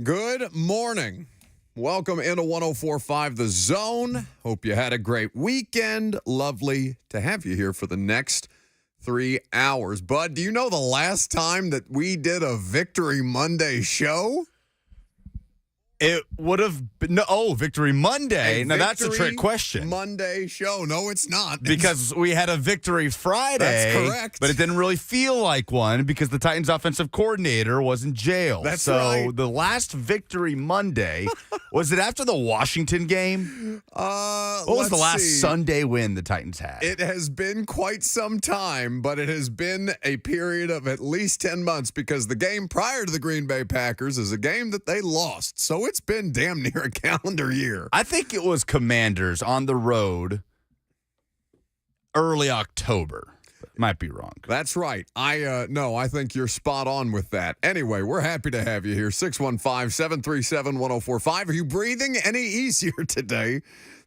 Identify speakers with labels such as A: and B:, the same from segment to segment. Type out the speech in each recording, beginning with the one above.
A: Good morning. Welcome into 104.5 The Zone. Hope you had a great weekend. Lovely to have you here for the next 3 hours. Bud, do you know the last time that we did a Victory Monday show?
B: It would have been, Victory Monday. Now, that's a trick question.
A: Monday show. No, it's not.
B: Because we had a Victory Friday.
A: That's correct.
B: But it didn't really feel like one because the Titans offensive coordinator was in jail.
A: That's right.
B: So the last Victory Monday, was it after the Washington game? What was the last Sunday win the Titans had?
A: It has been quite some time, but it has been a period of at least 10 months because the game prior to the Green Bay Packers is a game that they lost. So it's been damn near a calendar year.
B: I think it was Commanders on the road early October. Might be wrong.
A: That's right. I think you're spot on with that. Anyway, we're happy to have you here. 615-737-1045. Are you breathing any easier today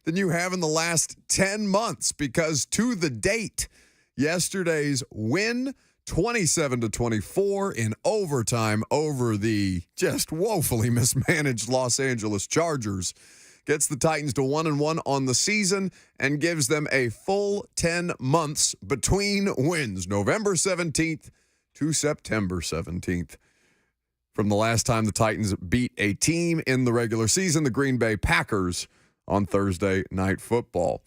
A: than you have in the last 10 months? Because to the date, yesterday's win, 27-24 in overtime over the just woefully mismanaged Los Angeles Chargers, gets the Titans to 1-1 on the season and gives them a full 10 months between wins, November 17th to September 17th. From the last time the Titans beat a team in the regular season, the Green Bay Packers, on Thursday Night Football.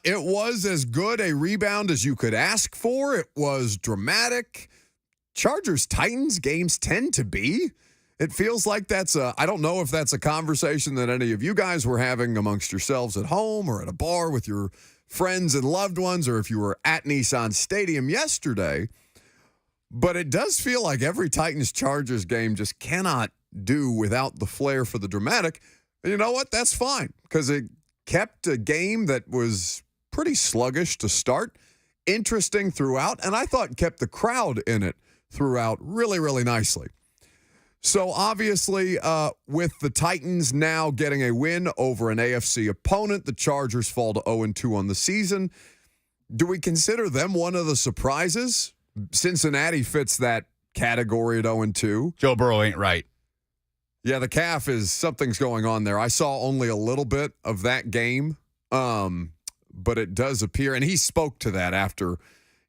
A: It was as good a rebound as you could ask for. It was dramatic. Chargers-Titans games tend to be. It feels like I don't know if that's a conversation that any of you guys were having amongst yourselves at home or at a bar with your friends and loved ones, or if you were at Nissan Stadium yesterday. But it does feel like every Titans-Chargers game just cannot do without the flair for the dramatic. And you know what? That's fine, because it kept a game that was pretty sluggish to start, interesting throughout, and I thought kept the crowd in it throughout really, really nicely. So obviously, with the Titans now getting a win over an AFC opponent, the Chargers fall to 0-2 on the season. Do we consider them one of the surprises? Cincinnati fits that category at 0-2.
B: Joe Burrow ain't right.
A: Yeah, the calf something's going on there. I saw only a little bit of that game, but it does appear, and he spoke to that after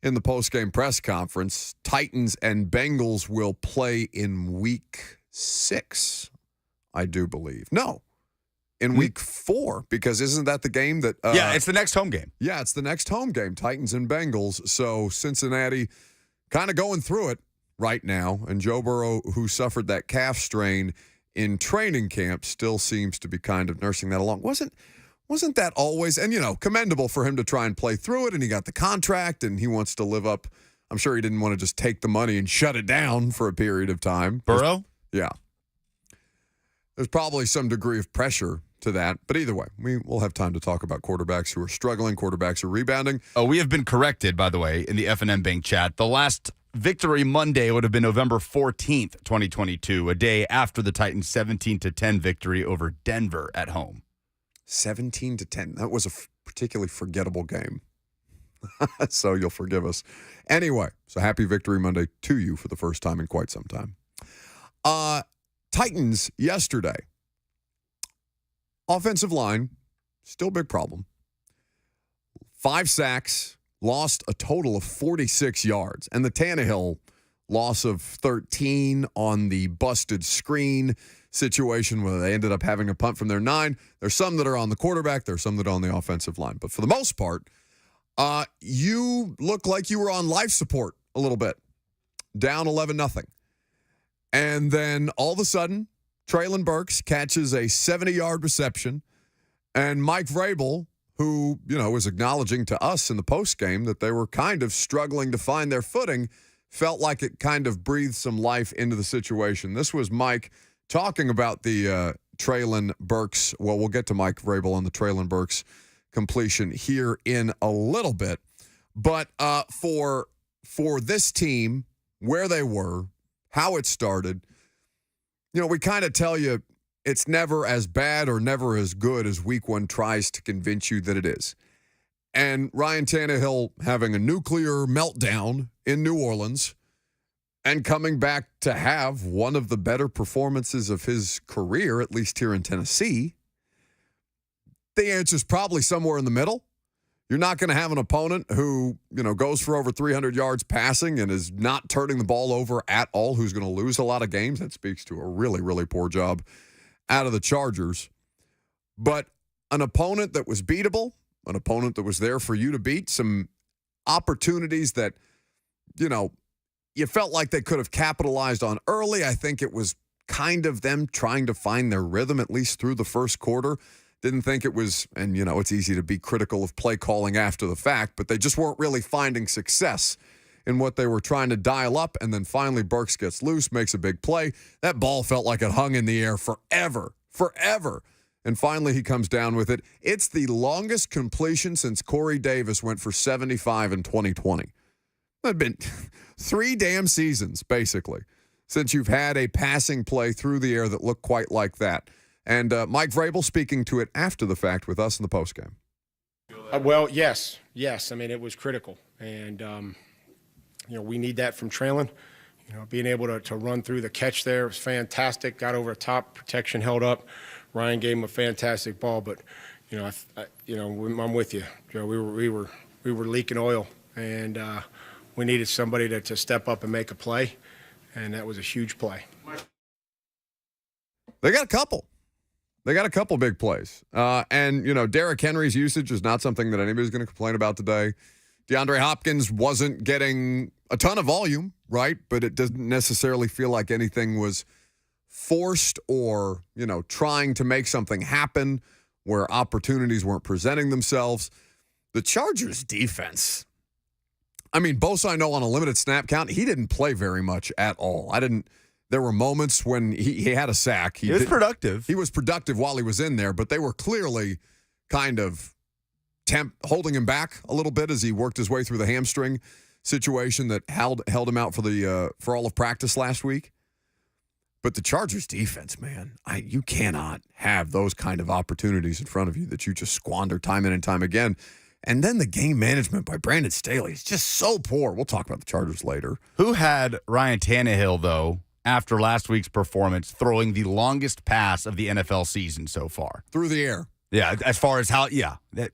A: in the postgame press conference. Titans and Bengals will play in week 6, I do believe. No, in week 4, because isn't that the game that...
B: yeah, it's the next home game.
A: Yeah, it's the next home game, Titans and Bengals. So Cincinnati kind of going through it right now, and Joe Burrow, who suffered that calf strain in training camp, still seems to be kind of nursing that along. Wasn't that always, and commendable for him to try and play through it, and he got the contract, and he wants to live up. I'm sure he didn't want to just take the money and shut it down for a period of time.
B: Burrow?
A: Yeah. There's probably some degree of pressure to that, but either way, we'll have time to talk about quarterbacks who are struggling, quarterbacks who are rebounding.
B: Oh, we have been corrected, by the way, in the F&M Bank chat. The last Victory Monday would have been November 14th, 2022, a day after the Titans' 17-10 victory over Denver at home.
A: 17-10. That was a particularly forgettable game. So you'll forgive us. Anyway, so happy Victory Monday to you for the first time in quite some time. Titans yesterday. Offensive line, still a big problem. 5 sacks, lost a total of 46 yards. And the Tannehill loss of 13 on the busted screen situation where they ended up having a punt from their 9. There's some that are on the quarterback. There's some that are on the offensive line. But for the most part, you look like you were on life support a little bit. Down 11-0. And then all of a sudden, Treylon Burks catches a 70-yard reception. And Mike Vrabel, who, was acknowledging to us in the postgame that they were kind of struggling to find their footing, felt like it kind of breathed some life into the situation. This was Mike talking about the Treylon Burks. Well, we'll get to Mike Vrabel on the Treylon Burks completion here in a little bit. But for this team, where they were, how it started, we kind of tell you it's never as bad or never as good as week 1 tries to convince you that it is. And Ryan Tannehill having a nuclear meltdown in New Orleans and coming back to have one of the better performances of his career, at least here in Tennessee? The answer is probably somewhere in the middle. You're not going to have an opponent who, goes for over 300 yards passing and is not turning the ball over at all, who's going to lose a lot of games. That speaks to a really, really poor job out of the Chargers. But an opponent that was beatable, an opponent that was there for you to beat, some opportunities that, you felt like they could have capitalized on early. I think it was kind of them trying to find their rhythm, at least through the first quarter. Didn't think it was, and it's easy to be critical of play calling after the fact, but they just weren't really finding success in what they were trying to dial up. And then finally Burks gets loose, makes a big play. That ball felt like it hung in the air forever. And finally he comes down with it. It's the longest completion since Corey Davis went for 75 in 2020. It's been 3 damn seasons, basically, since you've had a passing play through the air that looked quite like that. And Mike Vrabel speaking to it after the fact with us in the postgame.
C: Well, yes. I mean, it was critical. And, we need that from trailing. Being able to run through the catch there was fantastic. Got over the top, protection held up. Ryan gave him a fantastic ball. But, I'm with you. We were leaking oil. And we needed somebody to step up and make a play. And that was a huge play.
A: They got a couple. Big plays. And, Derrick Henry's usage is not something that anybody's going to complain about today. DeAndre Hopkins wasn't getting a ton of volume, right? But it doesn't necessarily feel like anything was forced or, trying to make something happen where opportunities weren't presenting themselves. The Chargers defense, Bosa, I know on a limited snap count, he didn't play very much at all. There were moments when he had a sack.
B: He was productive.
A: He was productive while he was in there, but they were clearly kind of holding him back a little bit as he worked his way through the hamstring situation that held him out for all of practice last week. But the Chargers defense, man, you cannot have those kind of opportunities in front of you that you just squander time in and time again. And then the game management by Brandon Staley is just so poor. We'll talk about the Chargers later.
B: Who had Ryan Tannehill, though, after last week's performance, throwing the longest pass of the NFL season so far?
A: Through the air.
B: Yeah, as far as that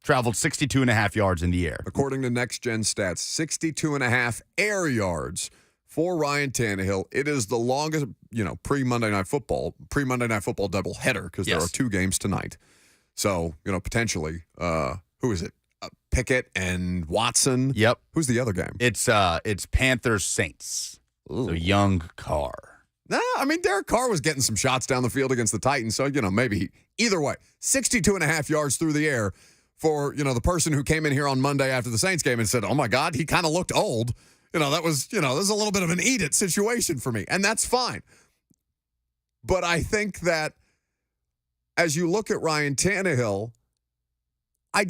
B: traveled 62.5 yards in the air.
A: According to Next Gen Stats, 62.5 air yards for Ryan Tannehill. It is the longest, pre-Monday Night Football doubleheader because there are 2 games tonight. So, potentially, who is it? Pickett and Watson.
B: Yep.
A: Who's the other game?
B: It's Panthers Saints. Ooh. So young Carr.
A: Derek Carr was getting some shots down the field against the Titans. So, maybe either way, 62.5 yards through the air for, the person who came in here on Monday after the Saints game and said, oh my God, he kind of looked old. That was a little bit of an eat it situation for me. And that's fine. But I think that as you look at Ryan Tannehill, I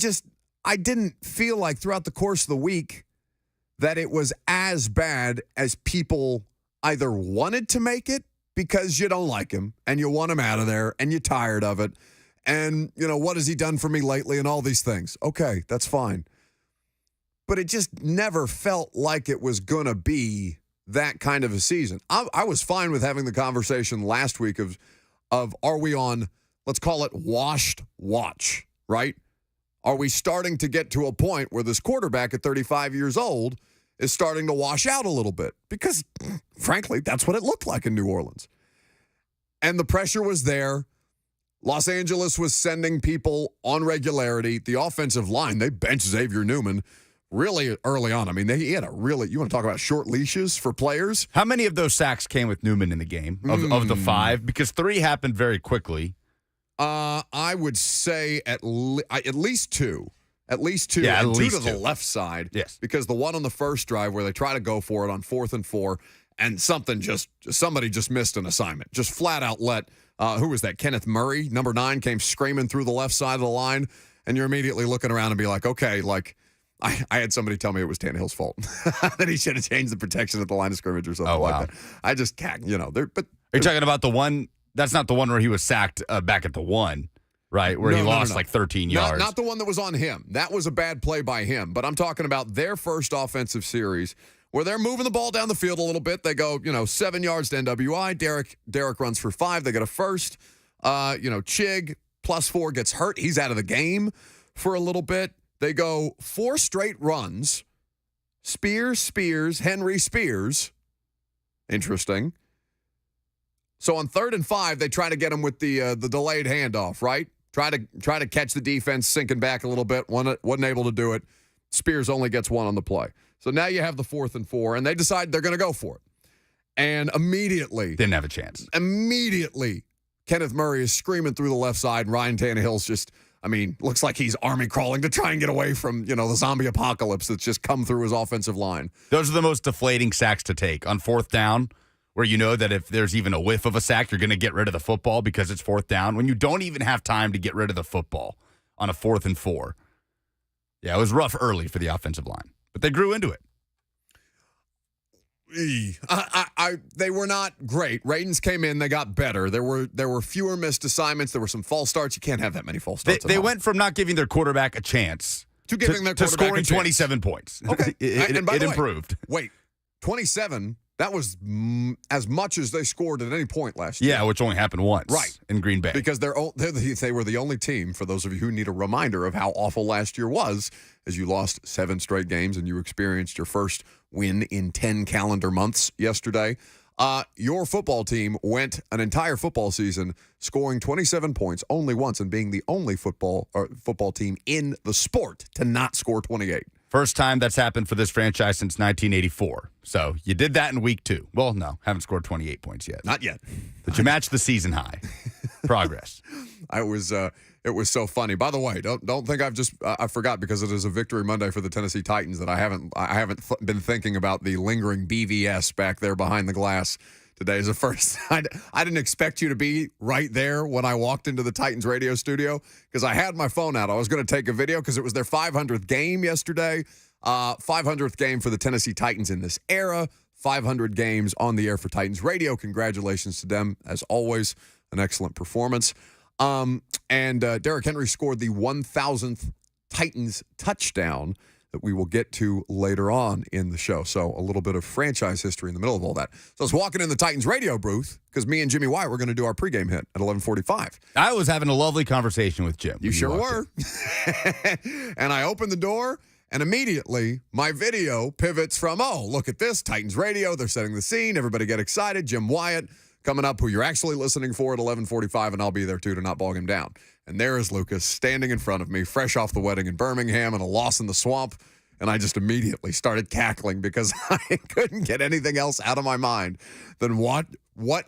A: didn't feel like throughout the course of the week that it was as bad as people either wanted to make it because you don't like him and you want him out of there and you're tired of it. And, what has he done for me lately and all these things? Okay, that's fine. But it just never felt like it was going to be that kind of a season. I was fine with having the conversation last week of are we on, let's call it washed watch, right? Are we starting to get to a point where this quarterback at 35 years old is starting to wash out a little bit? Because, frankly, that's what it looked like in New Orleans. And the pressure was there. Los Angeles was sending people on regularity. The offensive line, they benched Xavier Newman really early on. He had you want to talk about short leashes for players?
B: How many of those sacks came with Newman in the game of the 5? Because 3 happened very quickly.
A: I would say at least 2. At least 2.
B: Yeah,
A: and
B: at least
A: 2 to
B: 2.
A: the left side.
B: Yes.
A: Because the one on the first drive where they try to go for it on 4th and 4, and somebody just missed an assignment. Just flat out let, who was that? Kenneth Murray, number 9, came screaming through the left side of the line, and you're immediately looking around and be like, okay, I had somebody tell me it was Tannehill's fault. That he should have changed the protection at the line of scrimmage or something like that. I just can't, but.
B: Are you talking about the one? That's not the one where he was sacked back at the 1, right? Where he lost like 13 yards.
A: Not the one that was on him. That was a bad play by him. But I'm talking about their first offensive series where they're moving the ball down the field a little bit. They go, 7 yards to NWI. Derek runs for 5. They get a first. Chig +4 gets hurt. He's out of the game for a little bit. They go 4 straight runs. Spears, Henry, Spears. Interesting. So on 3rd and 5, they try to get him with the delayed handoff, right? Try to catch the defense sinking back a little bit. Wasn't able to do it. Spears only gets 1 on the play. So now you have the 4th and 4, and they decide they're going to go for it. And immediately,
B: Didn't have a chance.
A: Immediately, Kenneth Murray is screaming through the left side, and Ryan Tannehill's just, looks like he's army crawling to try and get away from, the zombie apocalypse that's just come through his offensive line.
B: Those are the most deflating sacks to take on 4th down, where you know that if there's even a whiff of a sack, you're going to get rid of the football because it's 4th down, when you don't even have time to get rid of the football on a 4th and 4. Yeah, it was rough early for the offensive line, but they grew into it.
A: They were not great. Ravens came in, they got better. There were fewer missed assignments. There were some false starts. You can't have that many false starts.
B: They went from not giving their quarterback a chance
A: to giving their quarterback
B: scoring 27 points.
A: Okay,
B: it improved.
A: Wait, 27. That was as much as they scored at any point last year.
B: Yeah, which only happened once,
A: right,
B: in Green Bay.
A: Because they were the only team, for those of you who need a reminder of how awful last year was, as you lost 7 straight games and you experienced your first win in 10 calendar months yesterday. Your football team went an entire football season scoring 27 points only once and being the only football team in the sport to not score 28.
B: First time that's happened for this franchise since 1984. So you did that in week 2. Well, no, haven't scored 28 points yet.
A: Not yet.
B: But you matched the season high. Progress.
A: It was so funny. By the way, don't think I forgot, because it is a victory Monday for the Tennessee Titans, that I haven't been thinking about the lingering BVS back there behind the glass. Today is the first. I didn't expect you to be right there when I walked into the Titans radio studio, because I had my phone out. I was going to take a video because it was their 500th game yesterday. 500th game for the Tennessee Titans in this era. 500 games on the air for Titans radio. Congratulations to them, as always. An excellent performance. And Derrick Henry scored the 1,000th Titans touchdown that we will get to later on in the show. So a little bit of franchise history in the middle of all that. So I was walking in the Titans radio booth because me and Jimmy Wyatt were going to do our pregame hit at 11:45.
B: I was having a lovely conversation with Jim.
A: You sure were. And I opened the door, and immediately my video pivots from, look at this, Titans radio. They're setting the scene. Everybody get excited. Jim Wyatt coming up, who you're actually listening for at 11:45, and I'll be there too to not bog him down. And there is Lucas standing in front of me, fresh off the wedding in Birmingham and a loss in the swamp. And I just immediately started cackling because I couldn't get anything else out of my mind than what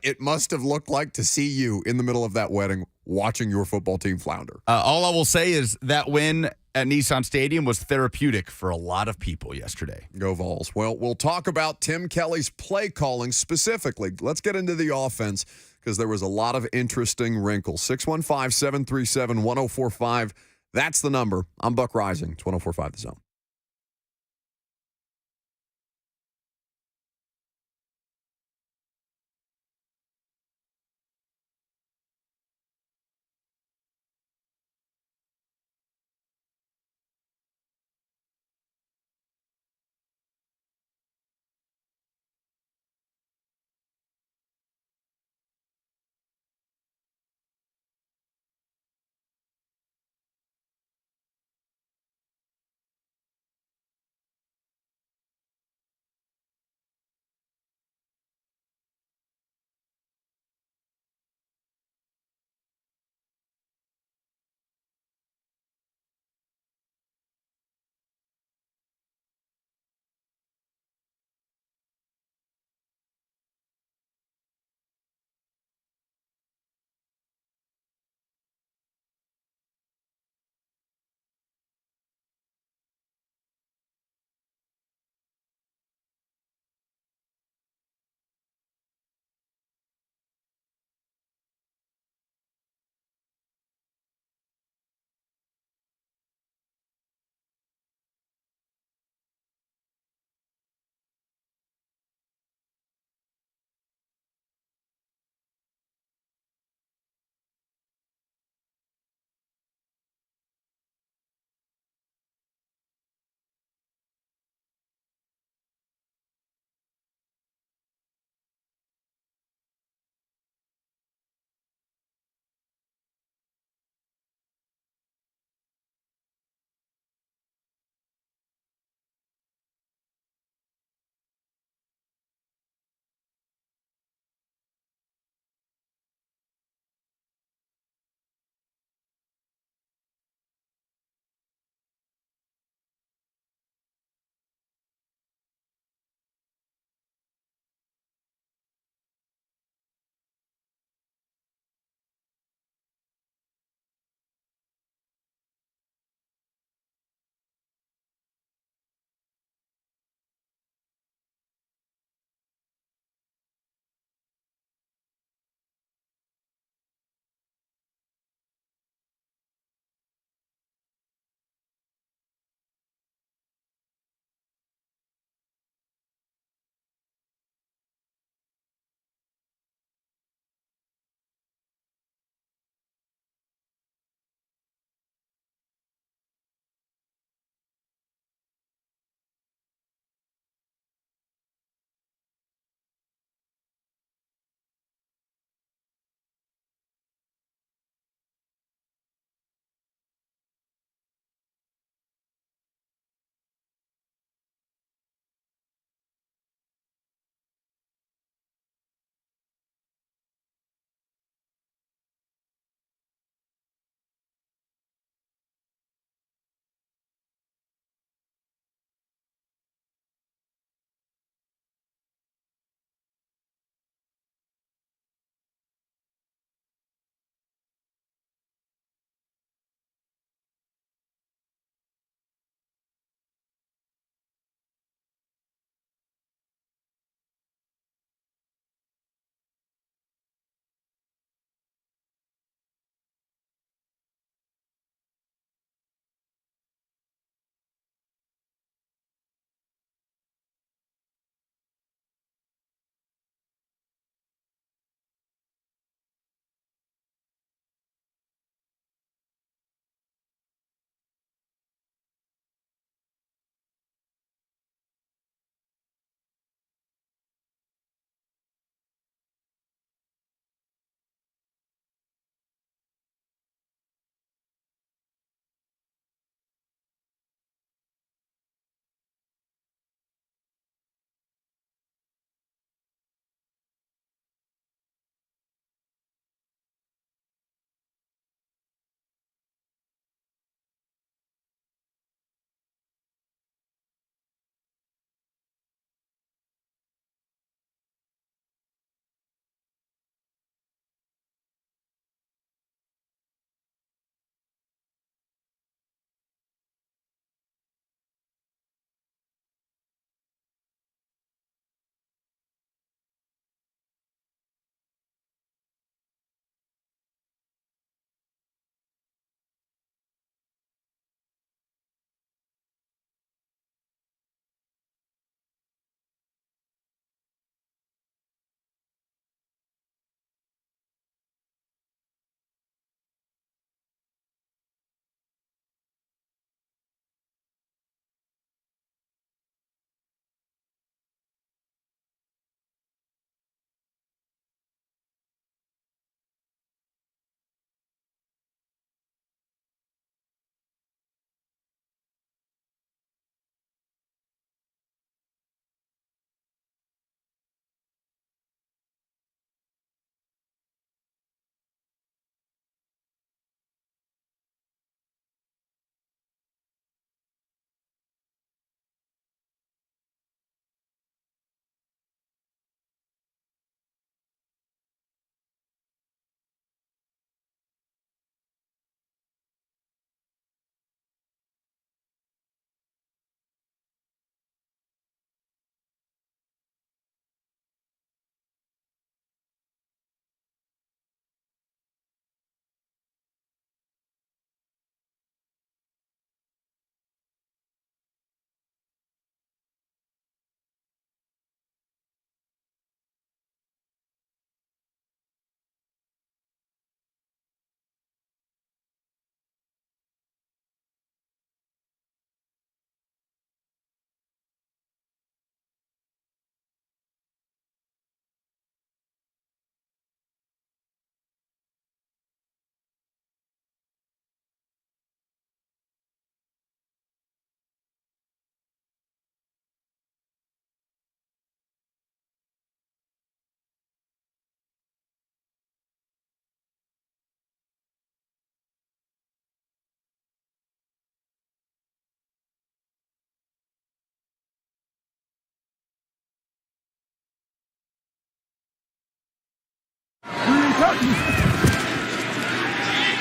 A: it must have looked like to see you in the middle of that wedding watching your football team flounder.
B: All I will say is that win at Nissan Stadium was therapeutic for a lot of people yesterday.
A: Go Vols. Well, we'll talk about Tim Kelly's play calling specifically. Let's get into the offense, because there was a lot of interesting wrinkles. 615-737-1045. That's the number. I'm Buck Rising. It's 1045 The Zone.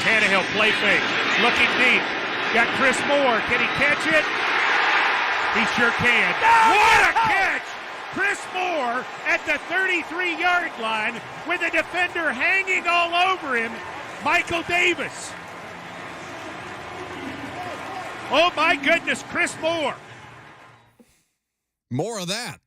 D: Tannehill play fake, looking deep. Got Chris Moore. Can he catch it? He sure can. What a catch! Chris Moore at the 33-yard line with a defender hanging all over him, Michael Davis. Oh my goodness, Chris Moore.
A: More of that.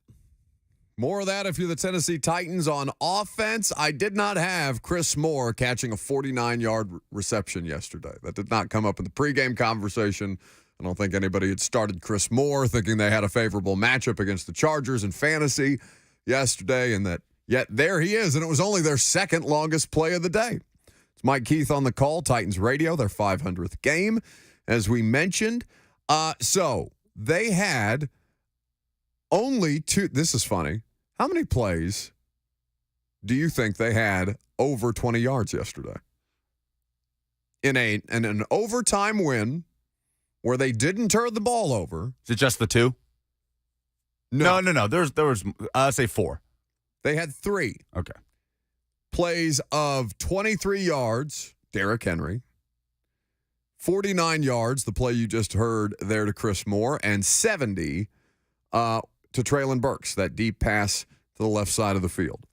A: More of that if you're the Tennessee Titans on offense. I did not have Chris Moore catching a 49-yard reception yesterday. That did not come up in the pregame conversation. I don't think anybody had started Chris Moore thinking they had a favorable matchup against the Chargers in fantasy yesterday, and that yet there he is, and it was only their second longest play of the day. It's Mike Keith on the call, Titans Radio, their 500th game, as we mentioned. So they had only two. This is funny. How many plays do you think they had over 20 yards yesterday? In an overtime win where they didn't turn the ball over.
B: Is it just the two? No. There was say four.
A: They had three.
B: Okay.
A: Plays of 23 yards, Derrick Henry. 49 yards, the play you just heard there to Chris Moore, and 70 to Treylon Burks, that deep pass to the left side of the field.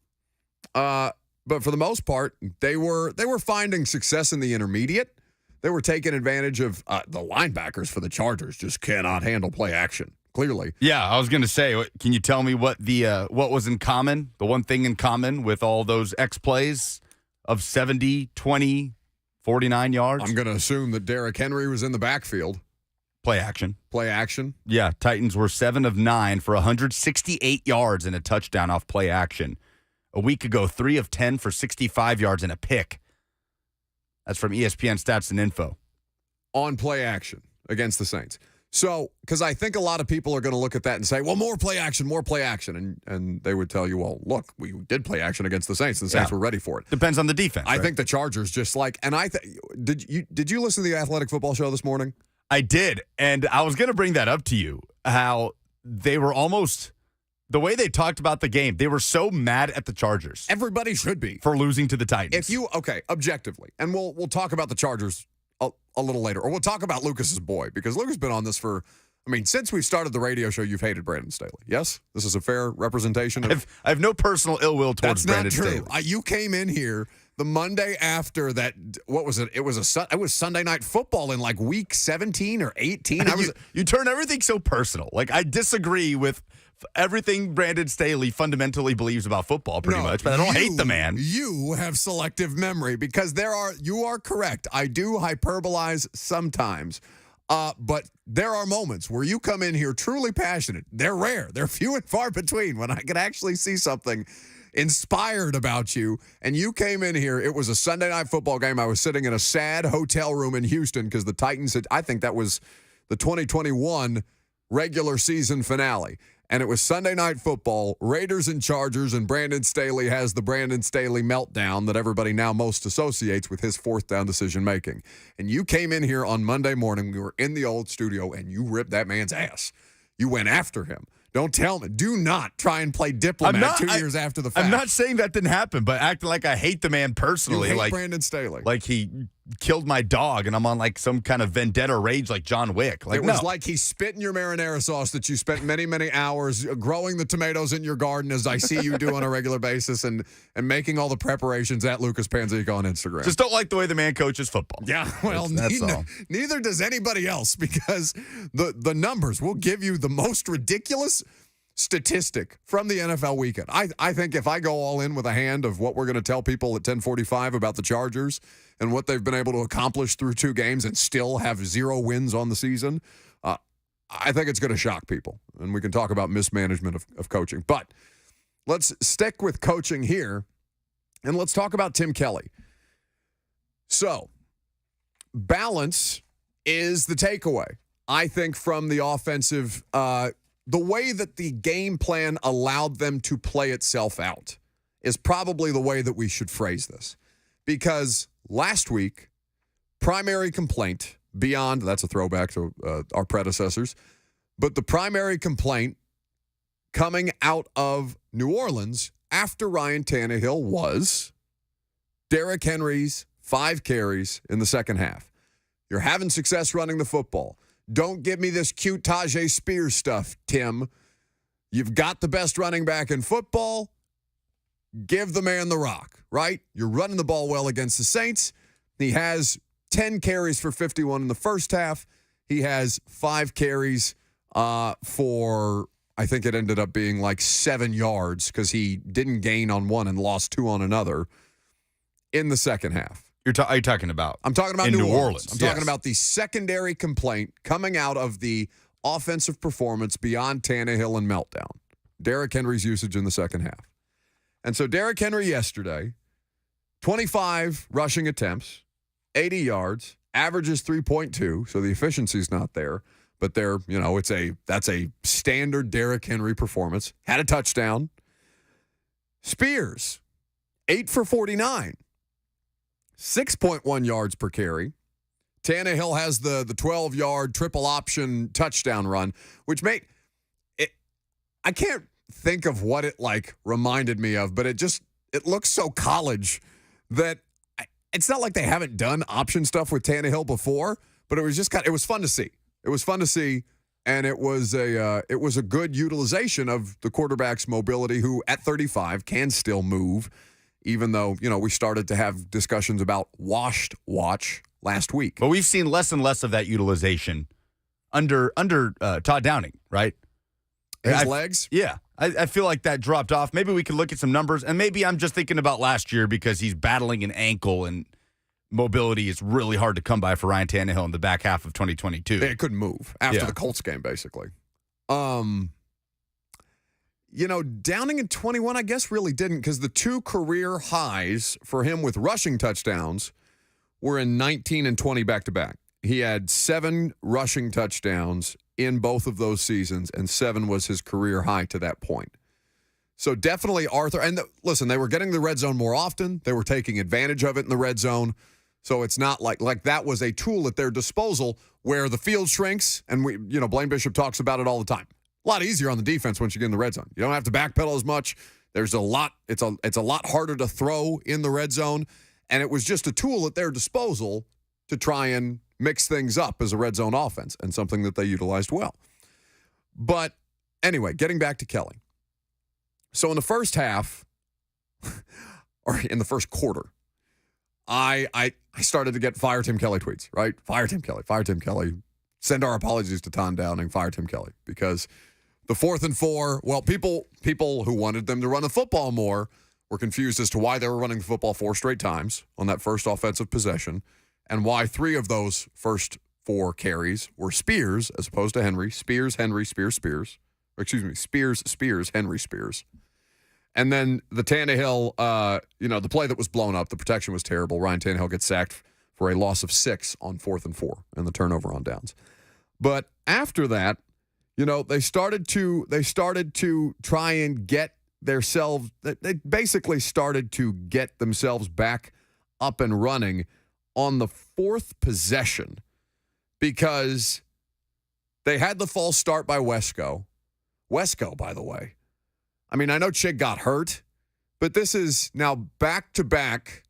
A: But for the most part, they were finding success in the intermediate. They were taking advantage of the linebackers for the Chargers just cannot handle play action, clearly.
B: Yeah, I was going to say, can you tell me what was in common, the one thing in common with all those X plays of 70, 20, 49 yards?
A: I'm going to assume that Derrick Henry was in the backfield.
B: Play action.
A: Play action?
B: Yeah, Titans were 7 of 9 for 168 yards and a touchdown off play action. A week ago, 3 of 10 for 65 yards and a pick. That's from ESPN Stats and Info.
A: On play action against the Saints. So, because I think a lot of people are going to look at that and say, well, more play action. And they would tell you, well, look, we did play action against the Saints, and the Saints were ready for it.
B: Depends on the defense.
A: I think the Chargers just did you listen to the Athletic Football Show this morning?
B: I did, and I was going to bring that up to you, how they were almost, the way they talked about the game, they were so mad at the Chargers.
A: Everybody should be.
B: For losing to the Titans.
A: Objectively, and we'll talk about the Chargers a little later, or we'll talk about Lucas's boy, because Lucas has been on this since we started the radio show, you've hated Brandon Staley. Yes? This is a fair representation of...
B: I have no personal ill will towards Brandon Staley.
A: That's not true. You came in here the Monday after that, what was it? It was Sunday Night Football in like week 17 or 18.
B: You turn everything so personal. Like, I disagree with everything Brandon Staley fundamentally believes about football pretty much, but I don't hate the man.
A: You have selective memory because you are correct. I do hyperbolize sometimes. But there are moments where you come in here truly passionate. They're rare. They're few and far between when I can actually see something inspired about you. And you came in here. It was a Sunday Night Football game. I was sitting in a sad hotel room in Houston because the Titans I think that was the 2021 regular season finale. And it was Sunday Night Football, Raiders and Chargers, and Brandon Staley has the Brandon Staley meltdown that everybody now most associates with his fourth down decision making. And you came in here on Monday morning, we were in the old studio, and you ripped that man's ass. You went after him. Don't tell me. Do not try and play diplomat 2 years after the fact.
B: I'm not saying that didn't happen, but acting like I hate the man personally.
A: You hate
B: like
A: Brandon Staley.
B: Like he killed my dog and I'm on like some kind of vendetta rage like John Wick. Like,
A: it was like he spit in your marinara sauce that you spent many, many hours growing the tomatoes in your garden, as I see you do on a regular basis, and making all the preparations at Lucas Panzica on Instagram.
B: Just don't like the way the man coaches football.
A: Yeah, well,
B: that's all.
A: Neither does anybody else, because the numbers will give you the most ridiculous statistic from the NFL weekend. I think if I go all in with a hand of what we're going to tell people at 10:45 about the Chargers and what they've been able to accomplish through 2 games and still have 0 wins on the season, I think it's going to shock people. And we can talk about mismanagement of coaching. But let's stick with coaching here, and let's talk about Tim Kelly. So, balance is the takeaway, I think, from the offensive the way that the game plan allowed them to play itself out is probably the way that we should phrase this. Because last week, primary complaint beyond, that's a throwback to our predecessors, but the primary complaint coming out of New Orleans after Ryan Tannehill was Derrick Henry's 5 carries in the second half. You're having success running the football. Don't give me this cute Tajay Spears stuff, Tim. You've got the best running back in football. Give the man the rock, right? You're running the ball well against the Saints. He has 10 carries for 51 in the first half. He has 5 carries for, I think it ended up being like 7 yards because he didn't gain on one and lost 2 on another in the second half.
B: Are you talking about?
A: I'm talking about
B: in
A: New Orleans. I'm
B: yes.
A: talking about the secondary complaint coming out of the offensive performance beyond Tannehill and meltdown. Derrick Henry's usage in the second half. And so Derrick Henry yesterday, 25 rushing attempts, 80 yards, averages 3.2, so the efficiency's not there. But that's a standard Derrick Henry performance. Had a touchdown. Spears, 8 for 49. 6.1 yards per carry. Tannehill has the 12-yard triple option touchdown run, which made it. I can't think of what it reminded me of, but it looks so college that it's not like they haven't done option stuff with Tannehill before, but it was just it was fun to see. It was fun to see, and it was a good utilization of the quarterback's mobility, who at 35 can still move. Even though, we started to have discussions about washed watch last week.
B: But we've seen less and less of that utilization under Todd Downing, right?
A: His legs?
B: Yeah. I feel like that dropped off. Maybe we could look at some numbers, and maybe I'm just thinking about last year because he's battling an ankle, and mobility is really hard to come by for Ryan Tannehill in the back half of 2022.
A: They couldn't move after the Colts game, basically. Downing in 21, I guess, really didn't, because the 2 career highs for him with rushing touchdowns were in 19 and 20 back-to-back. He had 7 rushing touchdowns in both of those seasons, and 7 was his career high to that point. So definitely Arthur. And listen, they were getting the red zone more often. They were taking advantage of it in the red zone. So it's not like that was a tool at their disposal where the field shrinks, and Blaine Bishop talks about it all the time. A lot easier on the defense once you get in the red zone. You don't have to backpedal as much. There's a lot. It's a lot harder to throw in the red zone, and it was just a tool at their disposal to try and mix things up as a red zone offense, and something that they utilized well. But anyway, getting back to Kelly. So in the first half, or in the first quarter, I started to get fire Tim Kelly tweets. Right, fire Tim Kelly, fire Tim Kelly. Send our apologies to Tom Downing, fire Tim Kelly, because the 4th and 4, well, people who wanted them to run the football more were confused as to why they were running the football 4 straight times on that first offensive possession, and why 3 of those first 4 carries were Spears as opposed to Henry. Spears, Henry, Spears, Spears. Or excuse me, Spears, Spears, Henry, Spears. And then the Tannehill, the play that was blown up, the protection was terrible. Ryan Tannehill gets sacked for a loss of 6 on 4th and 4 and the turnover on downs. But after that, they started to try and get themselves. They basically started to get themselves back up and running on the 4th possession, because they had the false start by Wesco. Wesco, by the way. I mean, I know Chig got hurt, but this is now back-to-back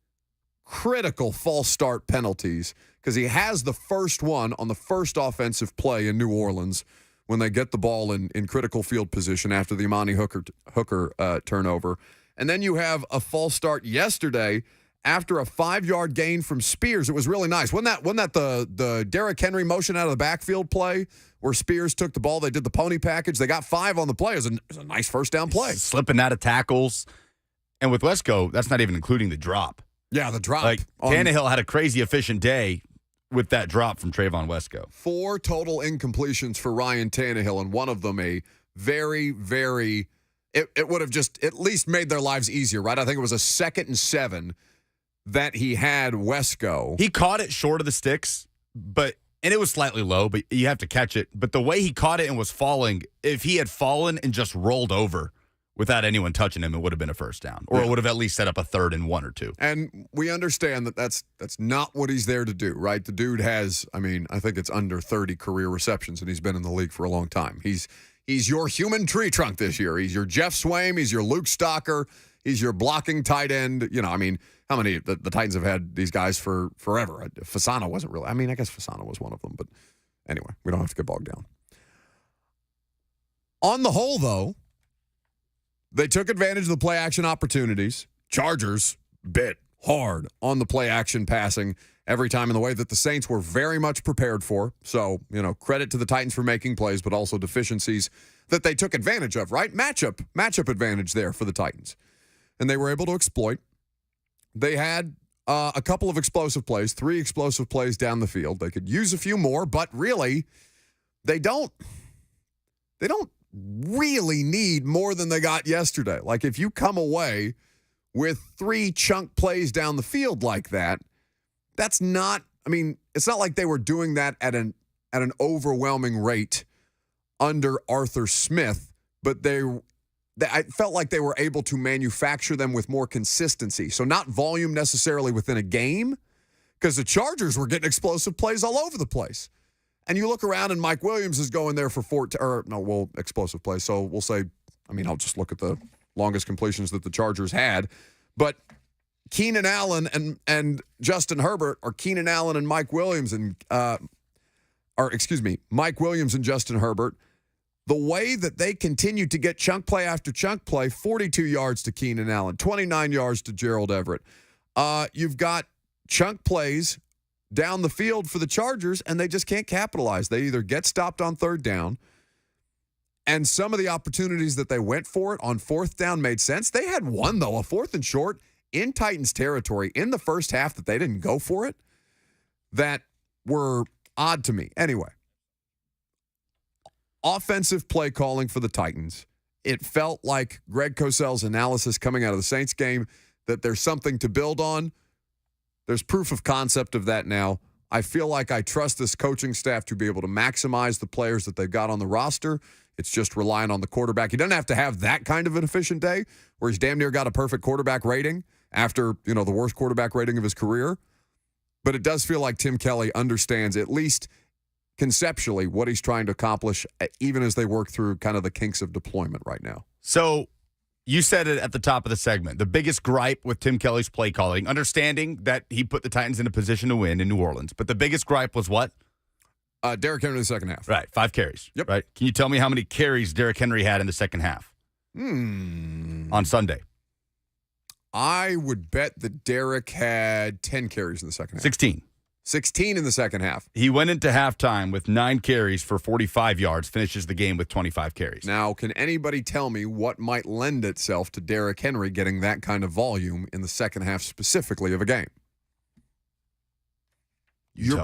A: critical false start penalties, because he has the first one on the first offensive play in New Orleans when they get the ball in critical field position after the Imani Hooker turnover. And then you have a false start yesterday after a 5-yard gain from Spears. It was really nice. Wasn't that the Derrick Henry motion out of the backfield play where Spears took the ball? They did the pony package. They got 5 on the play. It was a nice first down play.
B: Slipping out of tackles. And with Wesco, that's not even including the drop.
A: Yeah, the drop.
B: Tannehill had a crazy efficient day with that drop from Trayvon Wesco.
A: 4 total incompletions for Ryan Tannehill, and one of them a very, very it would have just at least made their lives easier, right? I think it was a 2nd and 7 that he had Wesco.
B: He caught it short of the sticks, and it was slightly low, but you have to catch it. But the way he caught it and was falling, if he had fallen and just rolled over without anyone touching him, it would have been a first down, or it would have at least set up a 3rd and 1 or 2.
A: And we understand that that's not what he's there to do, right? The dude has, I think it's under 30 career receptions, and he's been in the league for a long time. He's your human tree trunk this year. He's your Jeff Swaim. He's your Luke Stocker. He's your blocking tight end. You know, I mean, how many the Titans have had these guys for forever? Fasano wasn't really. I mean, I guess Fasano was one of them. But anyway, we don't have to get bogged down. On the whole, though, they took advantage of the play action opportunities. Chargers bit hard on the play action passing every time in the way that the Saints were very much prepared for. So, you know, credit to the Titans for making plays, but also deficiencies that they took advantage of, right? Matchup advantage there for the Titans. And they were able to exploit. They had a couple of explosive plays, 3 explosive plays down the field. They could use a few more, but really, they don't really need more than they got yesterday. Like, if you come away with 3 chunk plays down the field like that, that's not, I mean, it's not like they were doing that at an overwhelming rate under Arthur Smith, but I felt like they were able to manufacture them with more consistency. So not volume necessarily within a game, because the Chargers were getting explosive plays all over the place. And you look around and Mike Williams is going there for explosive plays. So we'll say, I mean, I'll just look at the longest completions that the Chargers had. But Keenan Allen and Justin Herbert, or Keenan Allen and Mike Williams Mike Williams and Justin Herbert, the way that they continue to get chunk play after chunk play, 42 yards to Keenan Allen, 29 yards to Gerald Everett. You've got chunk plays down the field for the Chargers, and they just can't capitalize. They either get stopped on third down, and some of the opportunities that they went for it on fourth down made sense. They had one, though, a 4th and short in Titans territory in the first half that they didn't go for it, that were odd to me. Anyway, offensive play calling for the Titans. It felt like Greg Cosell's analysis coming out of the Saints game that there's something to build on. There's proof of concept of that now. I feel like I trust this coaching staff to be able to maximize the players that they've got on the roster. It's just relying on the quarterback. He doesn't have to have that kind of an efficient day where he's damn near got a perfect quarterback rating after, you know, the worst quarterback rating of his career. But it does feel like Tim Kelly understands, at least conceptually, what he's trying to accomplish, even as they work through kind of the kinks of deployment right now.
B: So you said it at the top of the segment. The biggest gripe with Tim Kelly's play calling, understanding that he put the Titans in a position to win in New Orleans, but the biggest gripe was what?
A: Derrick Henry in the second half.
B: Right, 5 carries.
A: Yep.
B: Right. Can you tell me how many carries Derrick Henry had in the second half? On Sunday.
A: I would bet that Derrick had 10 carries in the second half.
B: 16.
A: 16 in the second half.
B: He went into halftime with 9 carries for 45 yards, finishes the game with 25 carries.
A: Now, can anybody tell me what might lend itself to Derrick Henry getting that kind of volume in the second half specifically of a game? You're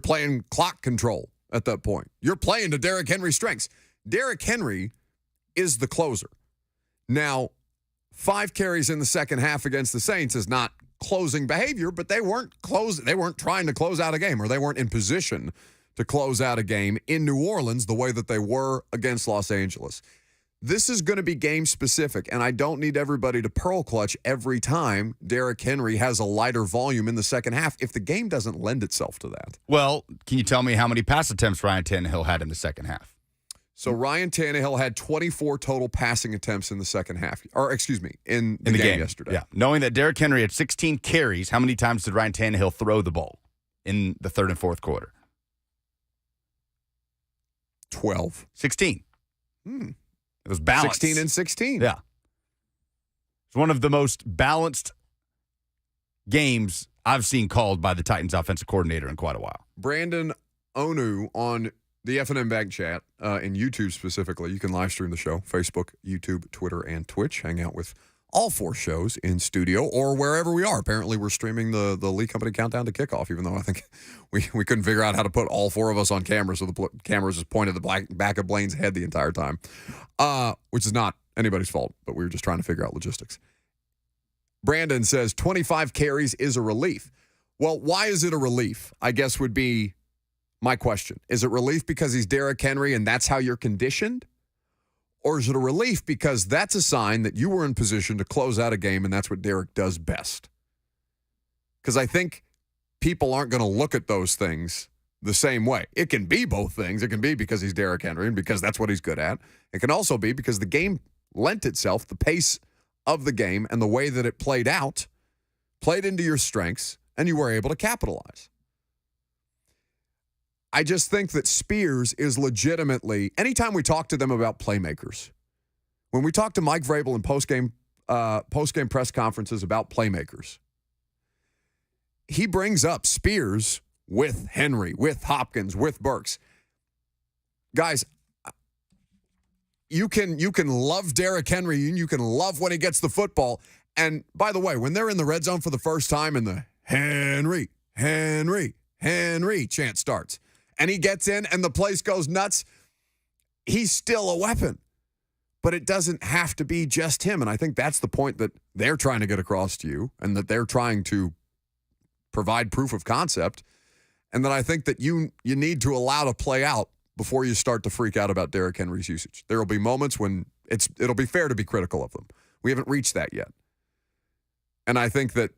A: playing clock control at that point. You're playing to Derrick Henry's strengths. Derrick Henry is the closer. Now, 5 carries in the second half against the Saints is not closing behavior, but they weren't trying to close out a game, or they weren't in position to close out a game in New Orleans the way that they were against Los Angeles. This is going to be game specific, and I don't need everybody to pearl clutch every time Derrick Henry has a lighter volume in the second half if the game doesn't lend itself to that.
B: Well, can you tell me how many pass attempts Ryan Tannehill had in the second half?
A: So Ryan Tannehill had 24 total passing attempts in the second half, in the game yesterday.
B: Yeah. Knowing that Derrick Henry had 16 carries, how many times did Ryan Tannehill throw the ball in the third and fourth quarter?
A: 12.
B: 16. It was balanced.
A: 16 and 16.
B: Yeah. It's one of the most balanced games I've seen called by the Titans offensive coordinator in quite a while.
A: Brandon Onu on the F&M Bag Chat, in YouTube specifically. You can live stream the show, Facebook, YouTube, Twitter, and Twitch. Hang out with all 4 shows in studio or wherever we are. Apparently, we're streaming the Lee Company Countdown to Kickoff, even though I think we couldn't figure out how to put all 4 of us on camera, so the cameras just pointed at the back of Blaine's head the entire time, which is not anybody's fault, but we were just trying to figure out logistics. Brandon says 25 carries is a relief. Well, why is it a relief, I guess would be my question. Is it relief because he's Derrick Henry and that's how you're conditioned? Or is it a relief because that's a sign that you were in position to close out a game and that's what Derrick does best? Because I think people aren't going to look at those things the same way. It can be both things. It can be because he's Derrick Henry and because that's what he's good at. It can also be because the game lent itself, the pace of the game and the way that it played out played into your strengths, and you were able to capitalize. I just think that Spears is legitimately, anytime we talk to them about playmakers, when we talk to Mike Vrabel in post-game press conferences about playmakers, he brings up Spears with Henry, with Hopkins, with Burks. Guys, you can love Derrick Henry and you can love when he gets the football. And by the way, when they're in the red zone for the first time and the Henry, Henry, Henry chant starts and he gets in and the place goes nuts, he's still a weapon. But it doesn't have to be just him. And I think that's the point that they're trying to get across to you and that they're trying to provide proof of concept. And that I think that you need to allow to play out before you start to freak out about Derrick Henry's usage. There will be moments when it'll be fair to be critical of them. We haven't reached that yet. And I think that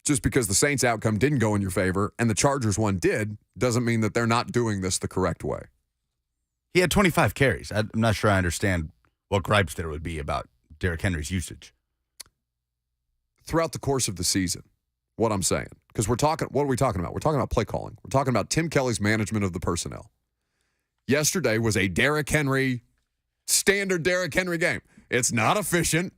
A: just because the Saints outcome didn't go in your favor and the Chargers one did, doesn't mean that they're not doing this the correct way.
B: He had 25 carries. I'm not sure I understand what gripes there would be about Derrick Henry's usage.
A: Throughout the course of the season, what I'm saying, because what are we talking about? We're talking about play calling. We're talking about Tim Kelly's management of the personnel. Yesterday was a standard Derrick Henry game. It's not efficient,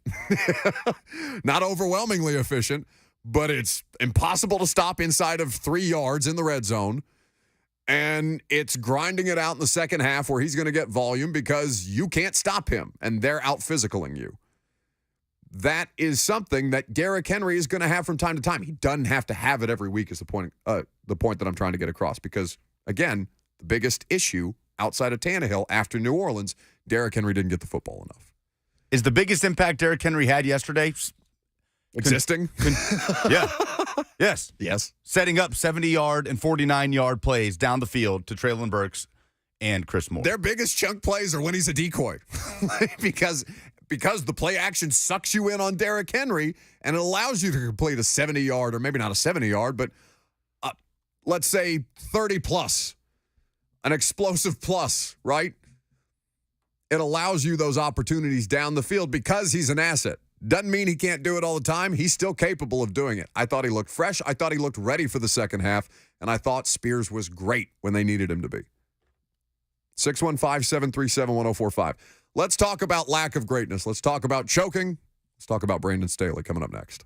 A: not overwhelmingly efficient, but it's impossible to stop inside of 3 yards in the red zone. And it's grinding it out in the second half where he's going to get volume because you can't stop him and they're out physicaling you. That is something that Derrick Henry is going to have from time to time. He doesn't have to have it every week is the point that I'm trying to get across because, again, the biggest issue outside of Tannehill after New Orleans, Derrick Henry didn't get the football enough.
B: Is the biggest impact Derrick Henry had yesterday?
A: Existing?
B: Yeah. Yes.
A: Yes.
B: Setting up 70-yard and 49-yard plays down the field to Treylon Burks and Chris Moore.
A: Their biggest chunk plays are when he's a decoy because the play action sucks you in on Derrick Henry and it allows you to complete a 70-yard or maybe not a 70-yard, but let's say 30-plus, an explosive plus, right? It allows you those opportunities down the field because he's an asset. Doesn't mean he can't do it all the time. He's still capable of doing it. I thought he looked fresh. I thought he looked ready for the second half, and I thought Spears was great when they needed him to be. 615-737-1045. Let's talk about lack of greatness. Let's talk about choking. Let's talk about Brandon Staley coming up next.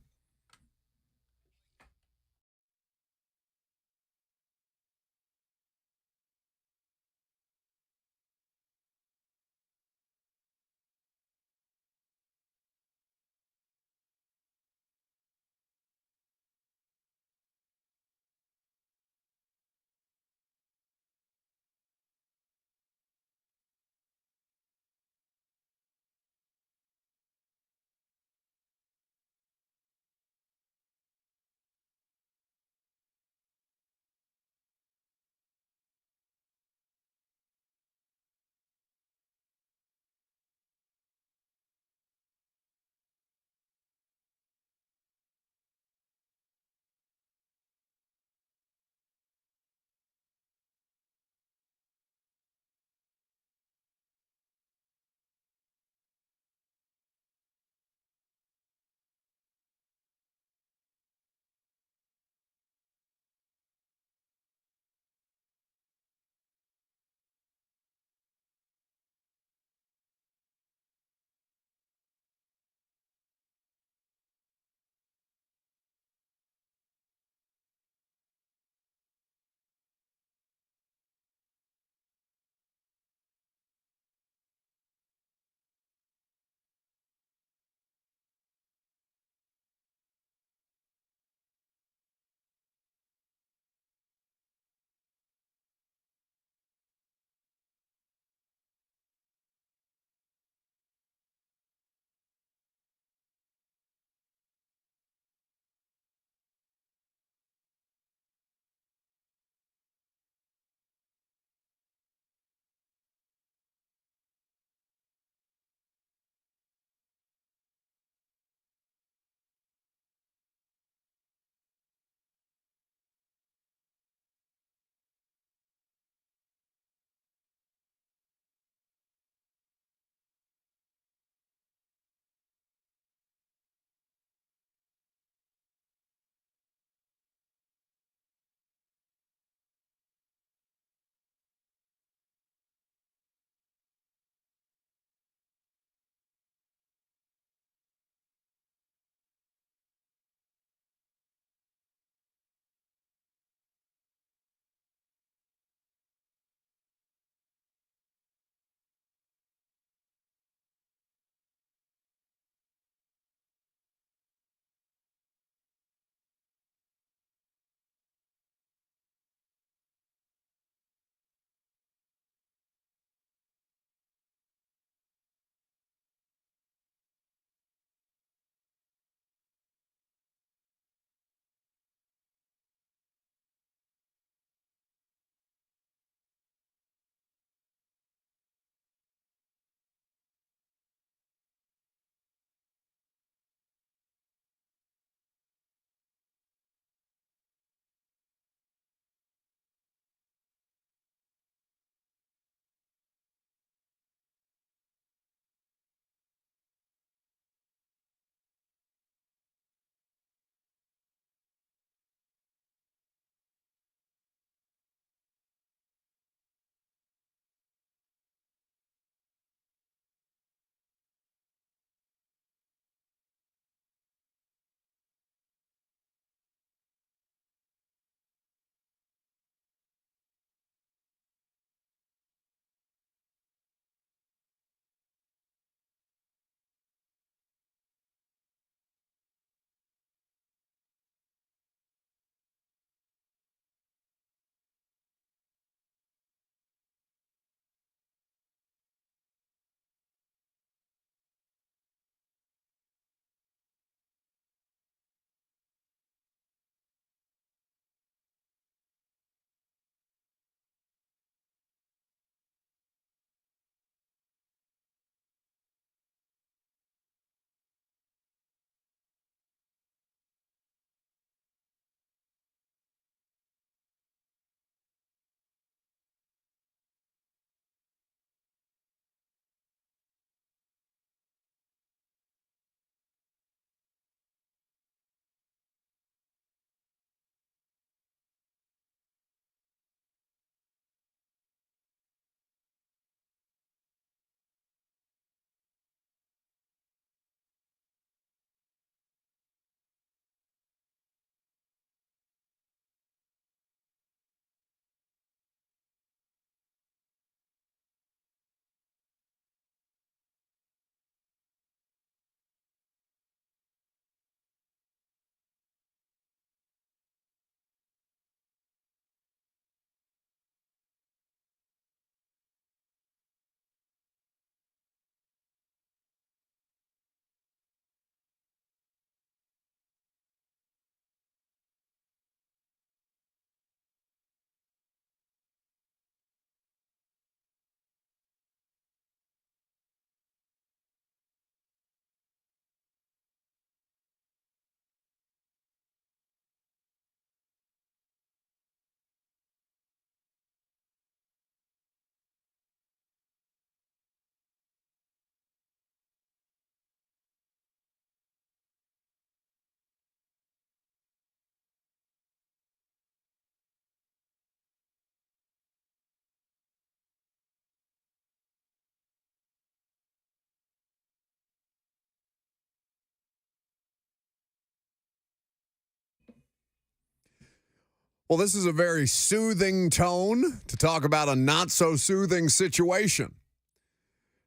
A: Well, this is a very soothing tone to talk about a not-so-soothing situation.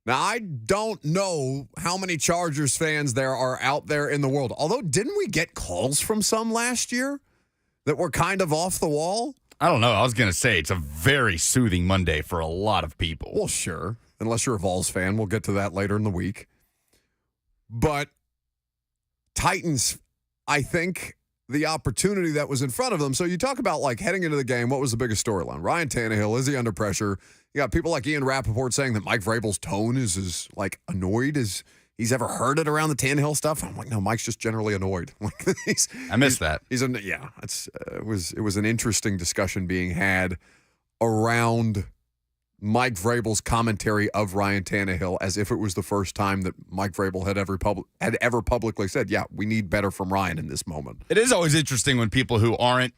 A: Now, I don't know how many Chargers fans there are out there in the world. Although, didn't we get calls from some last year that were kind of off the wall?
B: I don't know. I was going to say it's a very soothing Monday for a lot of people.
A: Well, sure. Unless you're a Vols fan. We'll get to that later in the week. But Titans, I think the opportunity that was in front of them. So you talk about, like, heading into the game, what was the biggest storyline? Ryan Tannehill, is he under pressure? You got people like Ian Rappaport saying that Mike Vrabel's tone is as, like, annoyed as he's ever heard it around the Tannehill stuff. I'm like, no, Mike's just generally annoyed.
B: I missed that.
A: Yeah, it was an interesting discussion being had around Mike Vrabel's commentary of Ryan Tannehill as if it was the first time that Mike Vrabel had ever publicly said, yeah, we need better from Ryan in this moment.
B: It is always interesting when people who aren't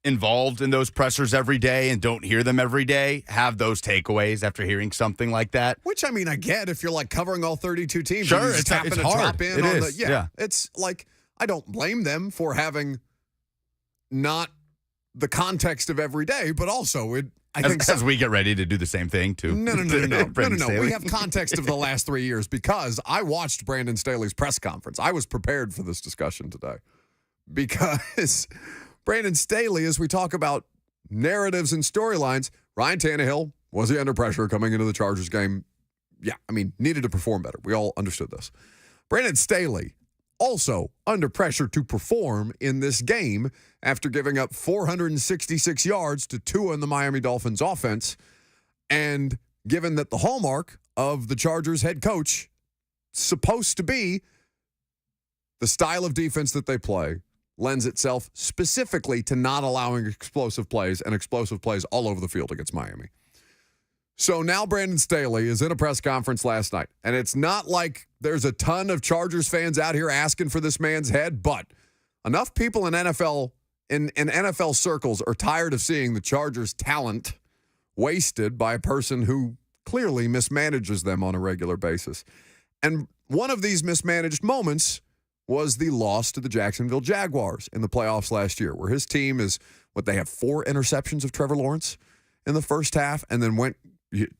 B: involved in those pressers every day and don't hear them every day have those takeaways after hearing something like that.
A: Which, I mean, I get if you're, like, covering all 32 teams.
B: Sure,
A: it's hard. Drop in
B: it
A: on
B: is.
A: Yeah, it's like, I don't blame them for having not the context of every day, but also
B: as we get ready to do the same thing too.
A: No. We have context of the last 3 years because I watched Brandon Staley's press conference. I was prepared for this discussion today because Brandon Staley, as we talk about narratives and storylines, Ryan Tannehill, was he under pressure coming into the Chargers game? Yeah, I mean, needed to perform better. We all understood this. Brandon Staley, also under pressure to perform in this game after giving up 466 yards to Tua and the Miami Dolphins offense. And given that the hallmark of the Chargers head coach supposed to be the style of defense that they play lends itself specifically to not allowing explosive plays and explosive plays all over the field against Miami. So now Brandon Staley is in a press conference last night, and it's not like there's a ton of Chargers fans out here asking for this man's head, but enough people in NFL circles are tired of seeing the Chargers' talent wasted by a person who clearly mismanages them on a regular basis. And one of these mismanaged moments was the loss to the Jacksonville Jaguars in the playoffs last year, where his team they have 4 interceptions of Trevor Lawrence in the first half, and then went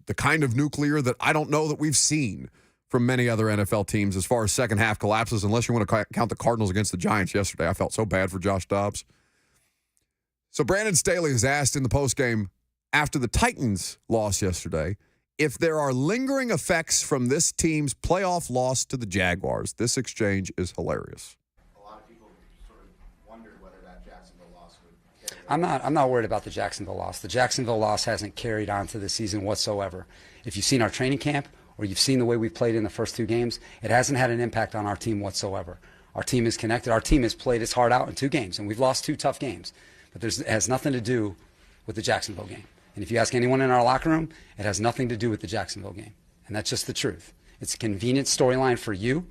A: the kind of nuclear that I don't know that we've seen from many other NFL teams as far as second half collapses, unless you want to count the Cardinals against the Giants yesterday. I felt so bad for Josh Dobbs. So Brandon Staley is asked in the postgame after the Titans loss yesterday if there are lingering effects from this team's playoff loss to the Jaguars. This exchange is hilarious.
E: A lot of people sort of wondered whether that Jacksonville loss would carry.
F: I'm not worried about the Jacksonville loss. The Jacksonville loss hasn't carried on to the season whatsoever. If you've seen our training camp or you've seen the way we played in the first 2 games, it hasn't had an impact on our team whatsoever. Our team is connected. Our team has played its heart out in 2 games, and we've lost 2 tough games. But it has nothing to do with the Jacksonville game. And if you ask anyone in our locker room, it has nothing to do with the Jacksonville game. And that's just the truth. It's a convenient storyline for you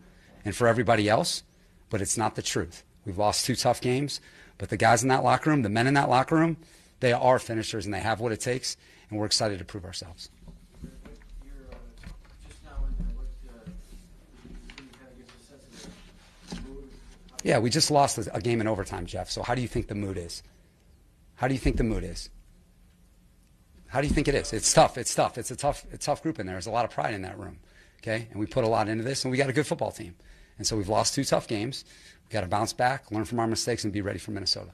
F: and for everybody else, but it's not the truth. We've lost 2 tough games, but the guys in that locker room, the men in that locker room, they are finishers and they have what it takes, and we're excited to prove ourselves. Yeah, we just lost a game in overtime, Jeff. So how do you think the mood is? How do you think the mood is? How do you think it is? It's tough. It's tough. It's a tough group in there. There's a lot of pride in that room. Okay? And we put a lot into this, and we got a good football team. And so we've lost 2 tough games. We've got to bounce back, learn from our mistakes, and be ready for Minnesota.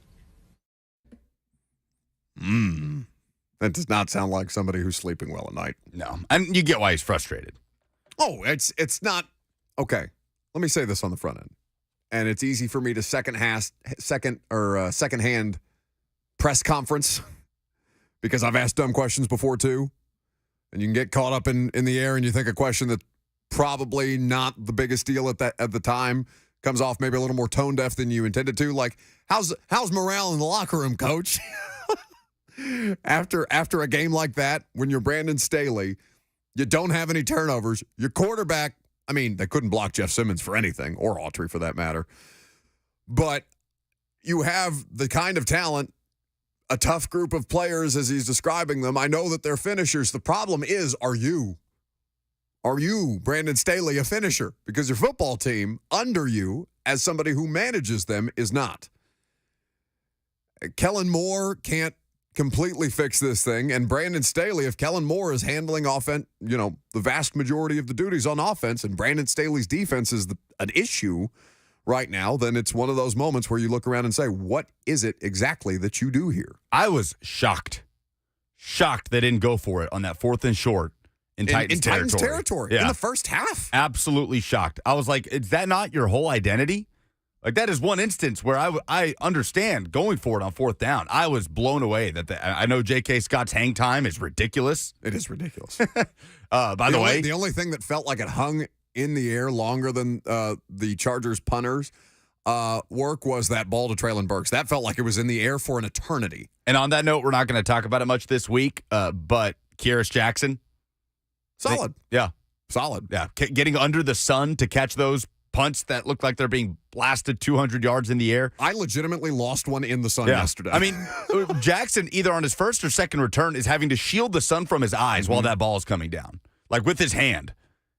A: That does not sound like somebody who's sleeping well at night.
B: No. And you get why he's frustrated.
A: Oh, it's not. Okay. Let me say this on the front end. And it's easy for me to second-hand press conference because I've asked dumb questions before too. And you can get caught up in the air and you think a question that's probably not the biggest deal at the time comes off maybe a little more tone deaf than you intended to. Like, how's morale in the locker room, coach? After a game like that, when you're Brandon Staley, you don't have any turnovers. Your quarterback, I mean, they couldn't block Jeff Simmons for anything, or Autry for that matter. But you have the kind of talent, a tough group of players as he's describing them. I know that they're finishers. The problem is, are you, Brandon Staley, a finisher? Because your football team, under you, as somebody who manages them, is not. Kellen Moore can't completely fix this thing, and Brandon Staley, if Kellen Moore is handling offense, the vast majority of the duties on offense, and Brandon Staley's defense is an issue right now, then it's one of those moments where you look around and say, what is it exactly that you do here?
B: I was shocked they didn't go for it on that 4th and short in Titans
A: territory.
B: Yeah.
A: In the first half.
B: Absolutely shocked. I was like, is that not your whole identity? Like, that is one instance where I understand going for it on 4th down. I was blown away I know J.K. Scott's hang time is ridiculous.
A: It is ridiculous.
B: By the way,
A: the only thing that felt like it hung in the air longer than the Chargers punters work was that ball to Traylon Burks. That felt like it was in the air for an eternity.
B: And on that note, we're not going to talk about it much this week, but Kyrus Jackson.
A: Solid. Solid.
B: Yeah. Getting under the sun to catch those punts that look like they're being blasted 200 yards in the air.
A: I legitimately lost one in the sun yesterday.
B: I mean, Jackson, either on his first or second return, is having to shield the sun from his eyes while that ball is coming down, like with his hand.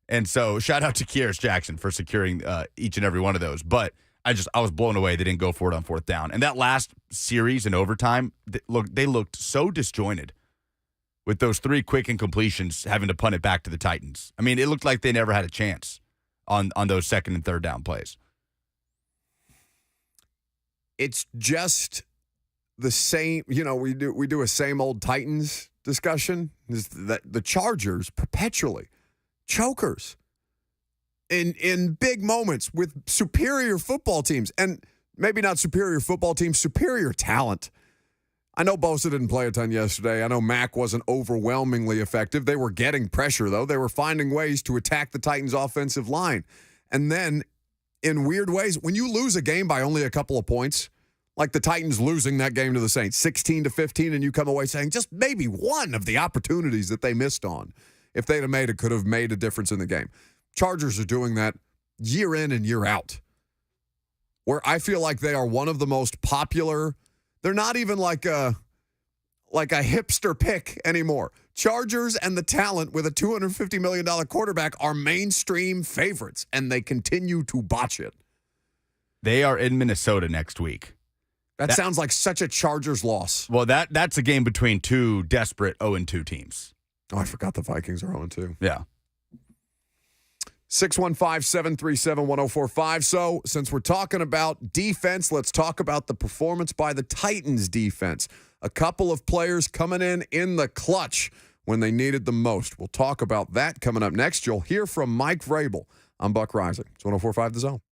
B: And so shout out to Kyrus Jackson for securing each and every one of those. But I was blown away they didn't go for it on 4th down. And that last series in overtime, they looked so disjointed with those 3 quick incompletions having to punt it back to the Titans. I mean, it looked like they never had a chance on those 2nd and 3rd down plays.
A: It's just the same, we do a same old Titans discussion. The Chargers perpetually chokers in big moments with superior football teams, and maybe not superior football teams, superior talent. I know Bosa didn't play a ton yesterday. I know Mack wasn't overwhelmingly effective. They were getting pressure, though. They were finding ways to attack the Titans' offensive line. And then, in weird ways, when you lose a game by only a couple of points, like the Titans losing that game to the Saints, 16-15, and you come away saying just maybe one of the opportunities that they missed on, if they'd have made it, could have made a difference in the game. Chargers are doing that year in and year out, where I feel like they are one of the most popular. They're not even like a hipster pick anymore. Chargers and the talent with a $250 million quarterback are mainstream favorites, and they continue to botch it.
B: They are in Minnesota next week.
A: That sounds like such a Chargers loss.
B: Well, that's a game between 2 desperate 0-2 teams.
A: Oh, I forgot the Vikings are 0-2.
B: Yeah.
A: 615-737-1045. So, since we're talking about defense, let's talk about the performance by the Titans defense. A couple of players coming in the clutch when they needed the most. We'll talk about that coming up next. You'll hear from Mike Vrabel. I'm Buck Rising. It's 1045 The Zone.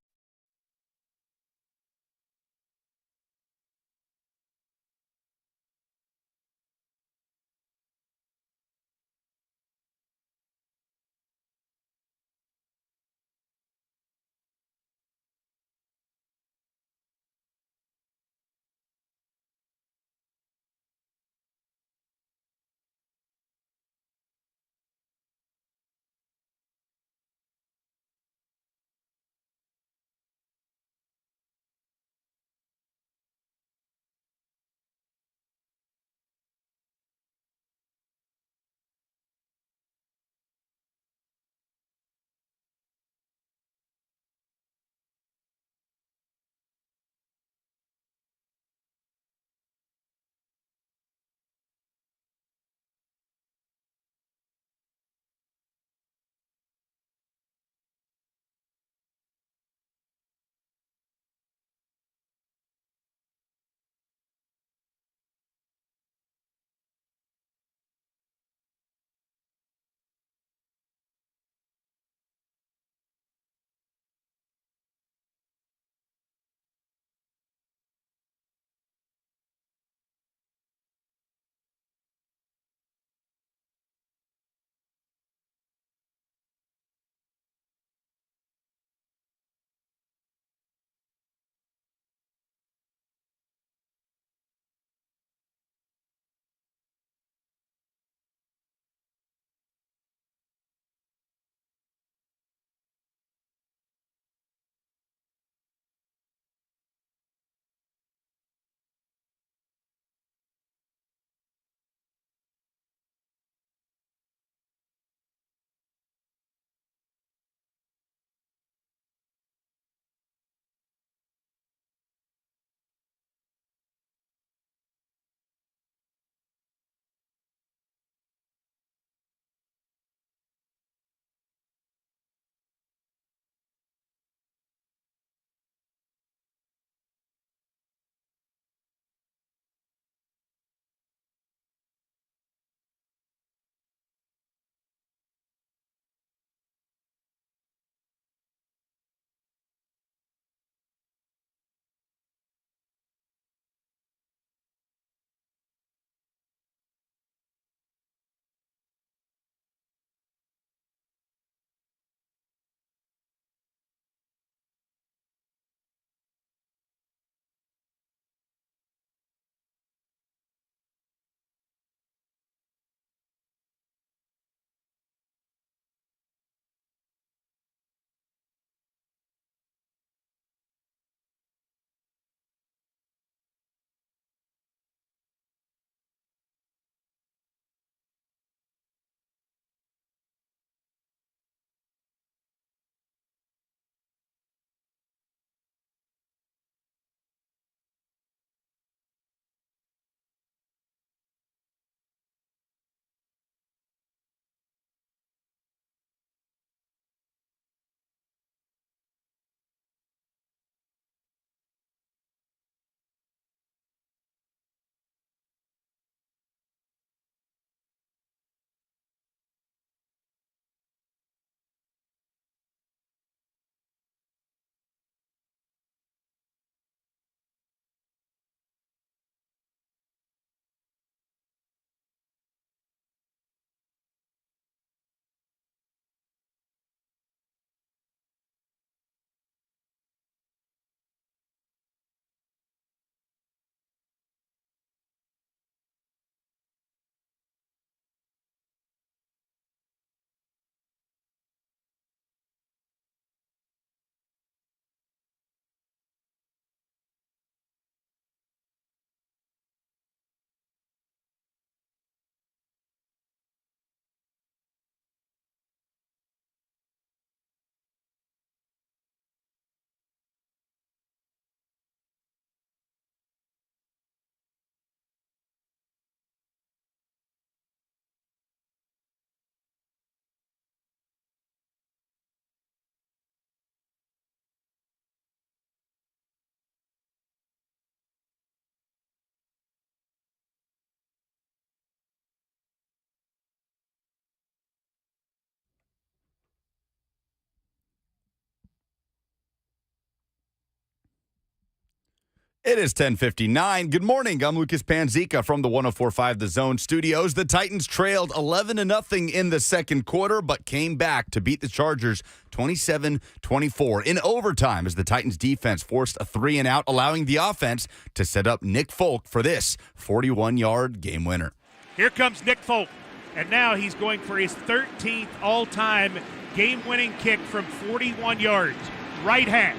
B: It is 10:59. Good morning. I'm Lucas Panzica from the 104.5 The Zone studios. The Titans trailed 11-0 in the second quarter, but came back to beat the Chargers 27-24 in overtime as the Titans defense forced a 3-and-out, allowing the offense to set up Nick Folk for this 41-yard game winner.
D: Here comes Nick Folk, and now he's going for his 13th all-time game-winning kick from 41 yards. Right hash.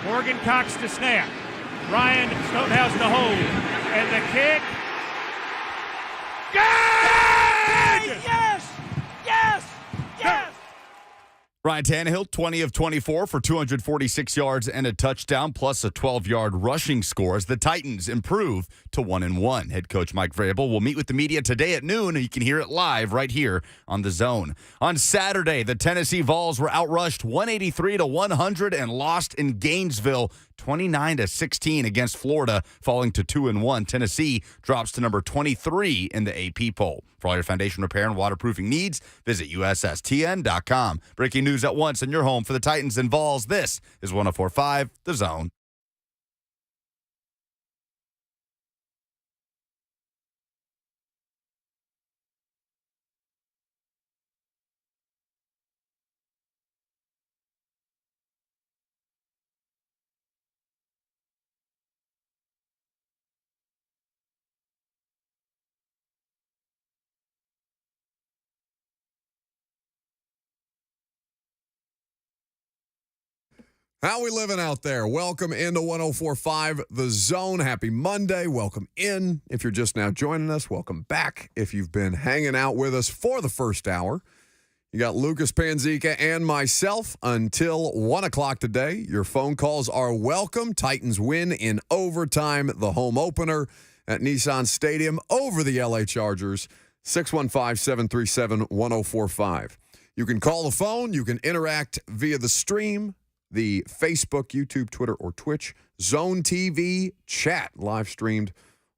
D: Morgan Cox to snap. Ryan Stonehouse to hold. And the kick. Good!
G: Yes! Yes! Yes!
B: Ryan Tannehill, 20 of 24 for 246 yards and a touchdown, plus a 12-yard rushing score as the Titans improve to 1-1. Head coach Mike Vrabel will meet with the media today at noon. You can hear it live right here on The Zone. On Saturday, the Tennessee Vols were outrushed 183-100 and lost in Gainesville 29-16 against Florida, falling to 2-1. Tennessee drops to number 23 in the AP poll. For all your foundation repair and waterproofing needs, visit USSTN.com. Breaking news at once in your home for the Titans and Vols. This is 104.5 The Zone.
A: How we living out there? Welcome into 104.5 The Zone. Happy Monday. Welcome in. If you're just now joining us, welcome back. If you've been hanging out with us for the first hour, you got Lucas Panzica and myself until 1 o'clock today. Your phone calls are welcome. Titans win in overtime, the home opener at Nissan Stadium over the LA Chargers, 615-737-1045. You can call the phone. You can interact via the stream, the Facebook, YouTube, Twitter, or Twitch. Zone TV chat live streamed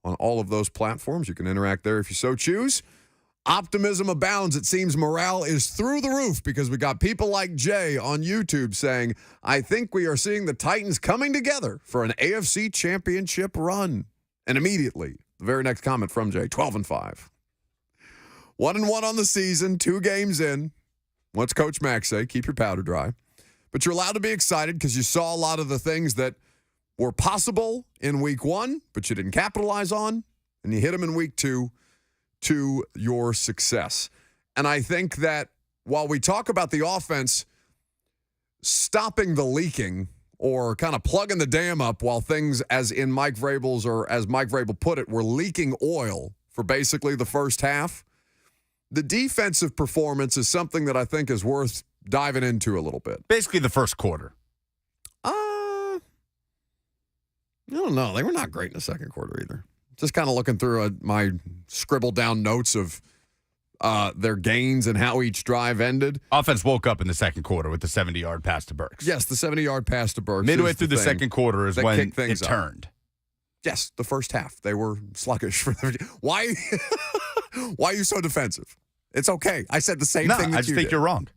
A: on all of those platforms. You can interact there if you so choose. Optimism abounds. It seems morale is through the roof because we got people like Jay on YouTube saying, I think we are seeing the Titans coming together for an AFC championship run. And immediately, the very next comment from Jay, 12-5. 1-1 on the season, 2 games in. What's Coach Mack say? Keep your powder dry. But you're allowed to be excited because you saw a lot of the things that were possible in week 1, but you didn't capitalize on, and you hit them in week 2 to your success. And I think that while we talk about the offense stopping the leaking or kind of plugging the dam up while things, as in Mike Vrabel's, or as Mike Vrabel put it, were leaking oil for basically the first half, the defensive performance is something that I think is worth diving into a little bit.
B: Basically the first quarter.
A: I don't know. They were not great in the second quarter either. Just kind of looking through my scribbled down notes of their gains and how each drive ended.
B: Offense woke up in the second quarter with the 70-yard pass to Burks.
A: Yes, the 70-yard pass to Burks.
B: Midway through the second quarter is when it turned.
A: Yes, the first half. They were sluggish. Why are you so defensive? It's okay. I said the same thing that
B: I just think you're wrong.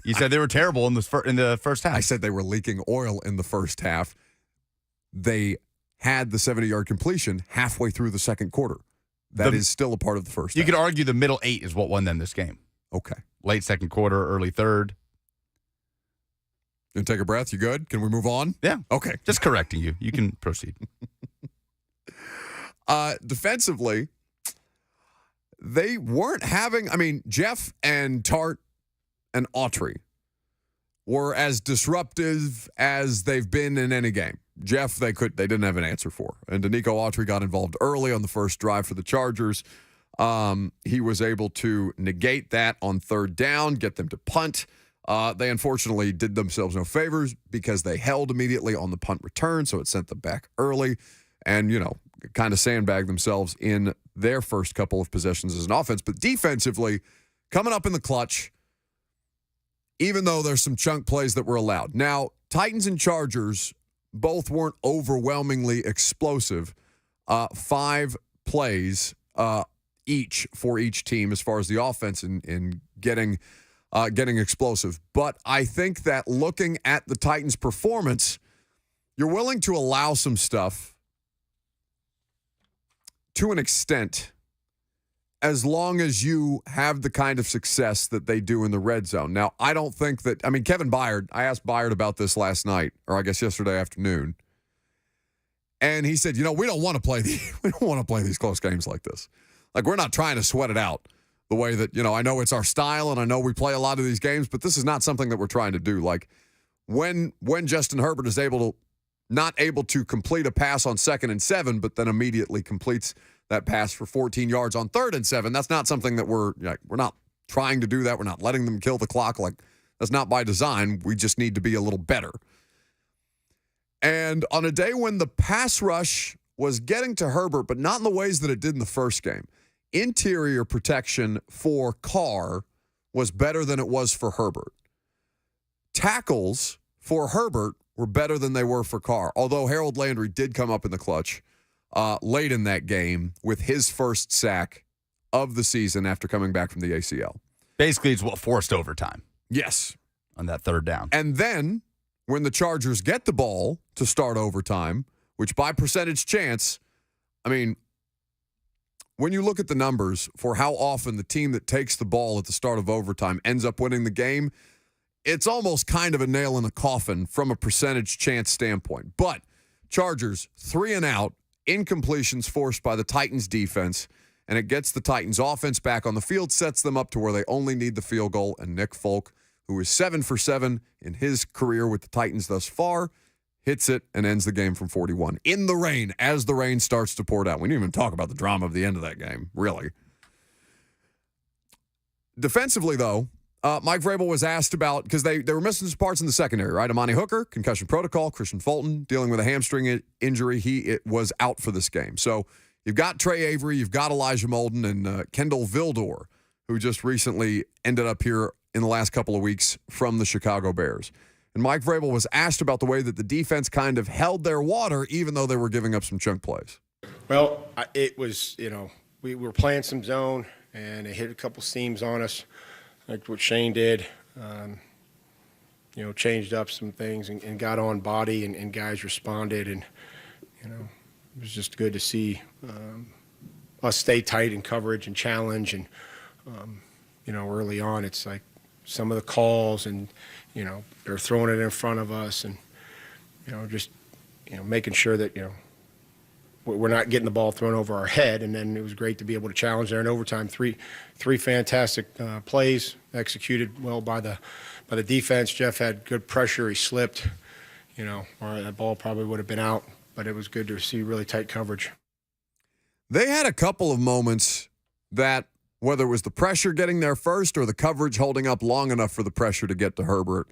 B: You said they were terrible in the first half.
A: I said they were leaking oil in the first half. They had the 70-yard completion halfway through the second quarter. That is still a part of the first half.
B: You could argue the middle 8 is what won them this game.
A: Okay.
B: Late second quarter, early third.
A: You take a breath? You good? Can we move on?
B: Yeah.
A: Okay.
B: Just correcting you. You can proceed.
A: Defensively, they weren't having, Jeff and Tart and Autry were as disruptive as they've been in any game. Jeff, they didn't have an answer for. And Danico Autry got involved early on the first drive for the Chargers. He was able to negate that on third down, get them to punt. They unfortunately did themselves no favors because they held immediately on the punt return, so it sent them back early and, kind of sandbagged themselves in their first couple of possessions as an offense. But defensively, coming up in the clutch, even though there's some chunk plays that were allowed. Now, Titans and Chargers both weren't overwhelmingly explosive. 5 plays each for each team as far as the offense in getting explosive. But I think that looking at the Titans' performance, you're willing to allow some stuff to an extent, as long as you have the kind of success that they do in the red zone. Now, I don't think that, Kevin Byard, I asked Byard about this last night, or I guess yesterday afternoon, and he said, we don't want to play these close games like this. Like, we're not trying to sweat it out the way that, I know it's our style and I know we play a lot of these games, but this is not something that we're trying to do. Like, when Justin Herbert is not able to complete a pass on 2nd and 7, but then immediately completes that pass for 14 yards on 3rd and 7, that's not something that we're not trying to do that. We're not letting them kill the clock. Like, that's not by design. We just need to be a little better. And on a day when the pass rush was getting to Herbert, but not in the ways that it did in the first game, interior protection for Carr was better than it was for Herbert. Tackles for Herbert were better than they were for Carr, although Harold Landry did come up in the clutch late in that game with his first sack of the season after coming back from the ACL.
B: Basically, it's what forced overtime.
A: Yes.
B: On that 3rd down.
A: And then when the Chargers get the ball to start overtime, which by percentage chance, when you look at the numbers for how often the team that takes the ball at the start of overtime ends up winning the game, it's almost kind of a nail in the coffin from a percentage chance standpoint. But Chargers, 3 and out, incompletions forced by the Titans defense, and it gets the Titans offense back on the field, sets them up to where they only need the field goal, and Nick Folk, who is 7 for 7 in his career with the Titans thus far, hits it and ends the game from 41 in the rain as the rain starts to pour down. We didn't even talk about the drama of the end of that game, really. Defensively, though, Mike Vrabel was asked about, because they were missing some parts in the secondary, right? Amani Hooker, concussion protocol. Christian Fulton dealing with a hamstring injury. He was out for this game. So you've got Trey Avery, you've got Elijah Molden, and Kendall Vildor, who just recently ended up here in the last couple of weeks from the Chicago Bears. And Mike Vrabel was asked about the way that the defense kind of held their water, even though they were giving up some chunk plays.
C: Well, it was, we were playing some zone, and it hit a couple seams on us, like what Shane did. Changed up some things and got on body, and guys responded. And, it was just good to see us stay tight in coverage and challenge. And, early on, it's like some of the calls and, they're throwing it in front of us and, making sure that, we're not getting the ball thrown over our head. And then it was great to be able to challenge there in overtime. Three fantastic plays executed well by the defense. Jeff had good pressure. He slipped, or that ball probably would have been out, but it was good to see really tight coverage.
A: They had a couple of moments that, whether it was the pressure getting there first or the coverage holding up long enough for the pressure to get to Herbert,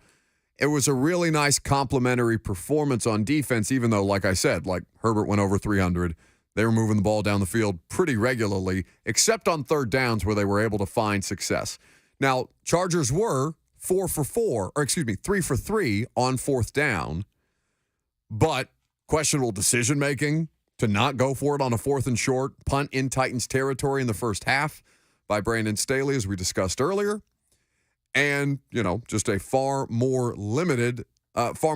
A: it was a really nice complimentary performance on defense, even though, like I said, Herbert went over 300. They were moving the ball down the field pretty regularly, except on 3rd downs where they were able to find success. Now, Chargers were 3 for 3 on 4th down, but questionable decision-making to not go for it on a 4th and short, punt in Titans territory in the first half by Brandon Staley, as we discussed earlier. And, just a far more limited is an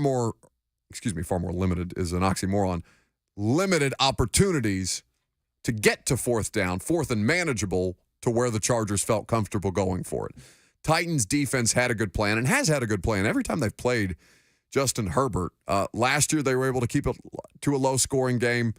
A: oxymoron, limited opportunities to get to 4th down, 4th and manageable, to where the Chargers felt comfortable going for it. Titans defense had a good plan and has had a good plan every time they've played Justin Herbert. Last year, they were able to keep it to a low-scoring game.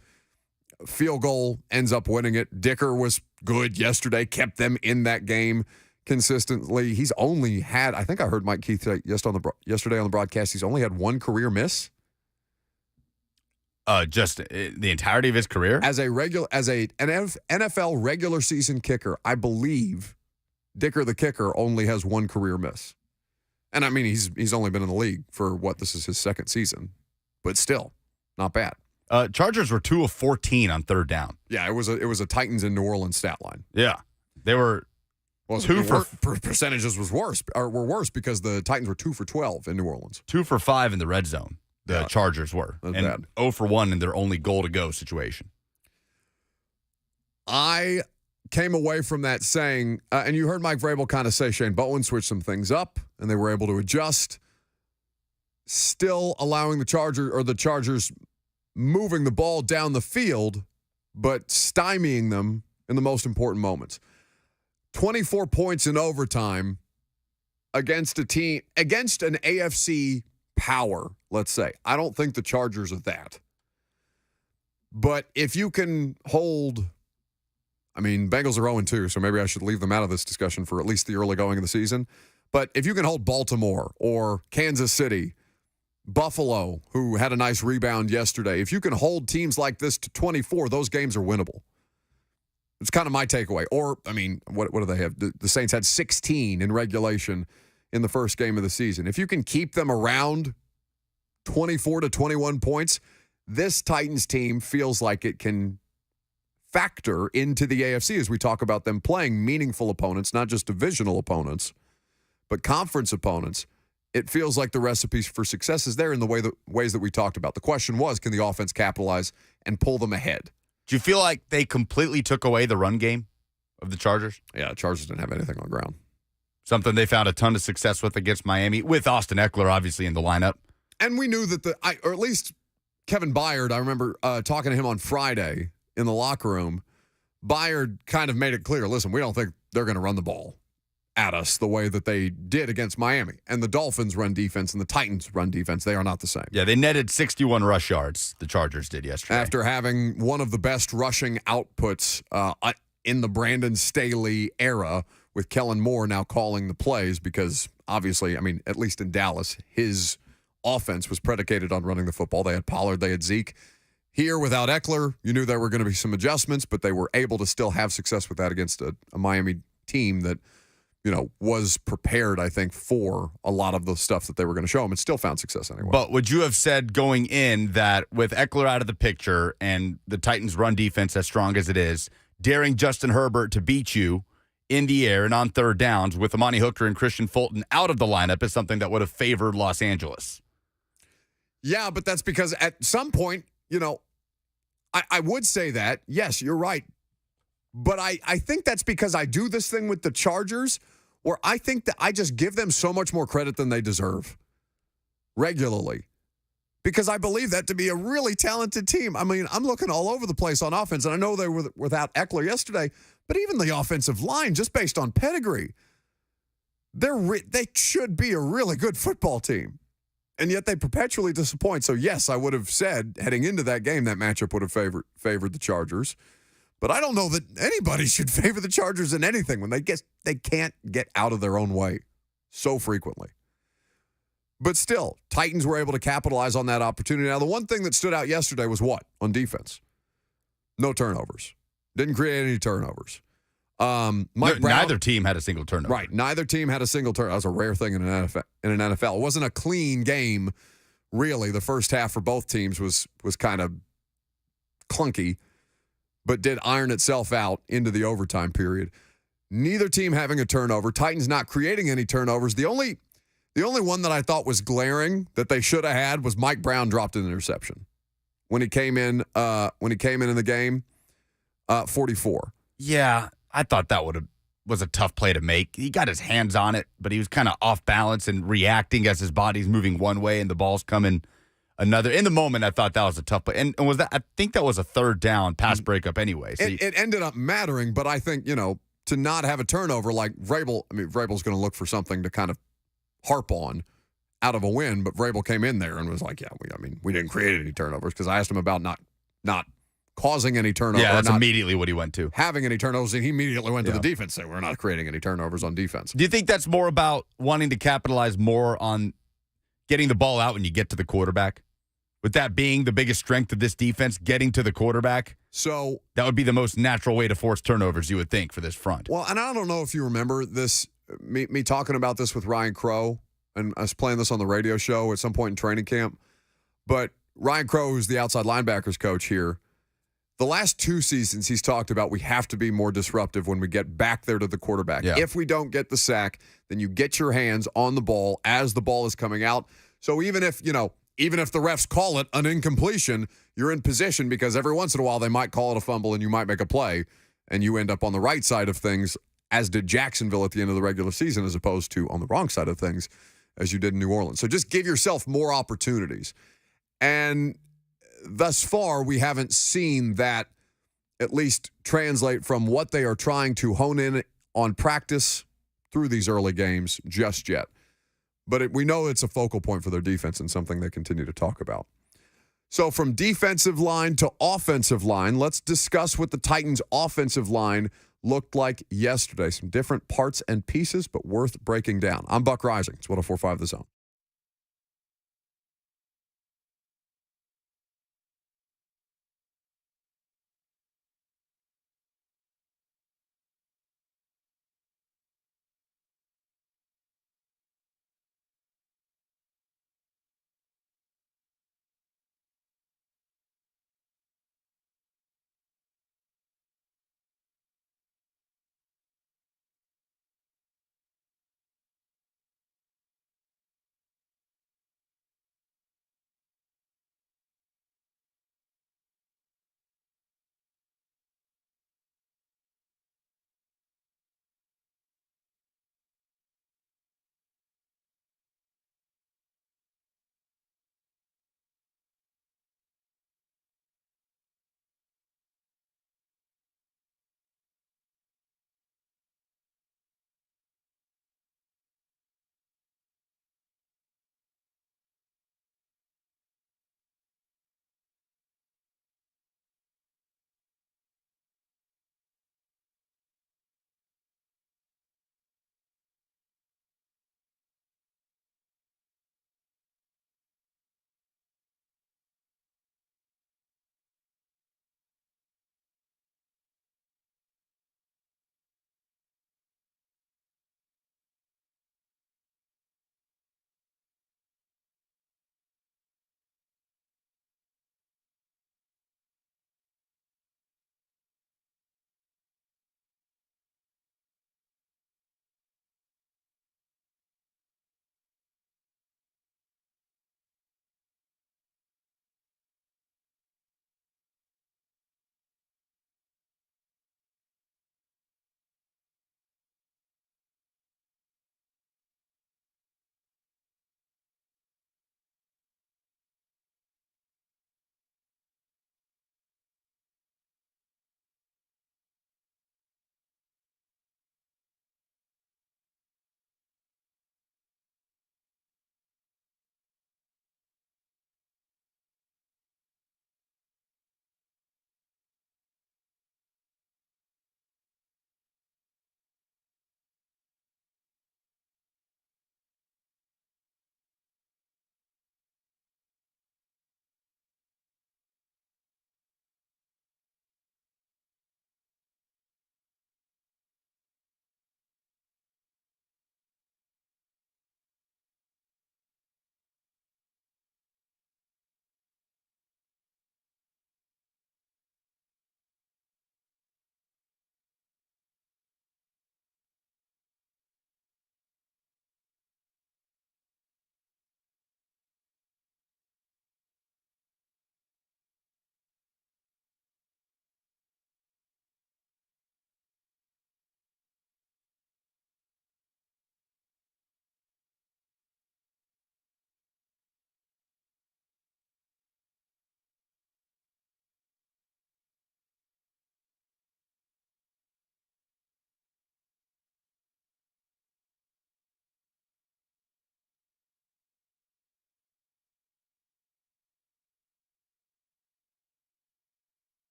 A: Field goal ends up winning it. Dicker was good yesterday, kept them in that game consistently. He's only had, I think I heard Mike Keith say yesterday on the broadcast, he's only had 1 career miss.
B: Just the entirety of his career?
A: As an NFL regular season kicker, I believe Dicker the kicker only has 1 career miss. And he's only been in the league for this is his 2nd season, but still not bad.
B: Chargers were 2 of 14 on 3rd down.
A: Yeah, it was a Titans in New Orleans stat line.
B: Yeah, they were.
A: Well, percentages were worse because the Titans were 2 for 12 in New Orleans.
B: 2 for 5 in the red zone. The Chargers were, and
A: bad.
B: 0 for 1 in their only goal to go situation.
A: I came away from that saying, and you heard Mike Vrabel kind of say Shane Bowen switched some things up, and they were able to adjust, still allowing the Chargers moving the ball down the field, but stymieing them in the most important moments. 24 points in overtime against an AFC power, let's say. I don't think the Chargers are that. But if you can hold, Bengals are 0-2, so maybe I should leave them out of this discussion for at least the early going of the season. But if you can hold Baltimore or Kansas City, Buffalo, who had a nice rebound yesterday, if you can hold teams like this to 24, those games are winnable. It's kind of my takeaway. Or, what do they have? The Saints had 16 in regulation in the first game of the season. If you can keep them around 24 to 21 points, this Titans team feels like it can factor into the AFC as we talk about them playing meaningful opponents, not just divisional opponents, but conference opponents. It feels like the recipe for success is there in the ways that we talked about. The question was, can the offense capitalize and pull them ahead?
B: Do you feel like they completely took away the run game of the Chargers?
A: Yeah, the Chargers didn't have anything on the ground.
B: Something they found a ton of success with against Miami, with Austin Eckler obviously in the lineup.
A: And we knew that or at least Kevin Byard, I remember talking to him on Friday in the locker room. Byard kind of made it clear, listen, we don't think they're going to run the ball at us the way that they did against Miami. And the Dolphins run defense and the Titans run defense. They are not the same.
B: Yeah, they netted 61 rush yards, the Chargers did yesterday.
A: After having one of the best rushing outputs in the Brandon Staley era, with Kellen Moore now calling the plays because obviously, at least in Dallas, his offense was predicated on running the football. They had Pollard, they had Zeke. Here, without Eckler, you knew there were going to be some adjustments, but they were able to still have success with that against a Miami team that, was prepared, I think, for a lot of the stuff that they were going to show them and still found success anyway.
B: But would you have said going in that with Eckler out of the picture and the Titans' run defense as strong as it is, daring Justin Herbert to beat you in the air and on third downs with Amani Hooker and Christian Fulton out of the lineup is something that would have favored Los Angeles?
A: Yeah, but that's because at some point, I would say that. Yes, you're right. But I think that's because I do this thing with the Chargers where I think that I just give them so much more credit than they deserve regularly because I believe that to be a really talented team. I'm looking all over the place on offense, and I know they were without Eckler yesterday, but even the offensive line, just based on pedigree, they should be a really good football team. And yet they perpetually disappoint. So, yes, I would have said heading into that game that matchup would have favored the Chargers. But I don't know that anybody should favor the Chargers in anything when they can't get out of their own way so frequently. But still, Titans were able to capitalize on that opportunity. Now, the one thing that stood out yesterday was what on defense? No turnovers. Didn't create any turnovers.
B: Neither team had a single turnover.
A: Right. Neither team had a single turnover. That was a rare thing in an NFL. It wasn't a clean game, really. The first half for both teams was kind of clunky, but did iron itself out into the overtime period. Neither team having a turnover. Titans not creating any turnovers. The only one that I thought was glaring that they should have had was Mike Brown dropped an interception when he came in the game. 44.
B: Yeah, I thought that was a tough play to make. He got his hands on it, but he was kind of off balance and reacting as his body's moving one way and the ball's coming another. In the moment, I thought that was a tough play. And was that? I think that was a third down pass breakup anyway. So
A: it ended up mattering, but I think, to not have a turnover like Vrabel, Vrabel's going to look for something to kind of harp on out of a win, but Vrabel came in there and was like, yeah, we didn't create any turnovers because I asked him about not causing any turnovers.
B: Yeah, that's immediately what he went to.
A: Having any turnovers, and he immediately went to the defense saying, we're not creating any turnovers on defense.
B: Do you think that's more about wanting to capitalize more on getting the ball out when you get to the quarterback? With that being the biggest strength of this defense, getting to the quarterback?
A: So
B: that would be the most natural way to force turnovers, you would think, for this front.
A: Well, and I don't know if you remember this, me talking about this with Ryan Crow, and us playing this on the radio show at some point in training camp, but Ryan Crow, who's the outside linebackers coach here, the last 2 seasons, he's talked about we have to be more disruptive when we get back there to the quarterback.
B: Yeah.
A: If we don't get the sack, then you get your hands on the ball as the ball is coming out. So even if the refs call it an incompletion, you're in position because every once in a while they might call it a fumble and you might make a play and you end up on the right side of things, as did Jacksonville at the end of the regular season, as opposed to on the wrong side of things as you did in New Orleans. So just give yourself more opportunities. And thus far, we haven't seen that at least translate from what they are trying to hone in on practice through these early games just yet. But we know it's a focal point for their defense and something they continue to talk about. So from defensive line to offensive line, let's discuss what the Titans' offensive line looked like yesterday. Some different parts and pieces, but worth breaking down. I'm Buck Rising. It's 104.5 The Zone.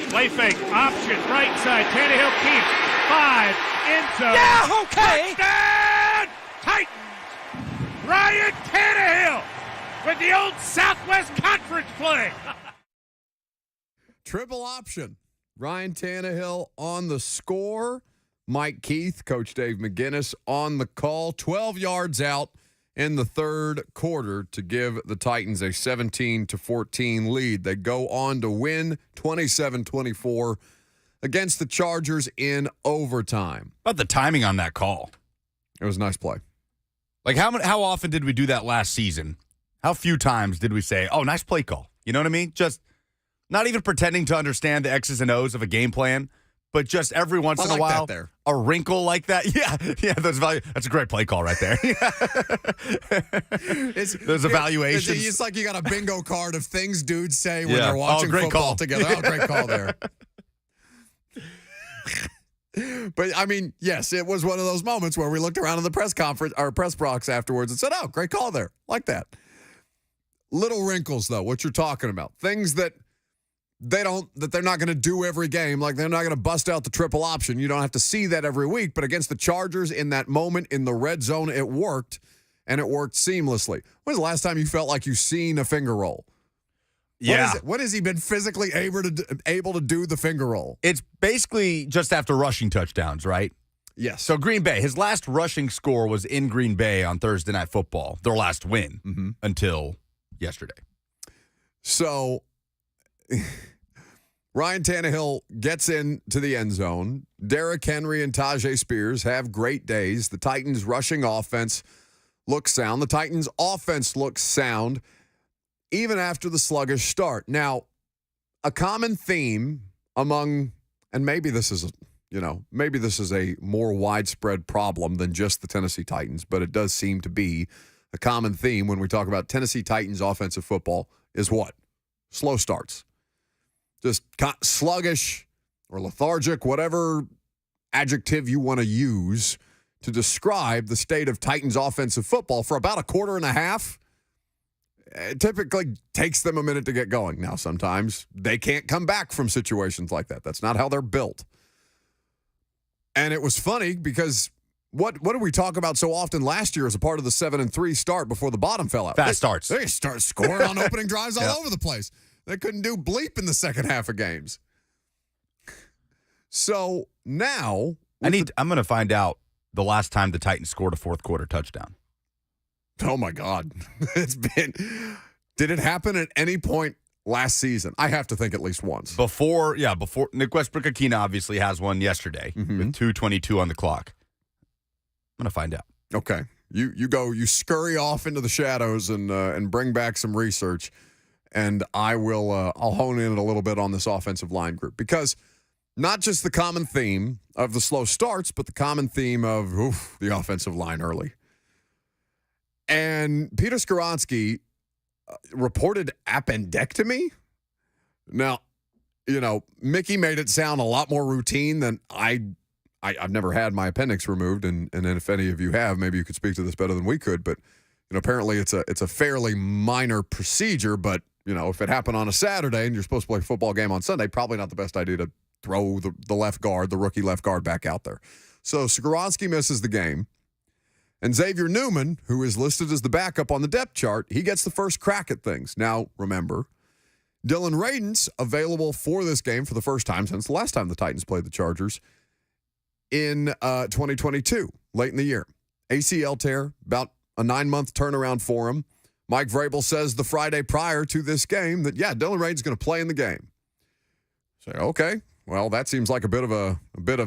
D: Play fake, option, right side. Tannehill keeps 5, end zone.
G: Yeah, okay.
D: Touchdown, Titans. Ryan Tannehill with the old Southwest Conference play.
A: Triple option. Ryan Tannehill on the score. Mike Keith, Coach Dave McGinnis on the call. 12 yards out in the third quarter to give the Titans a 17-14 lead. They go on to win 27-24 against the Chargers in overtime.
B: About the timing on that call.
A: It was a nice play.
B: Like, how often did we do that last season? How few times did we say, oh, nice play call? You know what I mean? Just not even pretending to understand the X's and O's of a game plan, but just every once in a while, a wrinkle like that. Yeah, that's a great play call right there. Those evaluations.
A: It's like you got a bingo card of things dudes say when they're
B: Oh,
A: watching
B: great
A: football
B: call.
A: together. Oh, great call there. But, I mean, yes, it was one of those moments where we looked around in the press conference, our press box afterwards and said, oh, great call there. Like that. Little wrinkles, though, what you're talking about. Things that they're not going to do every game. Like, they're not going to bust out the triple option. You don't have to see that every week. But against the Chargers in that moment in the red zone, it worked, and it worked seamlessly. When was the last time you felt like you seen a finger roll?
B: Yeah.
A: What has he been physically able to do the finger roll?
B: It's basically just after rushing touchdowns, right?
A: Yes.
B: So Green Bay, his last rushing score was in Green Bay on Thursday Night Football, their last win until yesterday.
A: So Ryan Tannehill gets into the end zone. Derrick Henry and Tajay Spears have great days. The Titans' rushing offense looks sound. The Titans' offense looks sound even after the sluggish start. Now, a common theme among, and maybe this is a more widespread problem than just the Tennessee Titans, but it does seem to be a common theme when we talk about Tennessee Titans offensive football is what? Slow starts. Just sluggish or lethargic, whatever adjective you want to use to describe the state of Titans offensive football for about a quarter and a half. It typically takes them a minute to get going. Now, sometimes they can't come back from situations like that. That's not how they're built. And it was funny because what did we talk about so often last year as a part of the 7-3 start before the bottom fell out?
B: Fast starts.
A: They start scoring on opening drives all over the place. They couldn't do bleep in the second half of games. So now
B: I'm going to find out the last time the Titans scored a fourth quarter touchdown.
A: Oh my God. Did it happen at any point last season? I have to think at least once.
B: Before Nick Westbrook-Akina obviously has one yesterday with 2:22 on the clock. I'm going to find out.
A: Okay. You scurry off into the shadows and bring back some research. And I'll hone in a little bit on this offensive line group because not just the common theme of the slow starts, but the common theme of the offensive line early. And Peter Skoronski reported appendectomy. Now, Mickey made it sound a lot more routine than I've never had my appendix removed, and if any of you have, maybe you could speak to this better than we could. But apparently it's a fairly minor procedure. But if it happened on a Saturday and you're supposed to play a football game on Sunday, probably not the best idea to throw the left guard, the rookie left guard, back out there. So Skoronski misses the game. And Xavier Newman, who is listed as the backup on the depth chart, he gets the first crack at things. Now, remember, Dylan Radunz available for this game for the first time since the last time the Titans played the Chargers in 2022, late in the year. ACL tear, about a 9-month turnaround for him. Mike Vrabel says the Friday prior to this game that, Dylan Radunz is going to play in the game. Say, okay, well, that seems like a bit of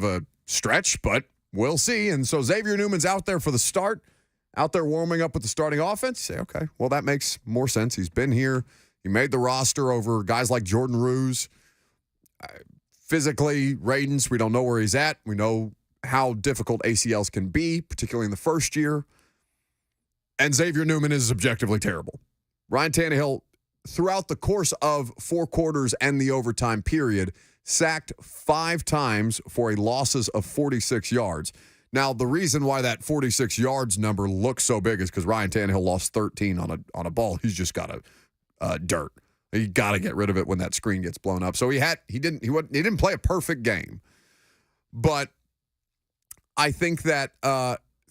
A: a stretch, but we'll see. And so Xavier Newman's out there for the start, out there warming up with the starting offense. Say, okay, well, that makes more sense. He's been here. He made the roster over guys like Jordan Ruse. Physically, Radunz, we don't know where he's at. We know how difficult ACLs can be, particularly in the first year. And Xavier Newman is objectively terrible. Ryan Tannehill, throughout the course of 4 quarters and the overtime period, sacked 5 times for a losses of 46 yards. Now, the reason why that 46 yards number looks so big is because Ryan Tannehill lost 13 on a ball. He's just got a dirt. You got to get rid of it when that screen gets blown up. So he didn't play a perfect game, but I think that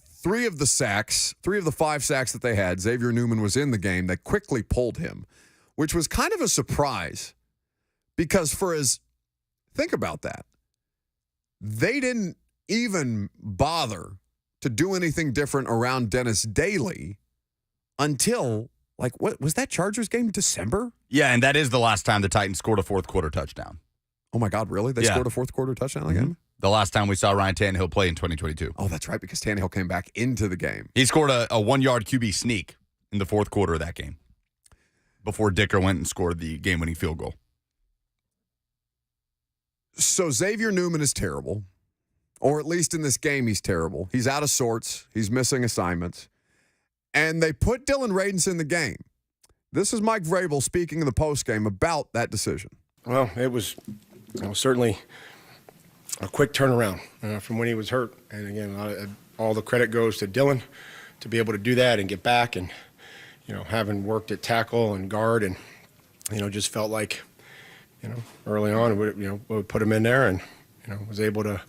A: three of the 5 sacks that they had, Xavier Newman was in the game. They quickly pulled him, which was kind of a surprise because think about that. They didn't even bother to do anything different around Dennis Daly until, what was that Chargers game, December?
B: Yeah, and that is the last time the Titans scored a fourth quarter touchdown.
A: Oh, my God, really? They scored a fourth quarter touchdown again?
B: The last time we saw Ryan Tannehill play in 2022.
A: Oh, that's right, because Tannehill came back into the game.
B: He scored a 1-yard QB sneak in the fourth quarter of that game before Dicker went and scored the game-winning field goal.
A: So Xavier Newman is terrible, or at least in this game he's terrible. He's out of sorts. He's missing assignments. And they put Dylan Radins in the game. This is Mike Vrabel speaking in the postgame about that decision.
C: Well, it was certainly a quick turnaround from when he was hurt. And again, all the credit goes to Dylan to be able to do that and get back. And, having worked at tackle and guard and, just felt like, early on, we would put him in there and, was able to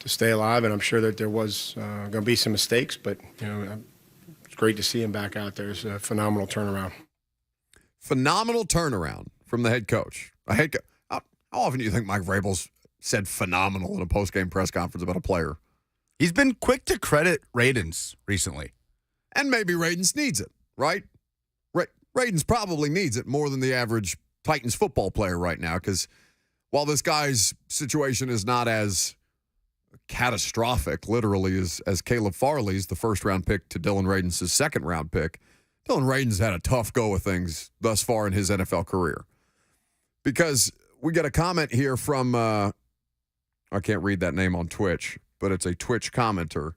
C: stay alive. And I'm sure that there was going to be some mistakes, but, it's great to see him back out there. It's a phenomenal turnaround.
A: Phenomenal turnaround from the head coach. How often do you think Mike Vrabel's said phenomenal in a post-game press conference about a player?
B: He's been quick to credit Radins recently.
A: And maybe Radins needs it, right? Radins probably needs it more than the average Titans football player right now, because while this guy's situation is not as catastrophic, literally, as Caleb Farley's, the first-round pick, to Dylan Radins' second-round pick, Dylan Radins had a tough go of things thus far in his NFL career. Because we get a comment here from, I can't read that name on Twitch, but it's a Twitch commenter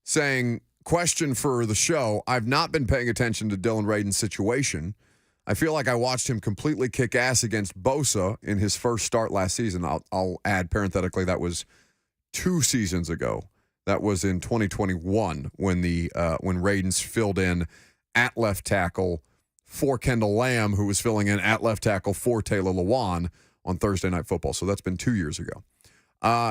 A: saying, question for the show, I've not been paying attention to Dylan Radins' situation. I feel like I watched him completely kick ass against Bosa in his first start last season. I'll add parenthetically that was 2 seasons ago. That was in 2021 when Radins filled in at left tackle for Kendall Lamb, who was filling in at left tackle for Taylor Lewan on Thursday Night Football. So that's been 2 years ago.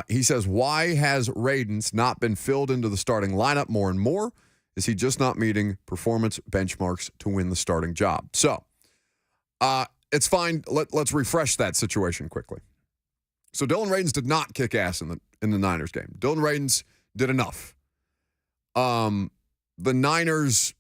A: He says, why has Radins not been filled into the starting lineup more and more? Is he just not meeting performance benchmarks to win the starting job? So it's fine. Let's refresh that situation quickly. So Dylan Radins did not kick ass in the Niners game. Dylan Radins did enough. The Niners,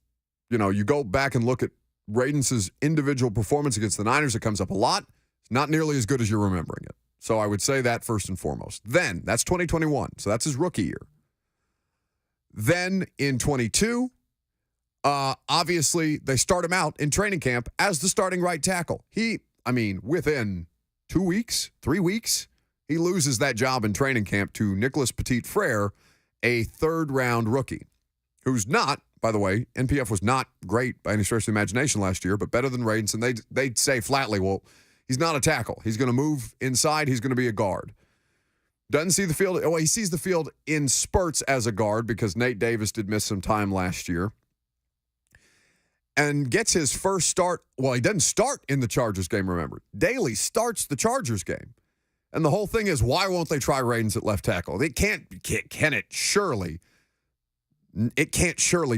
A: you go back and look at Radins' individual performance against the Niners. It comes up a lot. It's not nearly as good as you're remembering it. So I would say that first and foremost. Then, that's 2021. So that's his rookie year. Then in 22, obviously they start him out in training camp as the starting right tackle. Within 2 weeks, 3 weeks, he loses that job in training camp to Nicholas Petit-Frere, a third-round rookie, who's not, by the way, NPF was not great by any stretch of the imagination last year, but better than Radins. And they'd say flatly, well, he's not a tackle. He's going to move inside. He's going to be a guard. Doesn't see the field. Well, he sees the field in spurts as a guard because Nate Davis did miss some time last year. And gets his first start. Well, he doesn't start in the Chargers game, remember. Daly starts the Chargers game. And the whole thing is, why won't they try Radins at left tackle? It can't surely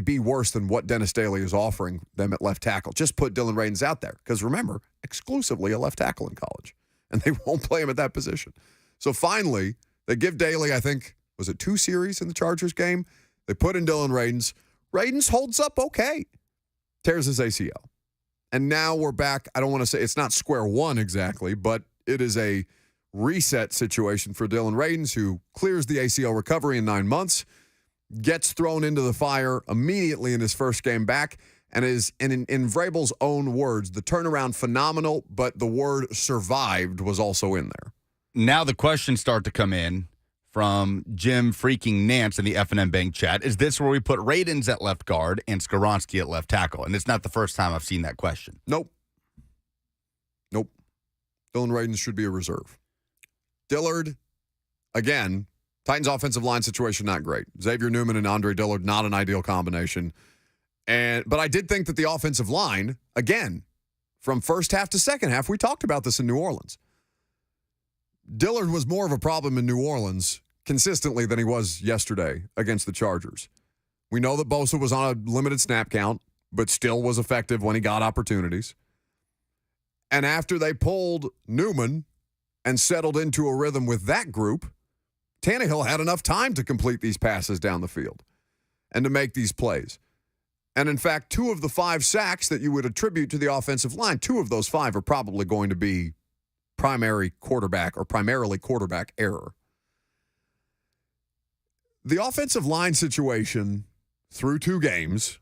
A: be worse than what Dennis Daly is offering them at left tackle. Just put Dylan Radins out there. Because remember, exclusively a left tackle in college. And they won't play him at that position. So finally, they give Daly, I think, was it 2 series in the Chargers game? They put in Dylan Radins. Radins holds up okay. Tears his ACL. And now we're back. I don't want to say it's not square one exactly, but it is a reset situation for Dylan Radins, who clears the ACL recovery in 9 months, gets thrown into the fire immediately in his first game back, and is, in Vrabel's own words, the turnaround phenomenal, but the word survived was also in there.
B: Now the questions start to come in from Jim freaking Nance in the F&M Bank chat. Is this where we put Radins at left guard and Skoronski at left tackle? And it's not the first time I've seen that question.
A: Nope. Dylan Radins should be a reserve. Dillard, again, Titans offensive line situation not great. Xavier Newman and Andre Dillard, not an ideal combination. But I did think that the offensive line, again, from first half to second half. We talked about this in New Orleans. Dillard was more of a problem in New Orleans consistently than he was yesterday against the Chargers. We know that Bosa was on a limited snap count, but still was effective when he got opportunities. And after they pulled Newman and settled into a rhythm with that group, Tannehill had enough time to complete these passes down the field and to make these plays. And in fact, 2 of the 5 sacks that you would attribute to the offensive line, 2 of those 5 are probably going to be primarily quarterback error. The offensive line situation through 2 games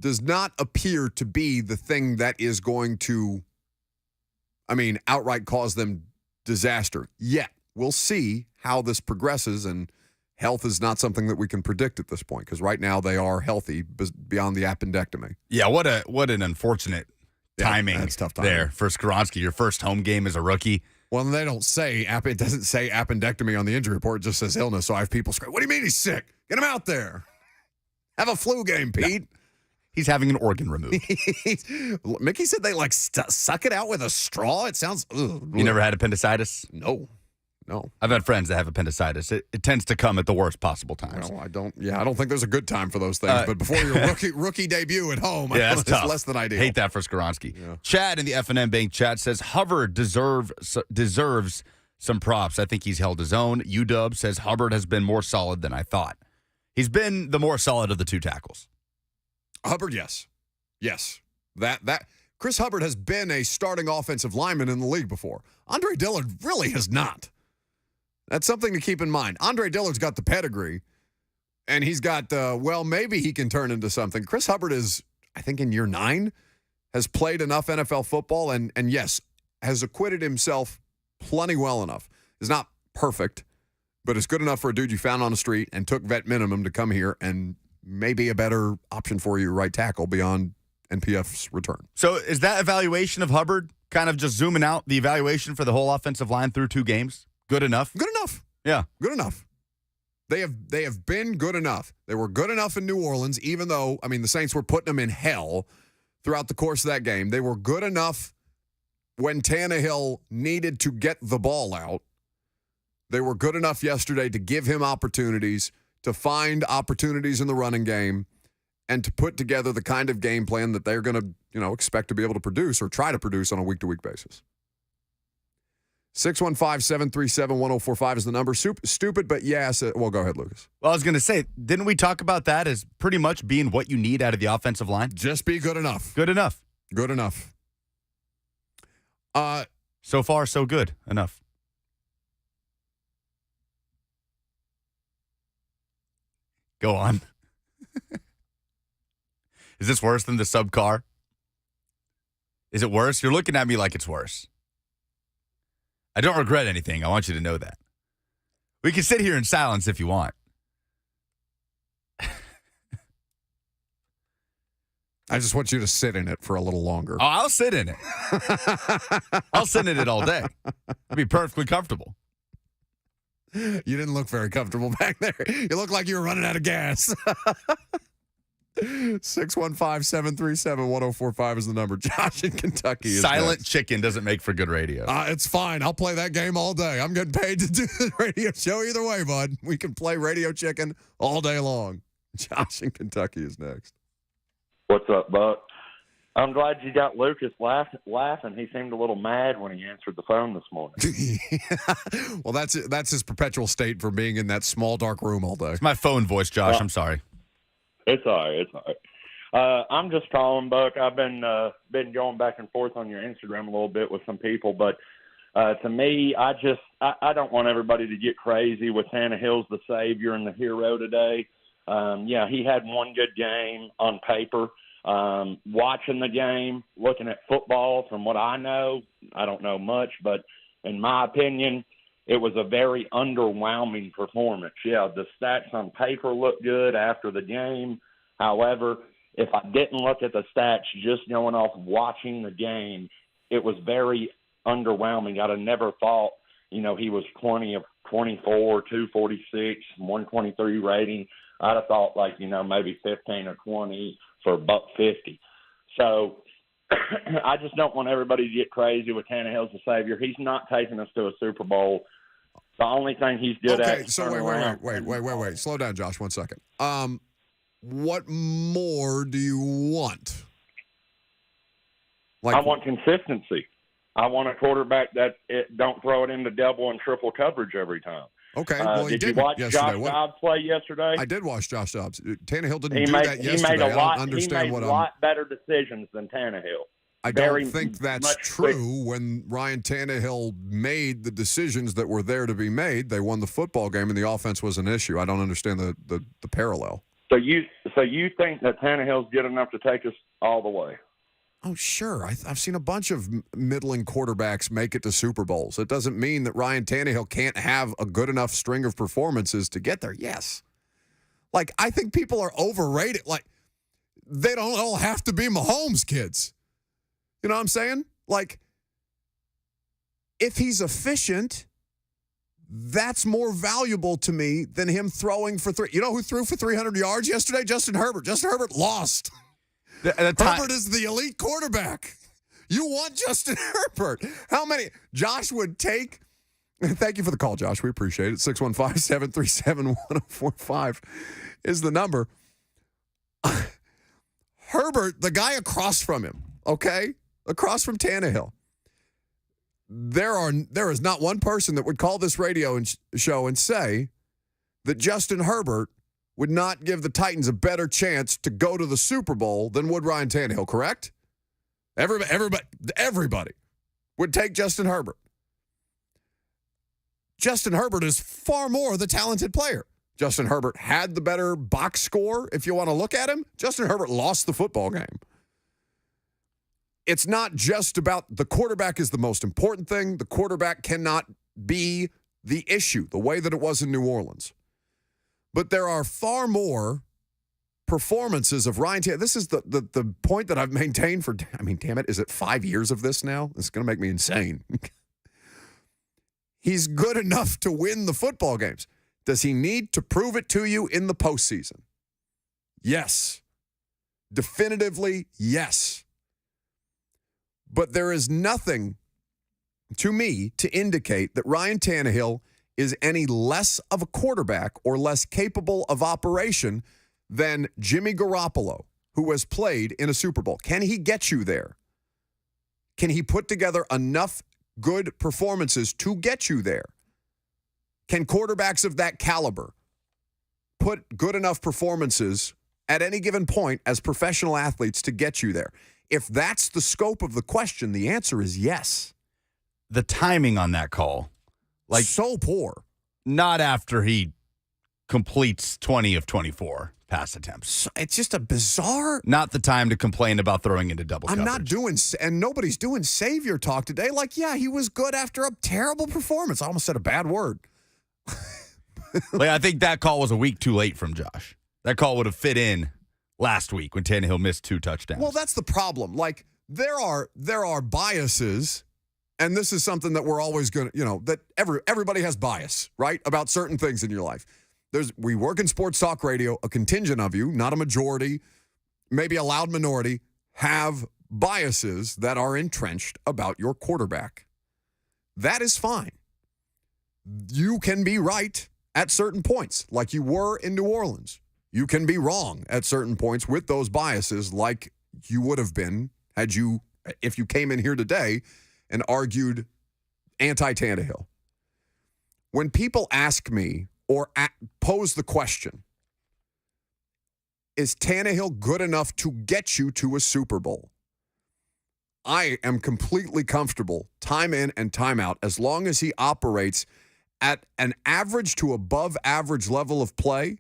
A: does not appear to be the thing that is going to, outright cause them disaster. Yet, we'll see how this progresses, and health is not something that we can predict at this point because right now they are healthy beyond the appendectomy.
B: Yeah, what an unfortunate timing,
A: that's tough timing
B: there for Skoronski. Your first home game as a rookie.
A: Well, they don't say it doesn't say appendectomy on the injury report. It just says illness. So I have people scream, "What do you mean he's sick? Get him out there. Have a flu game, Pete."
B: He's having an organ removed.
A: Mickey said they suck it out with a straw. It sounds. Ugh.
B: You never had appendicitis?
A: No.
B: I've had friends that have appendicitis. It tends to come at the worst possible times.
A: No, I don't. Yeah, I don't think there's a good time for those things. But before your rookie debut at home,
B: yeah, that's tough.
A: Less than ideal.
B: Hate that for Skoronski.
A: Yeah.
B: Chad in the FNM Bank chat says Hubbard deserves some props. I think he's held his own. UW says Hubbard has been more solid than I thought. He's been the more solid of the 2 tackles.
A: Hubbard, yes. That Chris Hubbard has been a starting offensive lineman in the league before. Andre Dillard really has not. That's something to keep in mind. Andre Dillard's got the pedigree, and he's got, maybe he can turn into something. Chris Hubbard is, I think, in year 9, has played enough NFL football, and yes, has acquitted himself plenty well enough. Is not perfect, but it's good enough for a dude you found on the street and took vet minimum to come here and maybe a better option for you right tackle beyond NPF's return.
B: So is that evaluation of Hubbard kind of just zooming out the evaluation for the whole offensive line through 2 games? Good enough?
A: Good enough.
B: Yeah.
A: Good enough. They have been good enough. They were good enough in New Orleans, even though, the Saints were putting them in hell throughout the course of that game. They were good enough when Tannehill needed to get the ball out. They were good enough yesterday to give him opportunities, to find opportunities in the running game, and to put together the kind of game plan that they're going to, expect to be able to produce or try to produce on a week-to-week basis. 615-737-1045 is the number. Stupid, but yes. Well, go ahead, Lucas.
B: Well, I was going to say, didn't we talk about that as pretty much being what you need out of the offensive line?
A: Just be good enough.
B: Good enough.
A: Good enough.
B: So far, so good. Enough. Go on. Is this worse than the sub car? Is it worse? You're looking at me like it's worse. I don't regret anything. I want you to know that. We can sit here in silence if you want.
A: I just want you to sit in it for a little longer.
B: Oh, I'll sit in it. I'll sit in it all day. I'll be perfectly comfortable.
A: You didn't look very comfortable back there. You look like you were running out of gas. 615-737-1045 is the number. Josh in Kentucky is
B: Silent
A: next.
B: chicken doesn't make for good radio.
A: It's fine. I'll play that game all day. I'm getting paid to do the radio show either way, bud. We can play radio chicken all day long. Josh in Kentucky is next.
H: What's up, Buck? I'm glad you got Lucas laughing. He seemed a little mad when he answered the phone this morning.
A: Well, that's his perpetual state for being in that small, dark room all day.
B: It's my phone voice, Josh. I'm sorry.
H: It's all right. It's all right. I'm just calling, Buck. I've been going back and forth on your Instagram a little bit with some people, but to me, I don't want everybody to get crazy with Tannehill's the savior and the hero today. Yeah, he had one good game on paper. Watching the game, looking at football, from what I know, I don't know much, but in my opinion, it was a very underwhelming performance. Yeah, the stats on paper looked good after the game. However, if I didn't look at the stats just going off watching the game, it was very underwhelming. I'd have never thought, he was 20 of 24, 246, 123 rating. I'd have thought maybe 15 or 20 for $150. So I just don't want everybody to get crazy with Tannehill's the savior. He's not taking us to a Super Bowl. The only thing he's good at.
A: Okay, so wait. Slow down, Josh, 1 second. What more do you want?
H: I want consistency. I want a quarterback that don't throw it into double and triple coverage every time.
A: Okay, well, he
H: did you
A: didn't
H: watch
A: yesterday.
H: Josh Dobbs play yesterday?
A: I did watch Josh Dobbs. Tannehill didn't do that yesterday.
H: He made a
A: what
H: lot better decisions than Tannehill.
A: I don't think that's true. When Ryan Tannehill made the decisions that were there to be made, they won the football game, and the offense was an issue. I don't understand the parallel.
H: So you think that Tannehill's good enough to take us all the way?
A: Oh, sure. I've seen a bunch of middling quarterbacks make it to Super Bowls. It doesn't mean that Ryan Tannehill can't have a good enough string of performances to get there. Yes. Like, I think people are overrated. Like, they don't all have to be Mahomes kids. You know what I'm saying? Like, if he's efficient, that's more valuable to me than him throwing for three. You know who threw for 300 yards yesterday? Justin Herbert. Justin Herbert lost. Herbert is the elite quarterback. You want Justin Herbert. How many? Josh would take. Thank you for the call, Josh. We appreciate it. 615-737-1045 is the number. Herbert, the guy across from him, okay? Across from Tannehill. There is not one person that would call this radio show and say that Justin Herbert would not give the Titans a better chance to go to the Super Bowl than would Ryan Tannehill, correct? Everybody would take Justin Herbert. Justin Herbert is far more the talented player. Justin Herbert had the better box score, if you want to look at him. Justin Herbert lost the football game. It's not just about the quarterback is the most important thing. The quarterback cannot be the issue, the way that it was in New Orleans. But there are far more performances of Ryan Tannehill. This is the point that I've maintained for, damn it, is it 5 years of this now? It's going to make me insane. He's good enough to win the football games. Does he need to prove it to you in the postseason? Yes. Definitively, yes. But there is nothing to me to indicate that Ryan Tannehill is any less of a quarterback or less capable of operation than Jimmy Garoppolo, who has played in a Super Bowl. Can he get you there? Can he put together enough good performances to get you there? Can quarterbacks of that caliber put good enough performances at any given point as professional athletes to get you there? If that's the scope of the question, the answer is yes.
B: The timing on that call. Like,
A: so poor.
B: Not after he completes 20 of 24 pass attempts.
A: It's just a bizarre.
B: Not the time to complain about throwing into double coverage.
A: I'm not doing, and nobody's doing savior talk today. Like, yeah, he was good after a terrible performance. I almost said a bad word.
B: Like, I think that call was a week too late from Josh. That call would have fit in last week when Tannehill missed 2 touchdowns.
A: Well, that's the problem. Like, there are biases. And this is something that we're always going to, that everybody has bias, right, about certain things in your life. We work in sports talk radio. A contingent of you, not a majority, maybe a loud minority, have biases that are entrenched about your quarterback. That is fine. You can be right at certain points, like you were in New Orleans. You can be wrong at certain points with those biases, like you would have been if you came in here today and argued anti-Tannehill. When people ask me or pose the question, is Tannehill good enough to get you to a Super Bowl? I am completely comfortable, time in and time out, as long as he operates at an average to above average level of play,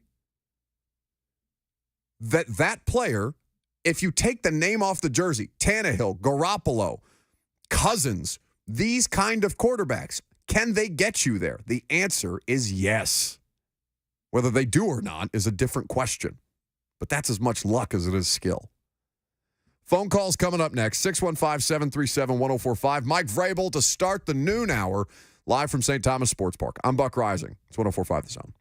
A: that player, if you take the name off the jersey, Tannehill, Garoppolo, Cousins, these kind of quarterbacks, can they get you there? The answer is yes. Whether they do or not is a different question. But that's as much luck as it is skill. Phone calls coming up next. 615-737-1045. Mike Vrabel to start the noon hour live from St. Thomas Sports Park. I'm Buck Rising. It's 1045 The Zone.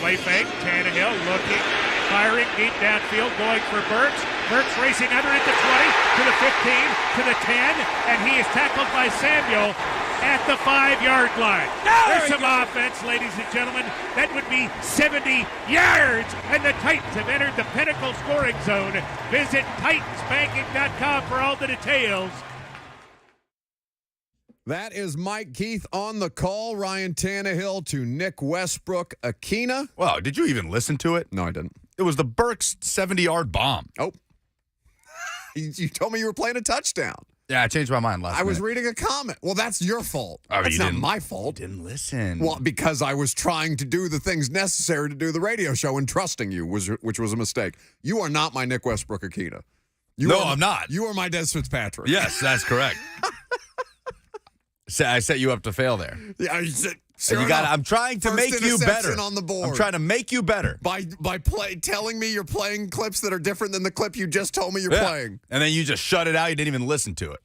D: Play fake. Tannehill looking, firing deep downfield, going for Burks. Burks racing under at the 20, to the 15, to the 10, and he is tackled by Samuel at the 5-yard line. There's some offense, ladies and gentlemen. That would be 70 yards, and the Titans have entered the Pinnacle scoring zone. Visit TitansBanking.com for all the details.
A: That is Mike Keith on the call. Ryan Tannehill to Nick Westbrook Akina.
B: Well, did you even listen to it?
A: No, I didn't.
B: It was the Burks 70-yard bomb.
A: Oh. You told me you were playing a touchdown.
B: Yeah, I changed my mind last
A: I was
B: minute.
A: reading a comment. Well, that's your fault.
B: Oh,
A: that's
B: you
A: not
B: didn't-
A: my fault.
B: You didn't listen.
A: Well, because I was trying to do the things necessary to do the radio show and trusting you, which was a mistake. You are not my Nick Westbrook Akina.
B: I'm not.
A: You are my Des Fitzpatrick.
B: Yes, that's correct. I set you up to fail there.
A: Yeah, sure
B: You got.
A: enough.
B: I'm trying to
A: First
B: make you
A: interception
B: better.
A: on the board.
B: I'm trying to make you better.
A: by telling me you're playing clips that are different than the clip you just told me you're playing.
B: And then you just shut it out. You didn't even listen to it.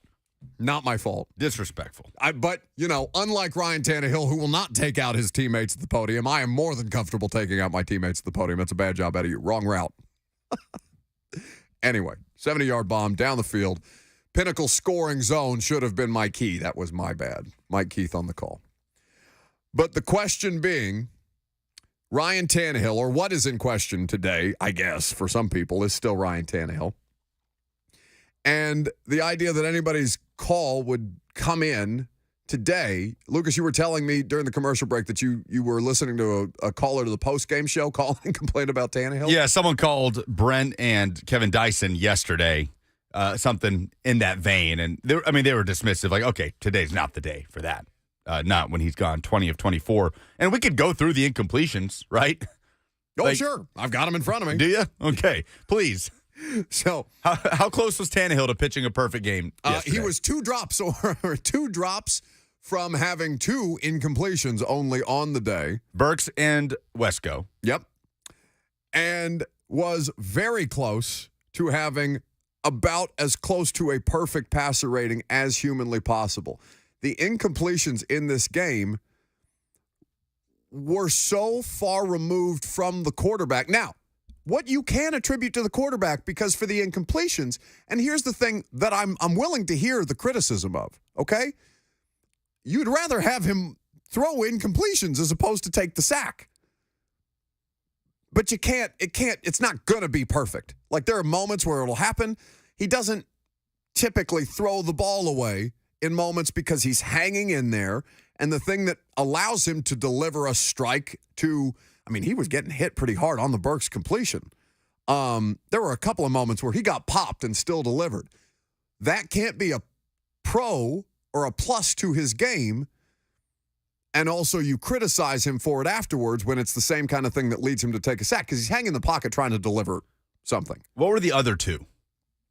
A: Not my fault.
B: Disrespectful.
A: But, unlike Ryan Tannehill, who will not take out his teammates at the podium, I am more than comfortable taking out my teammates at the podium. That's a bad job out of you. Wrong route. Anyway, 70-yard bomb down the field. Pinnacle scoring zone should have been Mike Keith. That was my bad. Mike Keith on the call. But the question being, Ryan Tannehill, or what is in question today, I guess, for some people, is still Ryan Tannehill. And the idea that anybody's call would come in today, Lucas, you were telling me during the commercial break that you were listening to a caller to the post-game show call and complain about Tannehill?
B: Yeah, someone called Brent and Kevin Dyson yesterday, something in that vein. And they were dismissive, like, okay, today's not the day for that. Not when he's gone 20 of 24. And we could go through the incompletions, right?
A: Oh, sure. I've got them in front of me.
B: Do you? Okay, please.
A: So
B: how close was Tannehill to pitching a perfect game yesterday?
A: He was 2 drops or 2 drops from having 2 incompletions only on the day.
B: Burks and Wesco.
A: Yep. And was very close to having about as close to a perfect passer rating as humanly possible. The incompletions in this game were so far removed from the quarterback. Now, what you can attribute to the quarterback, because for the incompletions, and here's the thing that I'm willing to hear the criticism of, okay? You'd rather have him throw incompletions as opposed to take the sack. But it's not going to be perfect. Like, there are moments where it'll happen. He doesn't typically throw the ball away in moments because he's hanging in there. And the thing that allows him to deliver a strike to, he was getting hit pretty hard on the Burks completion. There were a couple of moments where he got popped and still delivered. That can't be a pro or a plus to his game. And also you criticize him for it afterwards when it's the same kind of thing that leads him to take a sack because he's hanging in the pocket trying to deliver something.
B: What were the other 2?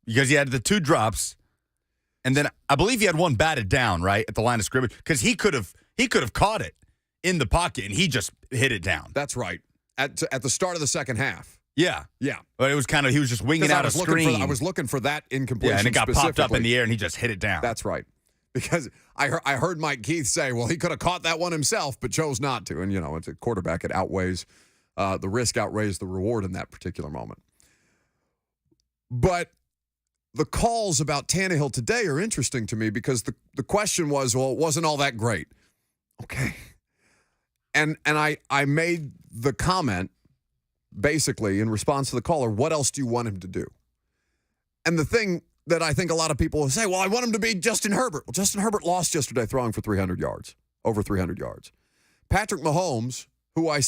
B: Because he had the 2 drops, and then I believe he had 1 batted down, right, at the line of scrimmage, because he could have caught it in the pocket, and he just hit it down.
A: That's right. At the start of the second half.
B: Yeah.
A: Yeah.
B: But it was he was just winging out a screen.
A: I was looking for that incompletion.
B: Yeah, and it got popped up in the air, and he just hit it down.
A: That's right. Because I heard Mike Keith say, well, he could have caught that one himself, but chose not to. And, it's a quarterback. It outweighs, the risk outweighs the reward in that particular moment. But the calls about Tannehill today are interesting to me because the question was, well, it wasn't all that great. Okay. And I made the comment, basically, in response to the caller, what else do you want him to do? And the thing that I think a lot of people will say, well, I want him to be Justin Herbert. Well, Justin Herbert lost yesterday throwing for 300 yards, over 300 yards. Patrick Mahomes, who I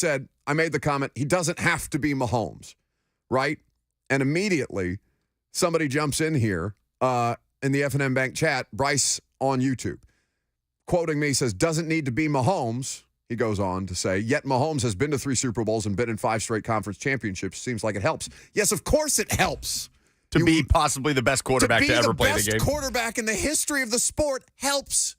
A: made the comment, he doesn't have to be Mahomes, right? And immediately, somebody jumps in here in the F&M Bank chat, Bryce on YouTube, quoting me, says, doesn't need to be Mahomes. He goes on to say, yet Mahomes has been to 3 Super Bowls and been in 5 straight conference championships. Seems like it helps. Yes, of course it helps.
B: To be possibly the best quarterback to ever play the game.
A: The best quarterback in the history of the sport helps.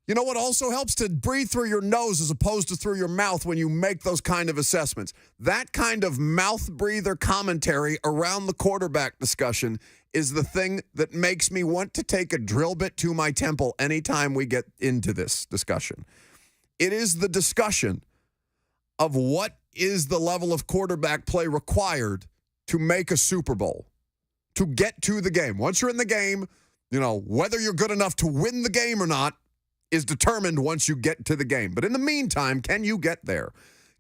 A: You know what also helps? To breathe through your nose as opposed to through your mouth when you make those kind of assessments. That kind of mouth breather commentary around the quarterback discussion is the thing that makes me want to take a drill bit to my temple anytime we get into this discussion. It is the discussion of what is the level of quarterback play required to make a Super Bowl, to get to the game. Once you're in the game, whether you're good enough to win the game or not is determined once you get to the game. But in the meantime, can you get there?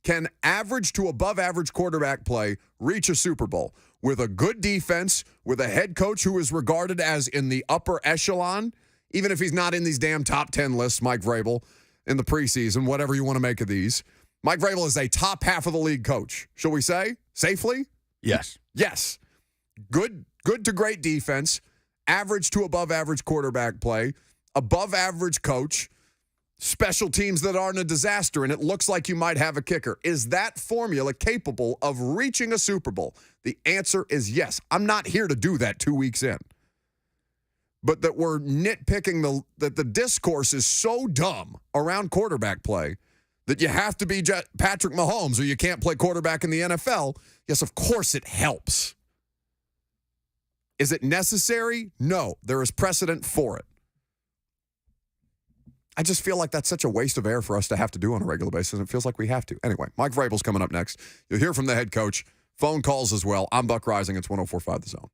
A: Can average to above average quarterback play reach a Super Bowl with a good defense, with a head coach who is regarded as in the upper echelon, even if he's not in these damn top 10 lists, Mike Vrabel, in the preseason, whatever you want to make of these. Mike Vrabel is a top half of the league coach, shall we say, safely?
B: Yes.
A: Yes. Good to great defense, average to above average quarterback play, above average coach, special teams that aren't a disaster, and it looks like you might have a kicker. Is that formula capable of reaching a Super Bowl? The answer is yes. I'm not here to do that 2 weeks in. But that we're nitpicking that the discourse is so dumb around quarterback play that you have to be Patrick Mahomes or you can't play quarterback in the NFL. Yes, of course it helps. Is it necessary? No. There is precedent for it. I just feel like that's such a waste of air for us to have to do on a regular basis. It feels like we have to. Anyway, Mike Vrabel's coming up next. You'll hear from the head coach. Phone calls as well. I'm Buck Rising. It's 104.5 The Zone.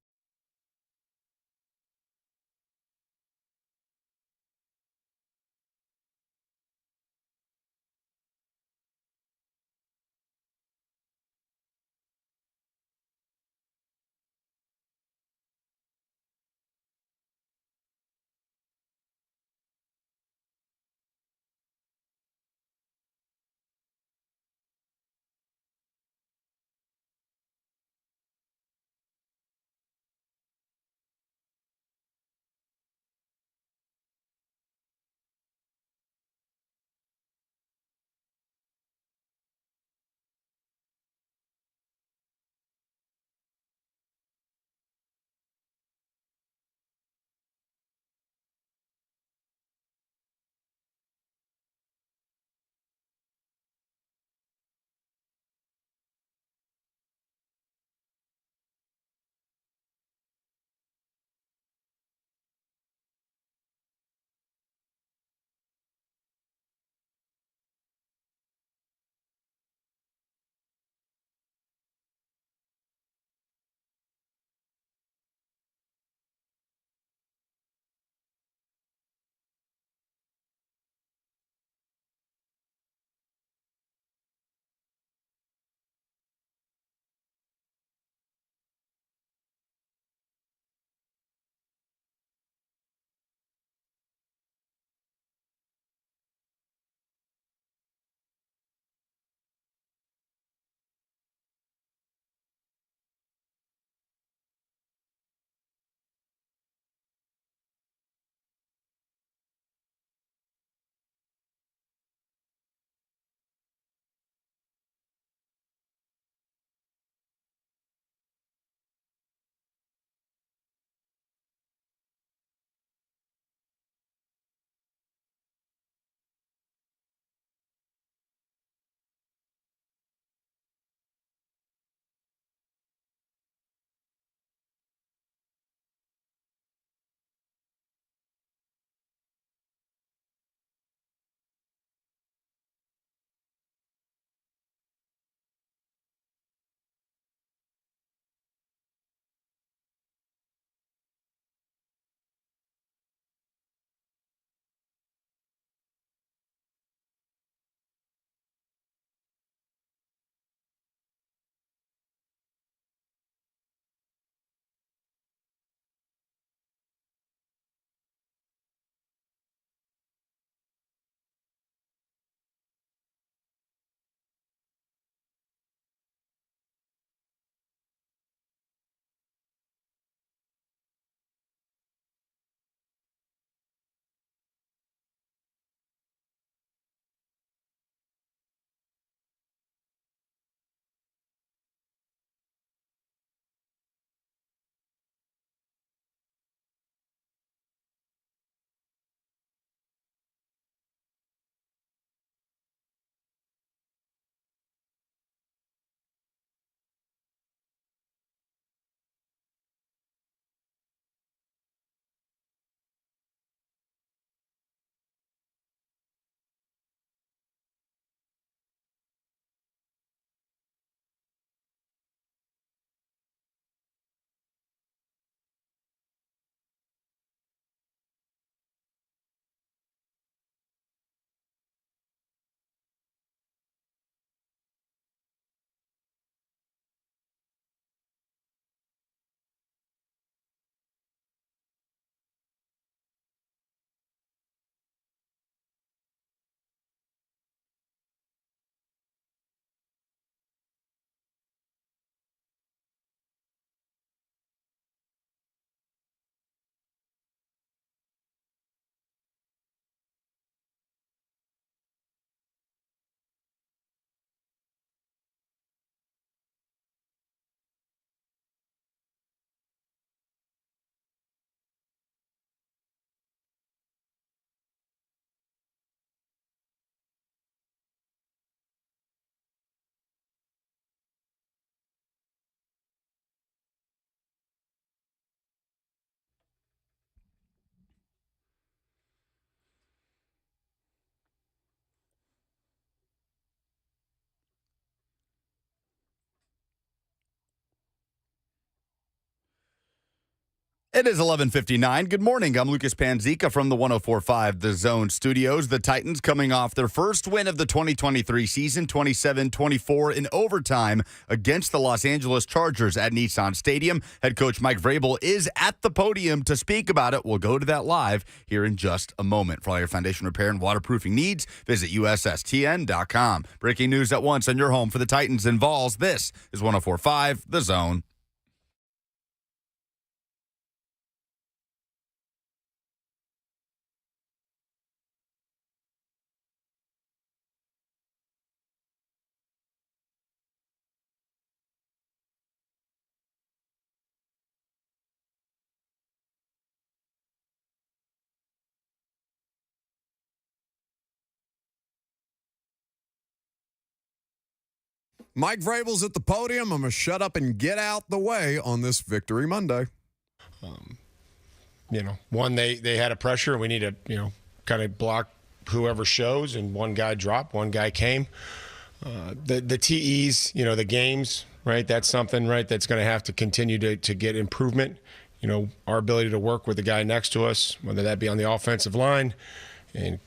B: It is 11:59. Good morning. I'm Lucas Panzica from the 104.5 The Zone Studios. The Titans coming off their first win of the 2023 season, 27-24 in overtime against the Los Angeles Chargers at Nissan Stadium. Head coach Mike Vrabel is at the podium to speak about it. We'll go to that live here in just a moment. For all your foundation repair and waterproofing needs, visit USSTN.com. Breaking news at once on your home for the Titans and Vols. This is 104.5 The Zone.
A: Mike Vrabel's at the podium. I'm going to shut up and get out the way on this Victory Monday.
C: One, they had a pressure. We need to, kind of block whoever shows, and one guy dropped, one guy came. The TEs, the games, right? That's something, right, that's going to have to continue to get improvement. Our ability to work with the guy next to us, whether that be on the offensive line and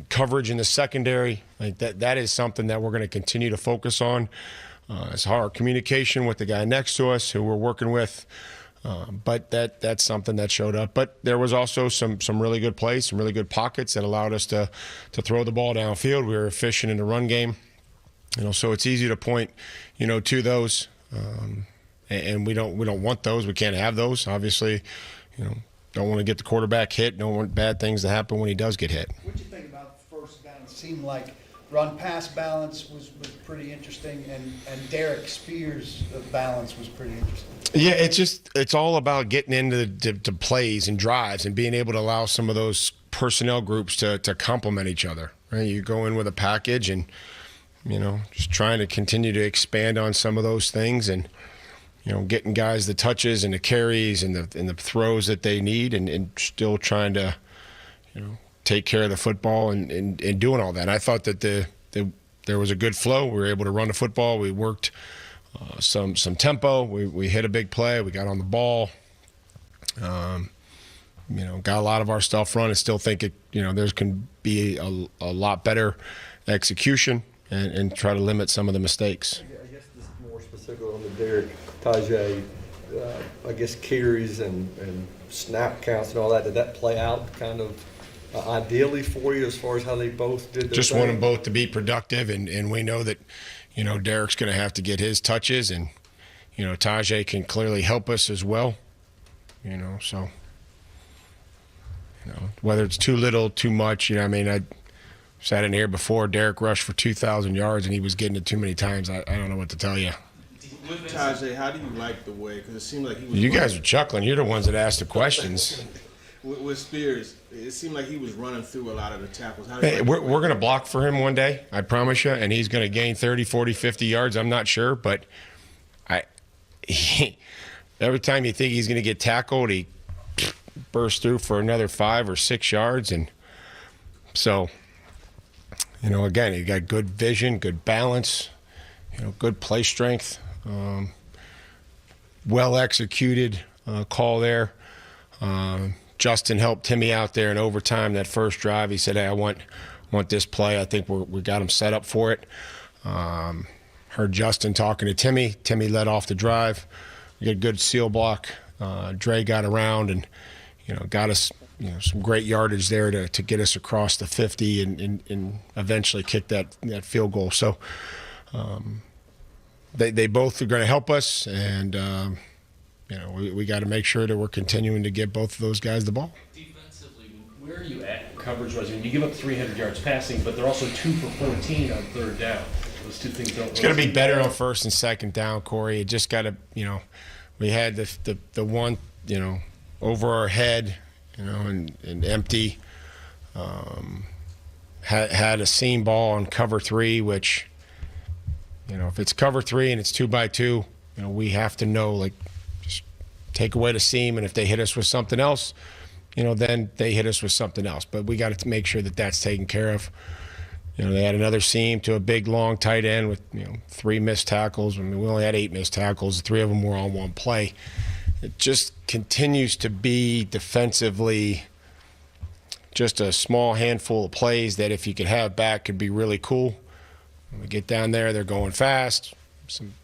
C: coverage in the secondary, like that is something that we're going to continue to focus on. It's our communication with the guy next to us who we're working with. But that's something that showed up. But there was also some really good plays, some really good pockets that allowed us to throw the ball downfield. We were efficient in the run game. So it's easy to point, to those. And we don't want those. We can't have those. Obviously, don't want to get the quarterback hit. Don't want bad things to happen when he does get hit.
I: What do you think about the first down? It seemed like run-pass balance was pretty interesting, and Derek Spears' balance was pretty interesting.
C: Yeah, it's all about getting into the plays and drives and being able to allow some of those personnel groups to complement each other. Right? You go in with a package and, just trying to continue to expand on some of those things and, getting guys the touches and the carries and the throws that they need and still trying to, take care of the football and doing all that. And I thought that there was a good flow. We were able to run the football. We worked some tempo. We hit a big play. We got on the ball. Got a lot of our stuff run. I still think there can be a lot better execution and try to limit some of the mistakes.
J: I guess this is more specific on the Derek Tajay, carries and snap counts and all that. Did that play out kind of ideally for you as far as how they both did their
C: Just
J: thing?
C: want them both to be productive, and we know that, Derek's going to have to get his touches, and, Tajay can clearly help us as well, so, whether it's too little, too much, I sat in here before, Derek rushed for 2,000 yards, and he was getting it too many times. I don't know what to tell you.
K: With Tajay, how do you like the way? Because it seemed like he was.
C: You guys are chuckling. You're the ones that asked the questions.
K: With Spears, it seemed like he was running through a lot of the tackles.
C: We're going to block for him one day, I promise you, and he's going to gain 30, 40, 50 yards. I'm not sure, but every time you think he's going to get tackled, he bursts through for another 5 or 6 yards. And so, again, he got good vision, good balance, good play strength, well executed call there. Justin helped Timmy out there in overtime that first drive. He said, hey, I want this play. I think we got him set up for it. Heard Justin talking to Timmy. Timmy led off the drive. We got a good seal block. Dre got around and, got us, some great yardage there to get us across the 50 and eventually kick that field goal. So they both are going to help us, and we got to make sure that we're continuing to get both of those guys the ball.
L: Defensively, where are you at coverage-wise? You give up 300 yards passing, but they're also 2 for 14 on third down. Those two things don't.
C: It's going to be better on first and second down, Corey. It just got to, we had the one, over our head, and empty. Had a seam ball on cover 3, which, if it's cover 3 and it's 2x2, we have to know, just take away the seam, and if they hit us with something else, then they hit us with something else. But we got to make sure that that's taken care of. They had another seam to a big, long tight end with, 3 missed tackles. We only had 8 missed tackles. 3 of them were on one play. it just continues to be defensively just a small handful of plays that if you could have back could be really cool. When we get down there, they're going fast.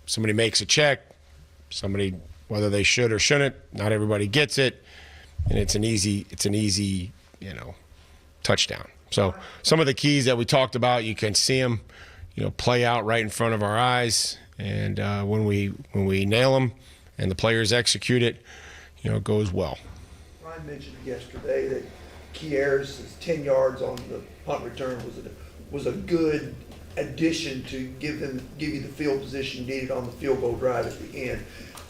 C: Somebody makes a check. Somebody, whether they should or shouldn't, not everybody gets it, and it's an easy, touchdown. So some of the keys that we talked about, you can see them, play out right in front of our eyes, and when we nail them and the players execute it, it goes well.
M: Ryan mentioned yesterday that Kier's 10 yards on the punt return was a good addition to give you the field position needed on the field goal drive at the end.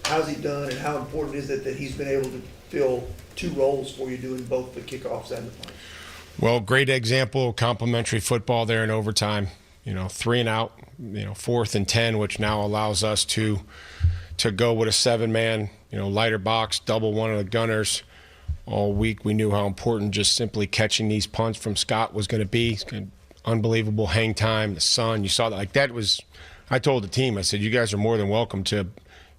M: How's he done, and how important is it that he's been able to fill two roles for you, doing both the kickoffs and the punt?
C: Well, great example of complimentary football there in overtime. 3 and out, 4th and 10, which now allows us to go with a 7-man, lighter box, double one of the gunners. All week we knew how important just simply catching these punts from Scott was going to be. Unbelievable hang time, the sun. You saw that. Like, that was, I told the team, I said, you guys are more than welcome to,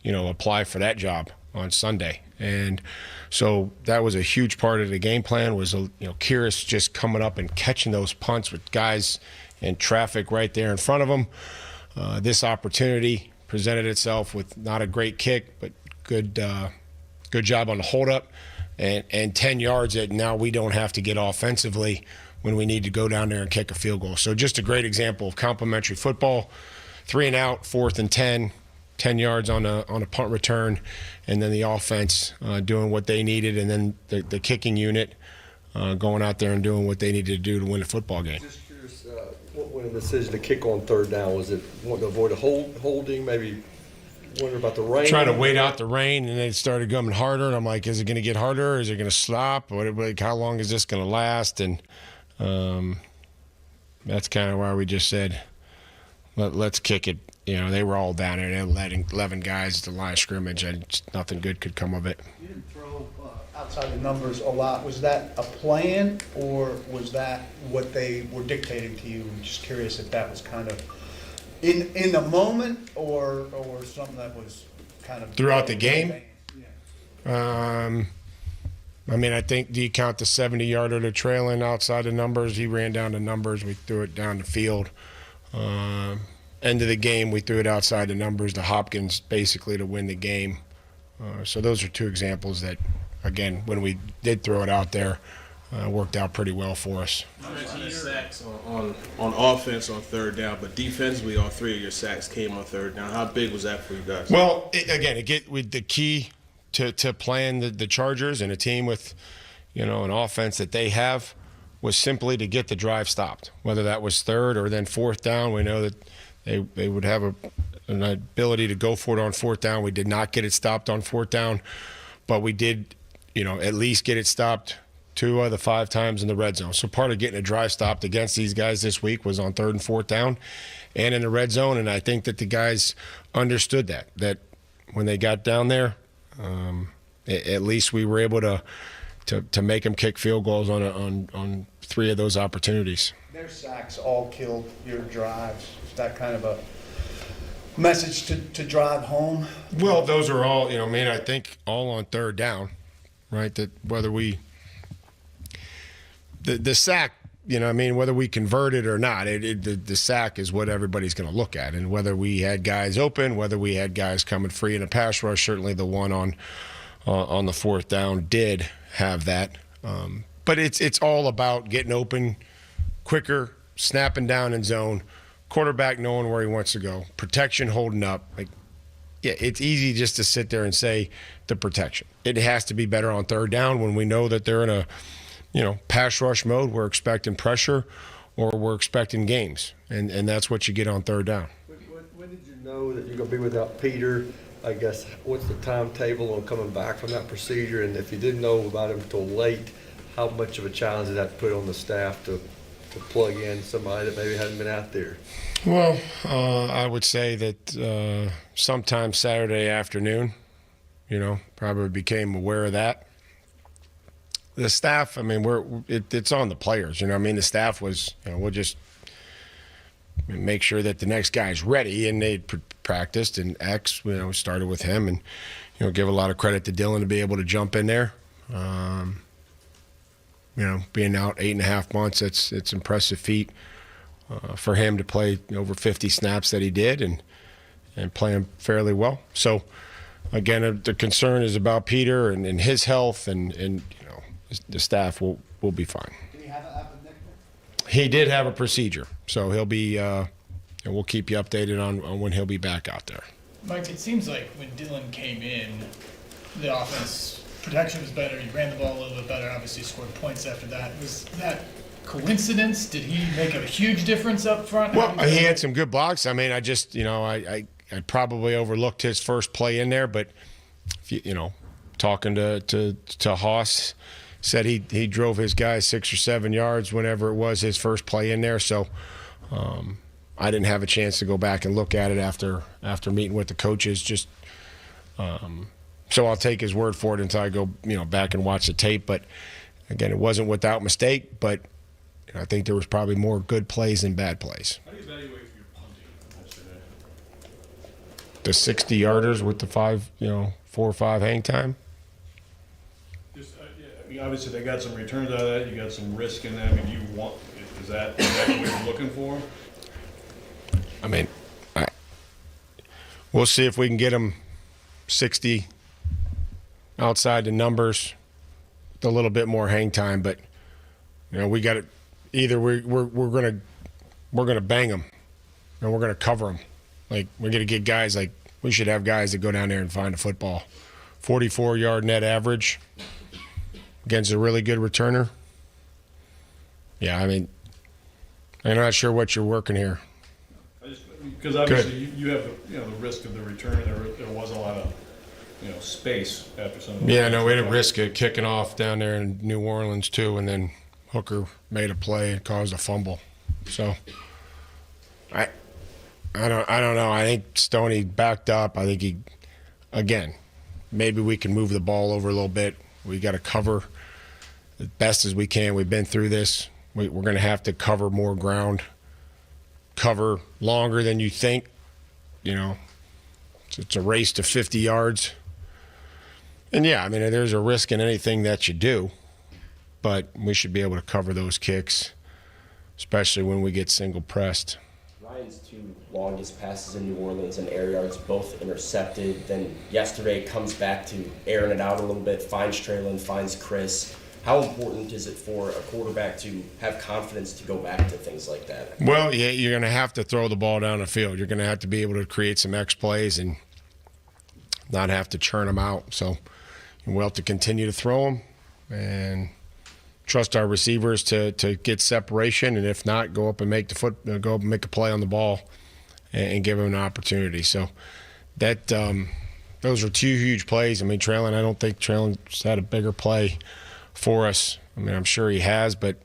C: apply for that job on Sunday. And so that was a huge part of the game plan was, Kyrus just coming up and catching those punts with guys in traffic right there in front of him. This opportunity presented itself with not a great kick, but good job on the holdup and 10 yards that now we don't have to get offensively when we need to go down there and kick a field goal. So just a great example of complimentary football. 3 and out, 4th and 10 yards on a punt return, and then the offense doing what they needed, and then the kicking unit going out there and doing what they needed to do to win the football game.
J: Just curious, what went in the decision to kick on 3rd down? Was it wanting to avoid a holding, maybe wondering about the rain?
C: Trying to wait out the rain, and it started coming harder, and I'm like, is it going to get harder? Is it going to stop? How long is this going to last? And that's kind of why we just said, let's kick it. They were all down there. They had 11 guys at the line of scrimmage, and nothing good could come of it.
I: You didn't throw outside the numbers a lot. Was that a plan, or was that what they were dictating to you? I'm just curious if that was kind of in the moment, or something that was kind of
C: throughout the game. Yeah. I think, do you count the 70-yarder to trailing outside the numbers? He ran down the numbers. We threw it down the field. End of the game, we threw it outside the numbers to Hopkins, basically to win the game. So those are 2 examples that, again, when we did throw it out there, worked out pretty well for us.
K: You mentioned sacks on offense on 3rd down, but defensively, all 3 of your sacks came on 3rd down. How big was that for you guys?
C: Well, with the key to playing the Chargers and a team with, an offense that they have was simply to get the drive stopped. Whether that was 3rd or then 4th down, we know that they would have an ability to go for it on 4th down. We did not get it stopped on 4th down, but we did, at least get it stopped 2 of the 5 times in the red zone. So part of getting a drive stopped against these guys this week was on 3rd and 4th down and in the red zone. And I think that the guys understood that when they got down there, at least we were able to make them kick field goals on 3 of those opportunities.
I: Their sacks all killed your drives. Is that kind of a message to drive home?
C: Well, those are all, I think all on 3rd down, right? That whether the sack, whether we convert it or not, the sack is what everybody's going to look at. And whether we had guys open, whether we had guys coming free in a pass rush, certainly the one on the 4th down did have that. But it's all about getting open quicker, snapping down in zone, quarterback knowing where he wants to go, protection holding up. It's easy just to sit there and say the protection. It has to be better on 3rd down when we know that they're in a pass rush mode. We're expecting pressure or we're expecting games. And that's what you get on 3rd down.
J: When did you know that you're going to be without Peter? I guess, what's the timetable on coming back from that procedure? And if you didn't know about him until late, how much of a challenge did that put on the staff to plug in somebody that maybe hadn't been out there?
C: Well, I would say that sometime Saturday afternoon, probably became aware of that. The staff, it's on the players. The staff was, we'll just make sure that the next guy's ready, and they practiced, and X, started with him, and give a lot of credit to Dylan to be able to jump in there. Being out 8.5 months, it's impressive feat for him to play over 50 snaps that he did and playing fairly well. So again, the concern is about Peter and his health, and the staff will be fine.
I: Did he have a
C: He did have a procedure, so he'll be. And we'll keep you updated on when he'll be back out there.
N: Mike, it seems like when Dylan came in, the offense protection was better. He ran the ball a little bit better. Obviously, scored points after that. Was that coincidence? Did he make a huge difference up front?
C: Well, he had some good blocks. I mean, I just, I probably overlooked his first play in there, but talking to Haas, said he drove his guys 6 or 7 yards whenever it was his first play in there. So I didn't have a chance to go back and look at it after meeting with the coaches. Just so I'll take his word for it until I go back and watch the tape. But again, it wasn't without mistake. But I think there was probably more good plays than bad plays.
L: How do you evaluate your punting yesterday?
C: The 60-yarders with the 4 or 5 hang time.
L: Just, obviously, they got some returns out of that. You got some risk in that. I mean, is that what you're looking for?
C: I mean, we'll see if we can get them 60 outside the numbers, with a little bit more hang time. But we got it. Either we're gonna bang them, and we're gonna cover them. Like we're gonna get guys like we should have guys that go down there and find a football. 44-yard net average against a really good returner. Yeah, I mean, I'm not sure what you're working here.
L: Because obviously you have the risk of the return. There wasn't a lot of space after some.
C: Yeah, no, we had a risk of kicking off down there in New Orleans too, and then Hooker made a play and caused a fumble. So I don't know. I think Stoney backed up. I think maybe we can move the ball over a little bit. We got to cover as best as we can. We've been through this. We're going to have to cover more ground. Cover longer than you think. It's a race to 50 yards. And yeah, I mean, there's a risk in anything that you do, but we should be able to cover those kicks, especially when we get single pressed.
O: Ryan's 2 longest passes in New Orleans and air yards both intercepted. Then yesterday comes back to airing it out a little bit, finds Traylon, finds Chris. How important is it for a quarterback to have confidence to go back to things like that?
C: Well, yeah, you're going to have to throw the ball down the field. You're going to have to be able to create some X plays and not have to churn them out. So we'll have to continue to throw them and trust our receivers to get separation, and if not, go up and make go up and make a play on the ball and give them an opportunity. So that those are 2 huge plays. I mean, Traylon, I don't think Traylon's had a bigger play for us. I mean, I'm sure he has, but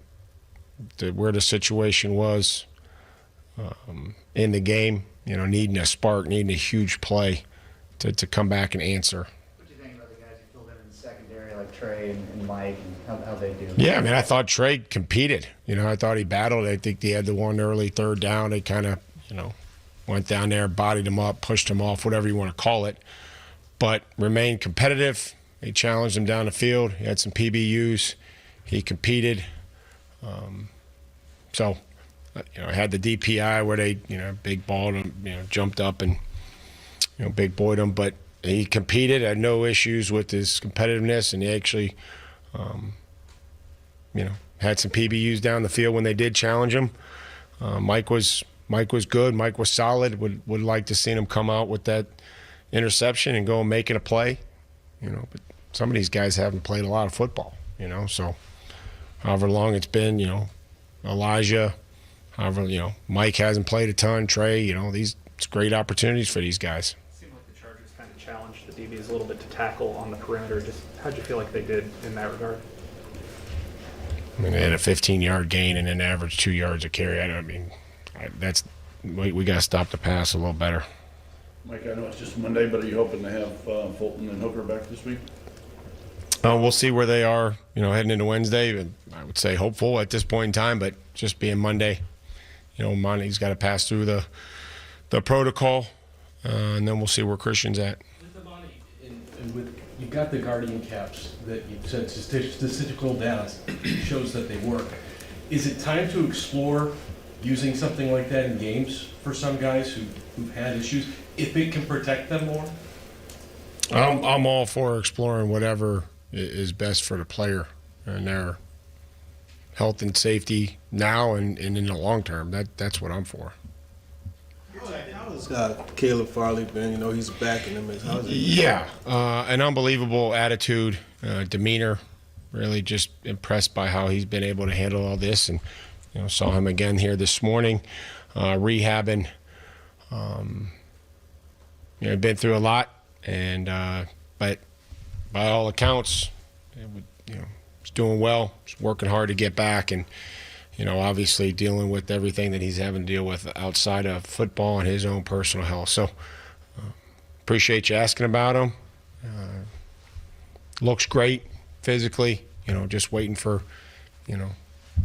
C: where the situation was in the game, needing a spark, needing a huge play to come back and answer.
P: What do you think about the guys who filled in the secondary, like Trey and Mike, and how they do?
C: Yeah, I mean, I thought Trey competed. I thought he battled. I think he had the one early 3rd down. They kind of, went down there, bodied him up, pushed him off, whatever you want to call it, but remained competitive. He challenged him down the field. He had some PBUs. He competed. So, I had the DPI where they, big balled him, jumped up and, big boyed him. But he competed, had no issues with his competitiveness, and he actually, had some PBUs down the field when they did challenge him. Mike was good. Mike was solid. Would like to see him come out with that interception and go and make it a play. But some of these guys haven't played a lot of football, so however long it's been, Elijah, Mike hasn't played a ton, Trey, it's great opportunities for these guys.
Q: It seemed like the Chargers kind of challenged the DBs a little bit to tackle on the perimeter. Just how'd you feel like they did in that regard?
C: I mean, they had a 15-yard gain and an average 2 yards a carry. We got to stop the pass a little better.
R: Mike, I know it's just Monday, but are you hoping to have Fulton and Hooker back this week?
C: We'll see where they are, heading into Wednesday. I would say hopeful at this point in time, but just being Monday, Monty's got to pass through the protocol
S: and then we'll see where Christian's at.
L: And with, you've got the Guardian caps that you've said statistical data shows that they work. Is it time to explore using something like that in games for some guys who've had issues, if it can protect them more?
S: I'm all for exploring whatever is best for the player and their health and safety now and in the long term. That's what I'm for.
K: How's Caleb Farley been? You know, he's back in the mix. How's he?
S: Yeah, an unbelievable attitude, demeanor. Really just impressed by how he's been able to handle all this. And, you know, saw him again here this morning, rehabbing. You know, been through a lot, and but by all accounts, you know, he's doing well. He's working hard to get back, and you know, obviously dealing with everything that he's having to deal with outside of football and his own personal health. So, appreciate you asking about him. Looks great physically. You know, just waiting for, you know,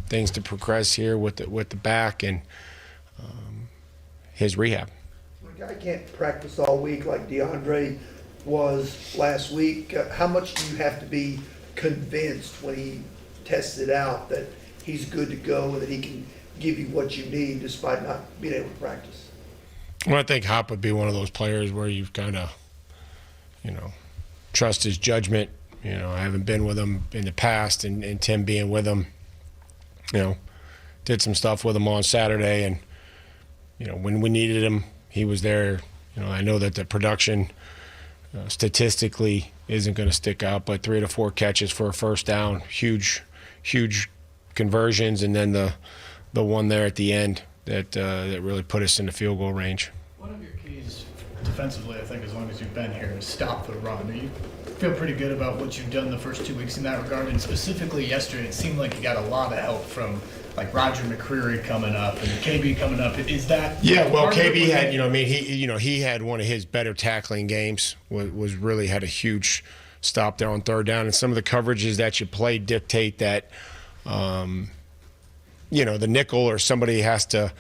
S: things to progress here with the back and his rehab.
M: A guy can't practice all week like DeAndre was last week. How much do you have to be convinced when he tests it out that he's good to go and that he can give you what you need despite not being able to practice?
S: Well, I think Hop would be one of those players where you've kind of, you know, trust his judgment. You know, I haven't been with him in the past, and Tim being with him, you know, did some stuff with him on Saturday, and, you know, when we needed him, he was there. You know, I know that the production statistically isn't going to stick out, but 3 to 4 catches for a first down, huge conversions, and then the one there at the end that really put us in the field goal range.
N: One of your keys defensively, I think, as long as you've been here, is stop the run. Do you feel pretty good about what you've done the first 2 weeks in that regard? And specifically yesterday, it seemed like you got a lot of help from like Roger McCreary coming up and KB coming up. Is that?
S: Yeah, well, KB had, you know, I mean, he had one of his better tackling games. Was really had a huge stop there on third down, and some of the coverages that you play dictate that, you know, the nickel or somebody has to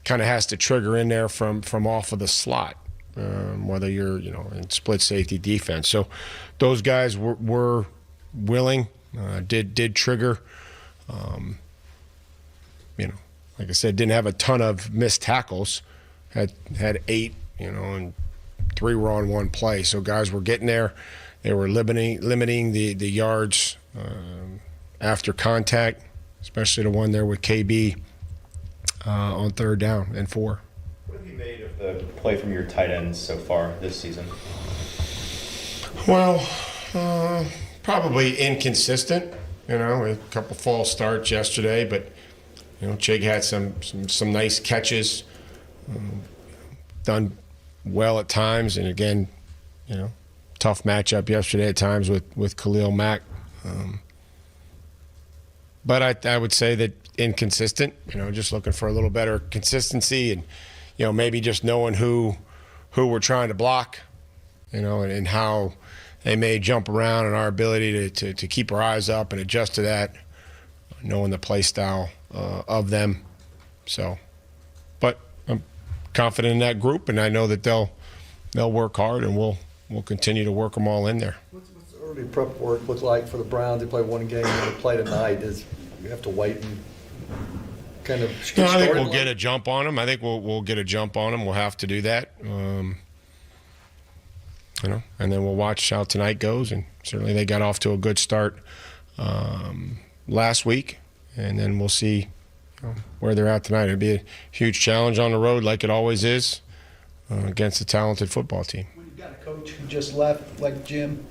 S: trigger in there from off of the slot, whether you're, you know, in split safety defense. So those guys were willing, did trigger. You know, like I said, didn't have a ton of missed tackles. Had 8, you know, and 3 were on one play. So guys were getting there. They were limiting the yards after contact, especially the one there with KB on third down and 4.
T: What have you made of the play from your tight ends so far this season?
S: Well, probably inconsistent. You know, a couple false starts yesterday, but you know, Chig had some nice catches, done well at times, and again, you know, tough matchup yesterday at times with Khalil Mack. But I would say that inconsistent. You know, just looking for a little better consistency, and you know, maybe just knowing who we're trying to block, you know, and how they may jump around, and our ability to keep our eyes up and adjust to that, knowing the play style of them. So, but I'm confident in that group, and I know that they'll work hard, and we'll continue to work them all in there.
J: What's the early prep work look like for the Browns? They play one game and they play tonight. You have to wait and kind of
S: No, I think we'll get a jump on them. I think we'll get a jump on them. We'll have to do that. You know, and then we'll watch how tonight goes. And certainly they got off to a good start last week, and then we'll see where they're at tonight. It'll be a huge challenge on the road, like it always is, against a talented football team.
I: When you've got a coach who just left, like Jim,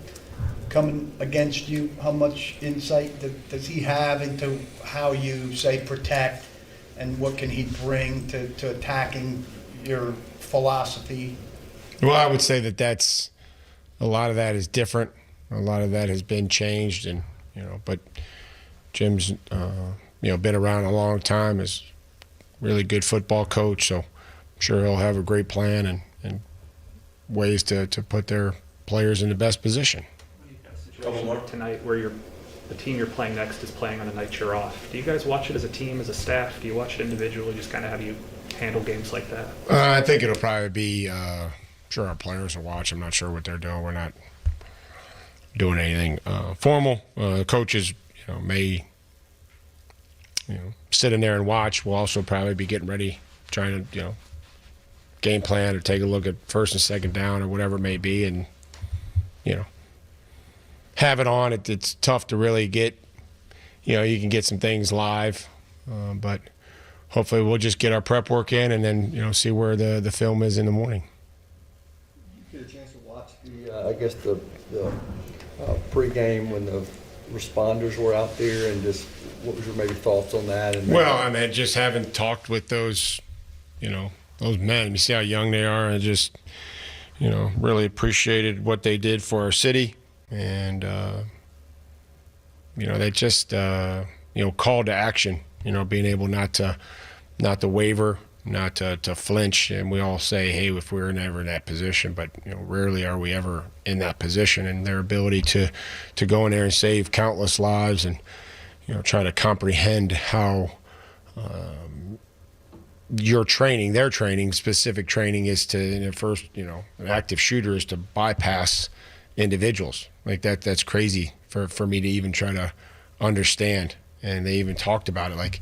I: coming against you, how much insight does he have into how you, say, protect, and what can he bring to attacking your philosophy?
S: Well, I would say that's a lot of that is different. A lot of that has been changed, and you know, but Jim's you know, been around a long time, is really good football coach, so I'm sure he'll have a great plan and ways to put their players in the best position.
Q: Tonight, where the team you're playing next is playing on a night you're off. Do you guys watch it as a team, as a staff? Do you watch it individually? Just kind of how do you handle games like that?
S: I think it'll probably be sure our players will watch. I'm not sure what they're doing. We're not doing anything formal. Coaches, may sit in there and watch. We'll also probably be getting ready, trying to game plan or take a look at first and second down or whatever it may be, and have it on. It's tough to really get. You can get some things live, but hopefully we'll just get our prep work in and then see where the film is in the morning.
J: Did you get a chance to watch the pregame when the responders were out there, and just what was your maybe thoughts on that? And
S: well, I mean, just having talked with those men, you see how young they are, and just really appreciated what they did for our city, and they just call to action, being able not to waver, not to flinch. And we all say, hey, if we're never in that position, but rarely are we ever in that position. And their ability to go in there and save countless lives, and try to comprehend how their training, specific training is to, first, an active shooter is to bypass individuals like that. That's crazy for me to even try to understand. And they even talked about it like,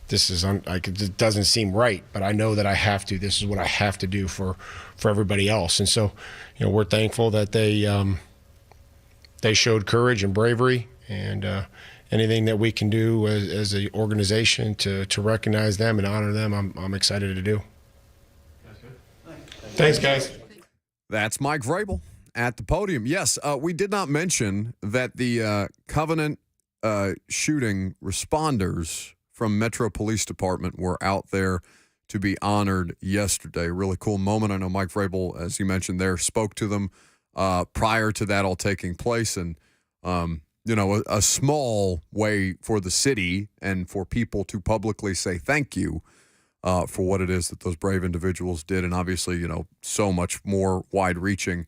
S: this is it doesn't seem right, but I know that I have to. This is what I have to do for everybody else. And so, we're thankful that they showed courage and bravery, and anything that we can do as an organization to recognize them and honor them, I'm excited to do. Thanks, guys.
A: That's Mike Vrabel at the podium. Yes, we did not mention that the Covenant shooting responders from Metro Police Department were out there to be honored yesterday. Really cool moment. I know Mike Vrabel, as you mentioned there, spoke to them prior to that all taking place. And, a small way for the city and for people to publicly say thank you for what it is that those brave individuals did. And obviously, so much more wide-reaching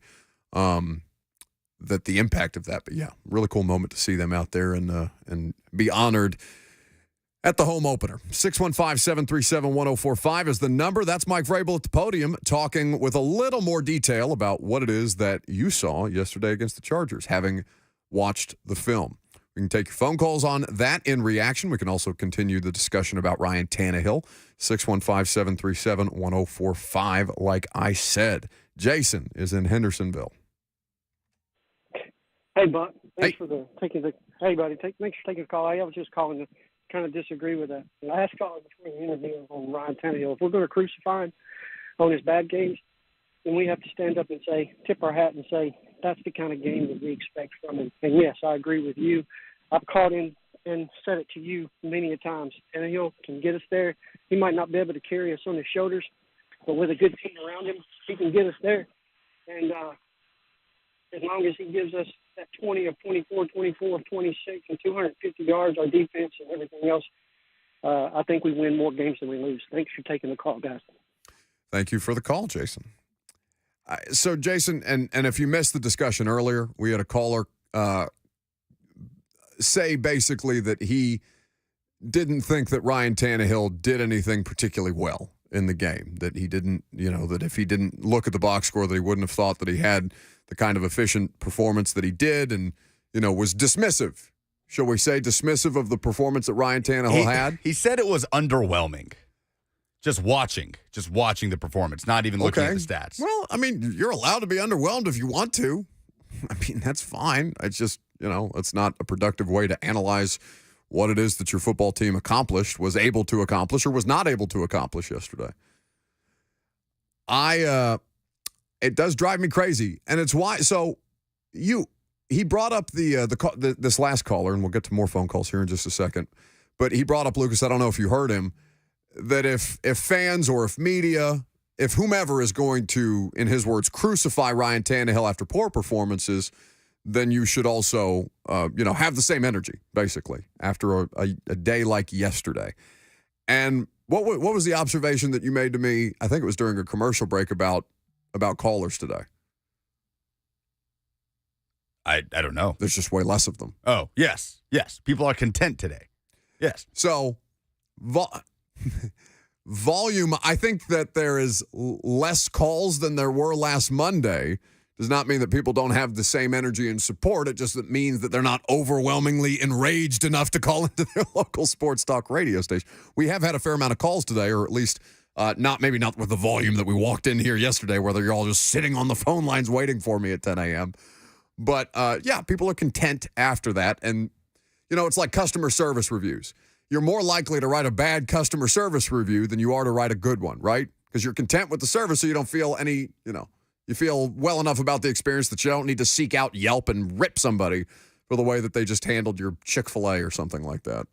A: that the impact of that. But, yeah, really cool moment to see them out there and be honored at the home opener. 615-737-1045 is the number. That's Mike Vrabel at the podium talking with a little more detail about what it is that you saw yesterday against the Chargers, having watched the film. We can take your phone calls on that in reaction. We can also continue the discussion about Ryan Tannehill. 615-737-1045, like I said. Jason is in Hendersonville.
U: Hey, Buck. Thanks for taking the. Hey, buddy. Thanks for taking the call. I was just calling to kind of disagree with that last call before the interview on Ryan Tannehill. If we're going to crucify him on his bad games, then we have to stand up and tip our hat and say, that's the kind of game that we expect from him. And yes, I agree with you. I've called in and said it to you many a times. Tannehill can get us there. He might not be able to carry us on his shoulders, but with a good team around him, he can get us there. And as long as he gives us that 20 of 24, 24 of 26, and 250 yards, our defense and everything else, I think we win more games than we lose. Thanks for taking the call, guys.
A: Thank you for the call, Jason. So, Jason, and if you missed the discussion earlier, we had a caller say basically that he didn't think that Ryan Tannehill did anything particularly well in the game, that he didn't, that if he didn't look at the box score, that he wouldn't have thought that he had the kind of efficient performance that he did, and, was dismissive. Shall we say dismissive of the performance that Ryan Tannehill had?
B: He said it was underwhelming. Just watching the performance, not even looking at the stats.
A: Well, I mean, you're allowed to be underwhelmed if you want to. I mean, that's fine. It's just, it's not a productive way to analyze what it is that your football team accomplished, was able to accomplish, or was not able to accomplish yesterday. It does drive me crazy, and it's why. So, he brought up this last caller, and we'll get to more phone calls here in just a second. But he brought up, Lucas, I don't know if you heard him, that if fans or if media, if whomever is going to, in his words, crucify Ryan Tannehill after poor performances, then you should also, have the same energy, basically, after a day like yesterday. And what was the observation that you made to me? I think it was during a commercial break about callers today.
B: I don't know.
A: There's just way less of them.
B: Oh, yes. People are content today. Yes.
A: So, volume, I think that there is less calls than there were last Monday. Does not mean that people don't have the same energy and support. It just means that they're not overwhelmingly enraged enough to call into their local sports talk radio station. We have had a fair amount of calls today, or at least maybe not with the volume that we walked in here yesterday, where you're all just sitting on the phone lines waiting for me at 10 a.m. But, yeah, people are content after that. And, it's like customer service reviews. You're more likely to write a bad customer service review than you are to write a good one, right? Because you're content with the service, so you don't feel any, you feel well enough about the experience that you don't need to seek out Yelp and rip somebody for the way that they just handled your Chick-fil-A or something like that.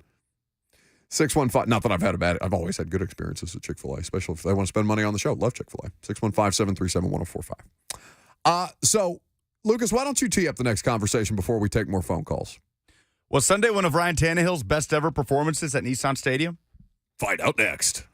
A: 615, not that I've always had good experiences at Chick-fil-A, especially if they want to spend money on the show. Love Chick-fil-A. 615-737-1045. So, Lucas, why don't you tee up the next conversation before we take more phone calls?
B: Was Sunday one of Ryan Tannehill's best ever performances at Nissan Stadium?
A: Find out next.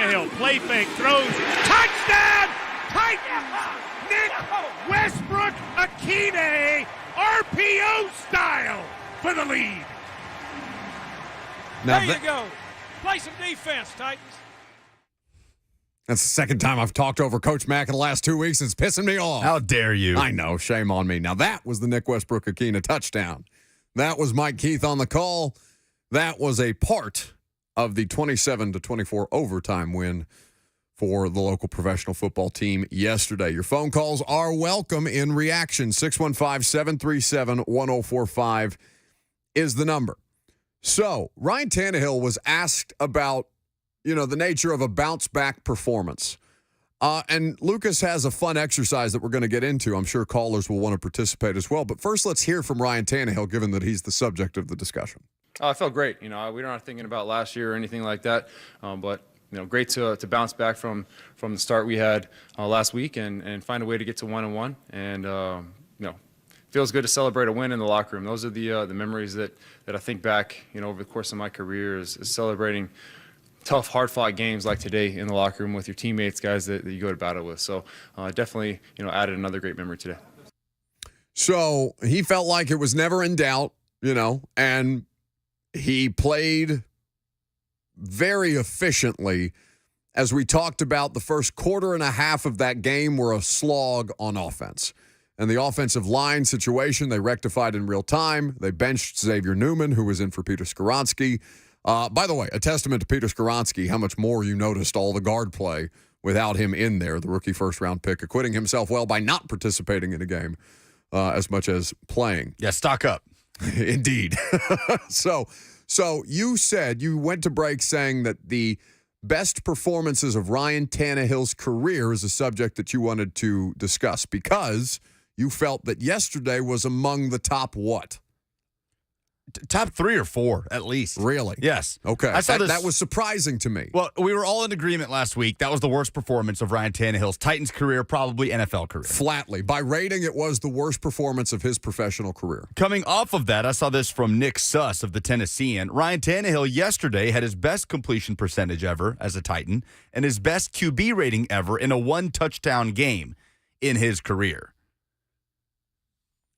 D: Tannehill, play fake, throws, touchdown! Titans! Nick Westbrook Akine, RPO style for the lead.
A: Now
G: There you go. Play some defense, Titans.
A: That's the second time I've talked over Coach Mack in the last 2 weeks. It's pissing me off.
B: How dare you?
A: I know. Shame on me. Now, that was the Nick Westbrook Akina touchdown. That was Mike Keith on the call. That was a part of the 27-24 overtime win for the local professional football team yesterday. Your phone calls are welcome in reaction. 615-737-1045 is the number. So, Ryan Tannehill was asked about, the nature of a bounce-back performance. And Lucas has a fun exercise that we're going to get into. I'm sure callers will want to participate as well. But first, let's hear from Ryan Tannehill, given that he's the subject of the discussion.
E: I felt great. We were not thinking about last year or anything like that. But great to bounce back from the start we had last week and find a way to get to 1-1. And feels good to celebrate a win in the locker room. Those are the memories that I think back over the course of my career is celebrating tough, hard-fought games like today in the locker room with your teammates, guys that you go to battle with. So definitely added another great memory today.
A: So he felt like it was never in doubt, and he played very efficiently. As we talked about, the first quarter and a half of that game were a slog on offense. And the offensive line situation, they rectified in real time. They benched Xavier Newman, who was in for Peter Skoronski. By the way, a testament to Peter Skoronski, how much more you noticed all the guard play without him in there, the rookie first-round pick, acquitting himself well by not participating in a game as much as playing.
B: Yeah, stock up.
A: Indeed. So you said, you went to break saying that the best performances of Ryan Tannehill's career is a subject that you wanted to discuss because you felt that yesterday was among the top what?
B: Top 3 or 4, at least.
A: Really?
B: Yes.
A: Okay.
B: I saw
A: that was surprising to me.
B: Well, we were all in agreement last week. That was the worst performance of Ryan Tannehill's Titans career, probably NFL career.
A: Flatly. By rating, it was the worst performance of his professional career.
B: Coming off of that, I saw this from Nick Suss of the Tennessean. Ryan Tannehill yesterday had his best completion percentage ever as a Titan and his best QB rating ever in a one-touchdown game in his career.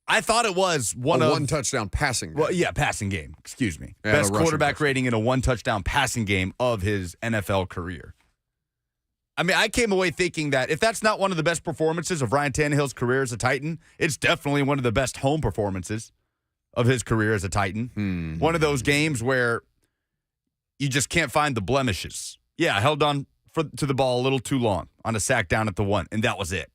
B: I thought it was
A: one touchdown passing game.
B: Well, yeah, passing game. Excuse me. Best quarterback rating in a one-touchdown passing game of his NFL career. I mean, I came away thinking that if that's not one of the best performances of Ryan Tannehill's career as a Titan, it's definitely one of the best home performances of his career as a Titan. One of those games where you just can't find the blemishes. Yeah, I held on to the ball a little too long on a sack down at the 1, and that was it.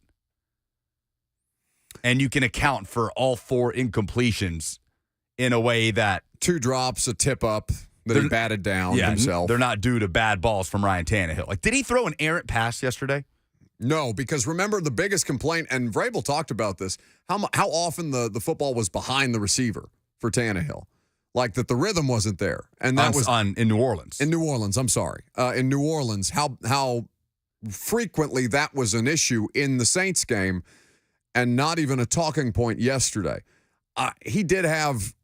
B: And you can account for all 4 incompletions in a way that
A: 2 drops, a tip up that he batted down himself.
B: They're not due to bad balls from Ryan Tannehill. Like, did he throw an errant pass yesterday?
A: No, because remember the biggest complaint, and Vrabel talked about this, how often the football was behind the receiver for Tannehill. Like that the rhythm wasn't there. And that was
B: in New Orleans.
A: In New Orleans, I'm sorry. In New Orleans, how frequently that was an issue in the Saints game. And not even a talking point yesterday. He did have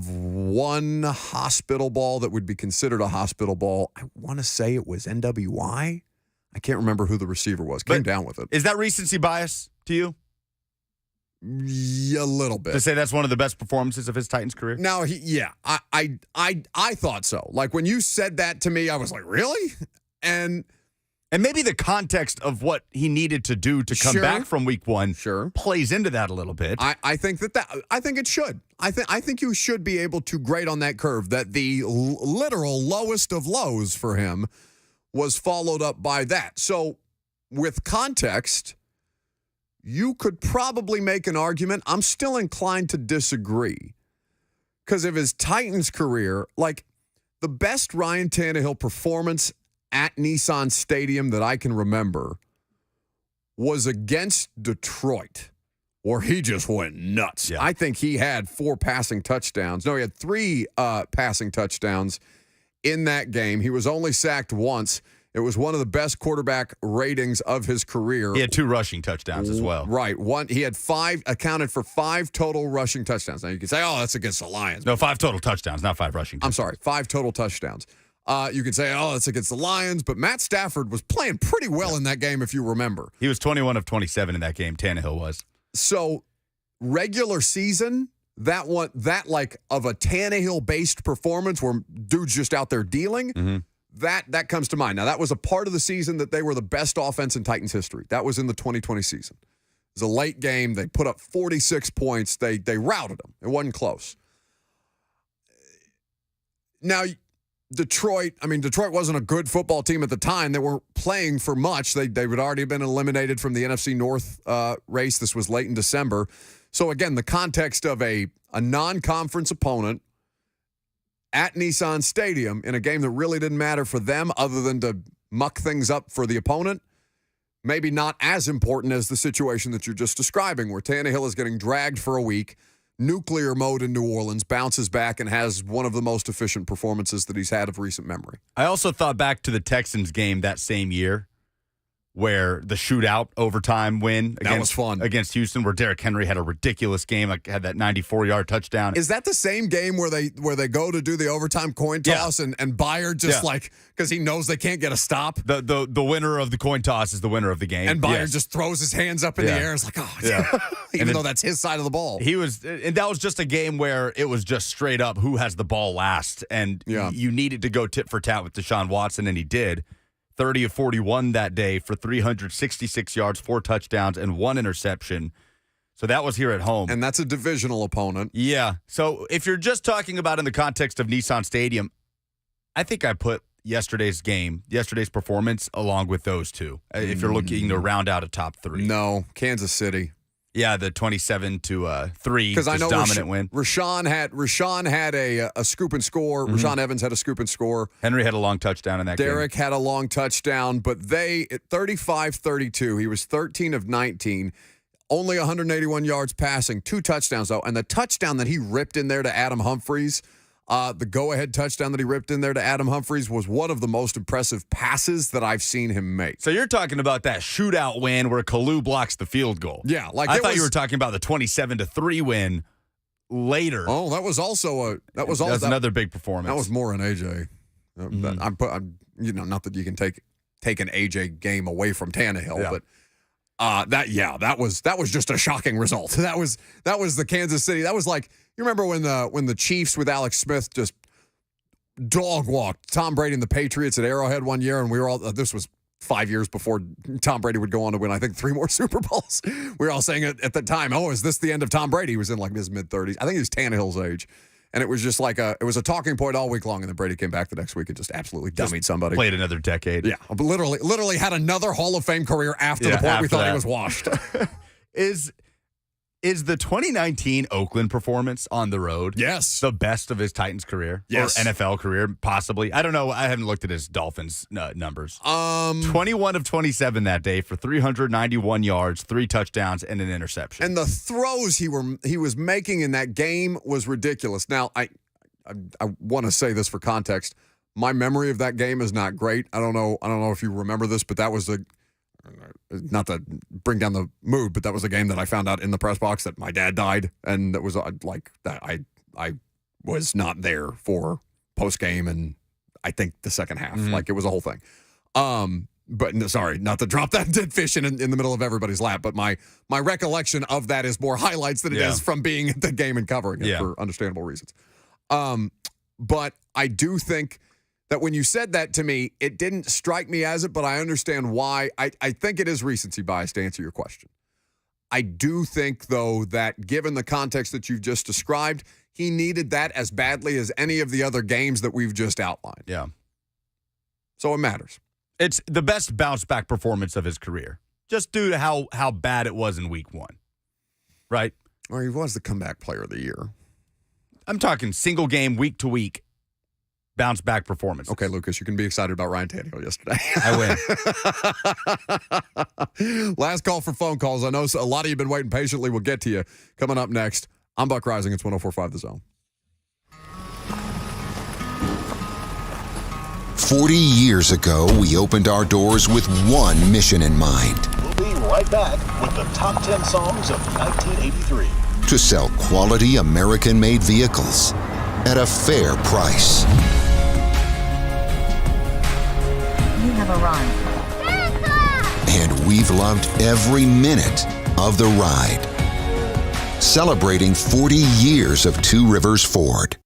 A: one hospital ball that would be considered a hospital ball. I want to say it was NWI. I can't remember who the receiver was. Came down with it.
B: Is that recency bias to you?
A: Yeah, a little bit.
B: To say that's one of the best performances of his Titans career?
A: Now, I thought so. Like when you said that to me, I was like, really? And
B: maybe the context of what he needed to do to come back from week 1 plays into that a little bit.
A: I think I think it should. I think you should be able to grade on that curve that the literal lowest of lows for him was followed up by that. So with context, you could probably make an argument. I'm still inclined to disagree because of his Titans career, like the best Ryan Tannehill performance at Nissan Stadium that I can remember was against Detroit, where he just went nuts. Yeah. I think he had 4 passing touchdowns. No, he had 3 passing touchdowns in that game. He was only sacked once. It was one of the best quarterback ratings of his career.
B: He had 2 rushing touchdowns as well.
A: Right. He had 5, accounted for 5 total rushing touchdowns. Now you can say, oh, that's against the Lions.
B: No, 5 total touchdowns, not 5 rushing touchdowns.
A: I'm sorry, 5 total touchdowns. You could say, oh, it's against the Lions, but Matt Stafford was playing pretty well in that game, if you remember.
B: He was 21 of 27 in that game, Tannehill was.
A: So regular season, that like of a Tannehill-based performance where dude's just out there dealing, that comes to mind. Now, that was a part of the season that they were the best offense in Titans history. That was in the 2020 season. It was a late game. They put up 46 points. They routed them. It wasn't close. Now, Detroit wasn't a good football team at the time. They weren't playing for much. They would already been eliminated from the NFC North race. This was late in December. So, again, the context of a non-conference opponent at Nissan Stadium in a game that really didn't matter for them other than to muck things up for the opponent, maybe not as important as the situation that you're just describing, where Tannehill is getting dragged for a week, nuclear mode in New Orleans, bounces back, and has one of the most efficient performances that he's had of recent memory.
B: I also thought back to the Texans game that same year where the shootout overtime win
A: was fun.
B: Against Houston, where Derrick Henry had a ridiculous game, like had that 94-yard touchdown.
A: Is that the same game where they go to do the overtime coin toss and Bayer just because he knows they can't get a stop?
B: The winner of the coin toss is the winner of the game.
A: And Bayer just throws his hands up in the air. It's like, even though that's his side of the ball.
B: And that was just a game where it was just straight up who has the ball last. And you needed to go tit for tat with Deshaun Watson, and he did. 30 of 41 that day for 366 yards, 4 touchdowns, and 1 interception. So that was here at home.
A: And that's a divisional opponent.
B: Yeah. So if you're just talking about in the context of Nissan Stadium, I think I put yesterday's performance along with those two. If you're looking to round out a top 3.
A: No, Kansas City.
B: Yeah, the 27-3
A: because I know
B: dominant win.
A: Rashawn had a scoop and score. Rashawn Evans had a scoop and score.
B: Henry had a long touchdown in that game.
A: Derrick had a long touchdown, but they at 35-32. He was 13 of 19, only 181 yards passing, 2 touchdowns though, and the touchdown that he ripped in there to Adam Humphries. The go-ahead touchdown that he ripped in there to Adam Humphries was one of the most impressive passes that I've seen him make.
B: So you're talking about that shootout win where Kalu blocks the field goal.
A: Yeah.
B: I thought you were talking about the 27-3 win later.
A: Oh, that was also
B: another big performance.
A: That was more an AJ. I'm not that you can take an AJ game away from Tannehill, but that was just a shocking result. That was the Kansas City. That was like, you remember when the Chiefs with Alex Smith just dog walked Tom Brady and the Patriots at Arrowhead one year, and we were all this was 5 years before Tom Brady would go on to win, I think, 3 more Super Bowls. We were all saying it at the time, oh, is this the end of Tom Brady? He was in like his mid-30s. I think he was Tannehill's age. And it was just like it was a talking point all week long, and then Brady came back the next week and just absolutely dummied somebody.
B: Played another decade.
A: Yeah, literally had another Hall of Fame career after the point we thought he was washed.
B: Is the 2019 Oakland performance on the road
A: the
B: best of his Titans career?
A: Yes.
B: Or NFL career, possibly? I don't know. I haven't looked at his Dolphins numbers. 21 of 27 that day for 391 yards, 3 touchdowns, and an interception.
A: And the throws he was making in that game was ridiculous. Now, I want to say this for context. My memory of that game is not great. I don't know if you remember this, but that was not to bring down the mood, but that was a game that I found out in the press box that my dad died, and that was like that. I was not there for post game, and I think the second half, like it was a whole thing. But sorry, not to drop that dead fish in the middle of everybody's lap, but my recollection of that is more highlights than it is from being at the game and covering it for understandable reasons. But I do think that when you said that to me, it didn't strike me as it, but I understand why. I think it is recency bias to answer your question. I do think, though, that given the context that you've just described, he needed that as badly as any of the other games that we've just outlined.
B: Yeah.
A: So it matters.
B: It's the best bounce-back performance of his career, just due to how bad it was in week 1. Right?
A: Or he was the comeback player of the year.
B: I'm talking single game, week to week. Bounce back performance.
A: Okay, Lucas, you can be excited about Ryan Tannehill yesterday.
B: I
A: win. Last call for phone calls. I know a lot of you have been waiting patiently. We'll get to you. Coming up next, I'm Buck Rising. It's 104.5 The Zone.
F: 40 years ago, we opened our doors with one mission in mind.
V: We'll be right back with the top 10 songs of 1983.
F: To sell quality American-made vehicles at a fair price.
H: You have arrived.
F: And we've loved every minute of the ride. Celebrating 40 years of Two Rivers Ford.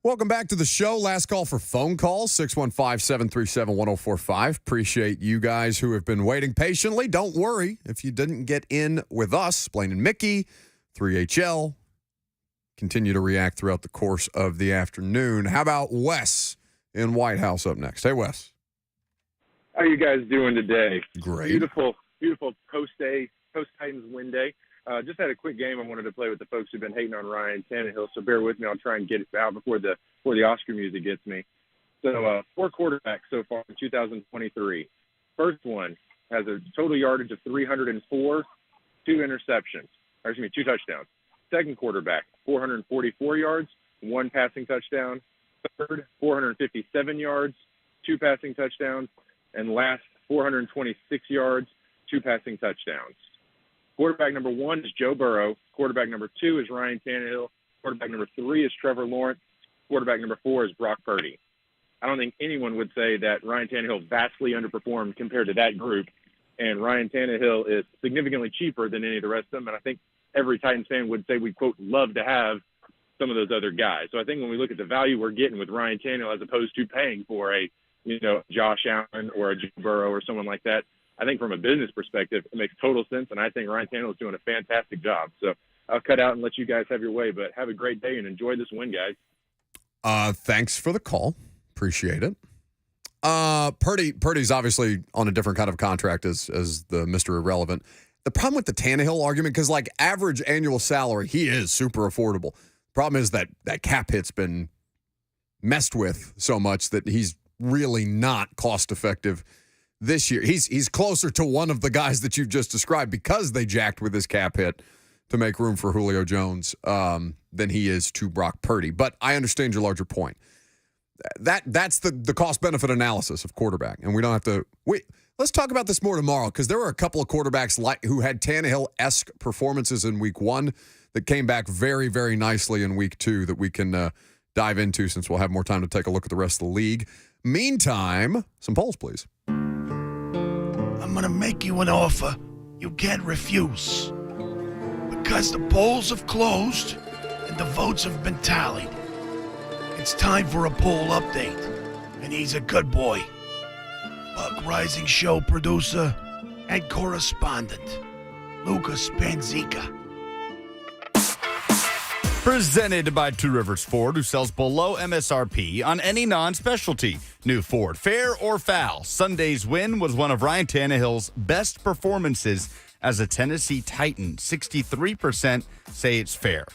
A: Welcome back to the show. Last call for phone calls, 615-737-1045. Appreciate you guys who have been waiting patiently. Don't worry if you didn't get in with us. Blaine and Mickey, 3HL. Continue to react throughout the course of the afternoon. How about Wes in White House up next? Hey, Wes.
H: How are you guys doing today?
A: Great.
H: Beautiful post-Titans win day. Just had a quick game I wanted to play with the folks who've been hating on Ryan Tannehill, so bear with me. I'll try and get it out before the Oscar music gets me. So 4 quarterbacks so far in 2023. First one has a total yardage of 304, 2 touchdowns. Second quarterback, 444 yards, 1 passing touchdown. Third, 457 yards, 2 passing touchdowns. And last, 426 yards, 2 passing touchdowns. Quarterback number 1 is Joe Burrow. Quarterback number 2 is Ryan Tannehill. Quarterback number 3 is Trevor Lawrence. Quarterback number 4 is Brock Purdy. I don't think anyone would say that Ryan Tannehill vastly underperformed compared to that group, and Ryan Tannehill is significantly cheaper than any of the rest of them, and I think every Titans fan would say we, quote, love to have some of those other guys. So I think when we look at the value we're getting with Ryan Tannehill as opposed to paying for a, Josh Allen or a Joe Burrow or someone like that, I think from a business perspective, it makes total sense, and I think Ryan Tannehill is doing a fantastic job. So I'll cut out and let you guys have your way, but have a great day and enjoy this win, guys.
A: Thanks for the call. Appreciate it. Purdy's obviously on a different kind of contract as the Mr. Irrelevant. The problem with the Tannehill argument, because like average annual salary, he is super affordable. Problem is that cap hit's been messed with so much that he's really not cost effective this year. He's closer to one of the guys that you've just described because they jacked with his cap hit to make room for Julio Jones than he is to Brock Purdy. But I understand your larger point. That's the cost-benefit analysis of quarterback, and we don't have to let's talk about this more tomorrow because there were a couple of quarterbacks who had Tannehill-esque performances in week 1 that came back very, very nicely in week 2 that we can dive into since we'll have more time to take a look at the rest of the league. Meantime, some polls, please.
O: I'm going to make you an offer you can't refuse. Because the polls have closed and the votes have been tallied, it's time for a poll update. And he's a good boy. Buck Rising show producer and correspondent, Lucas Panzica.
B: Presented by Two Rivers Ford, who sells below MSRP on any non-specialty. New Ford, fair or foul. Sunday's win was one of Ryan Tannehill's best performances as a Tennessee Titan. 63% say it's fair.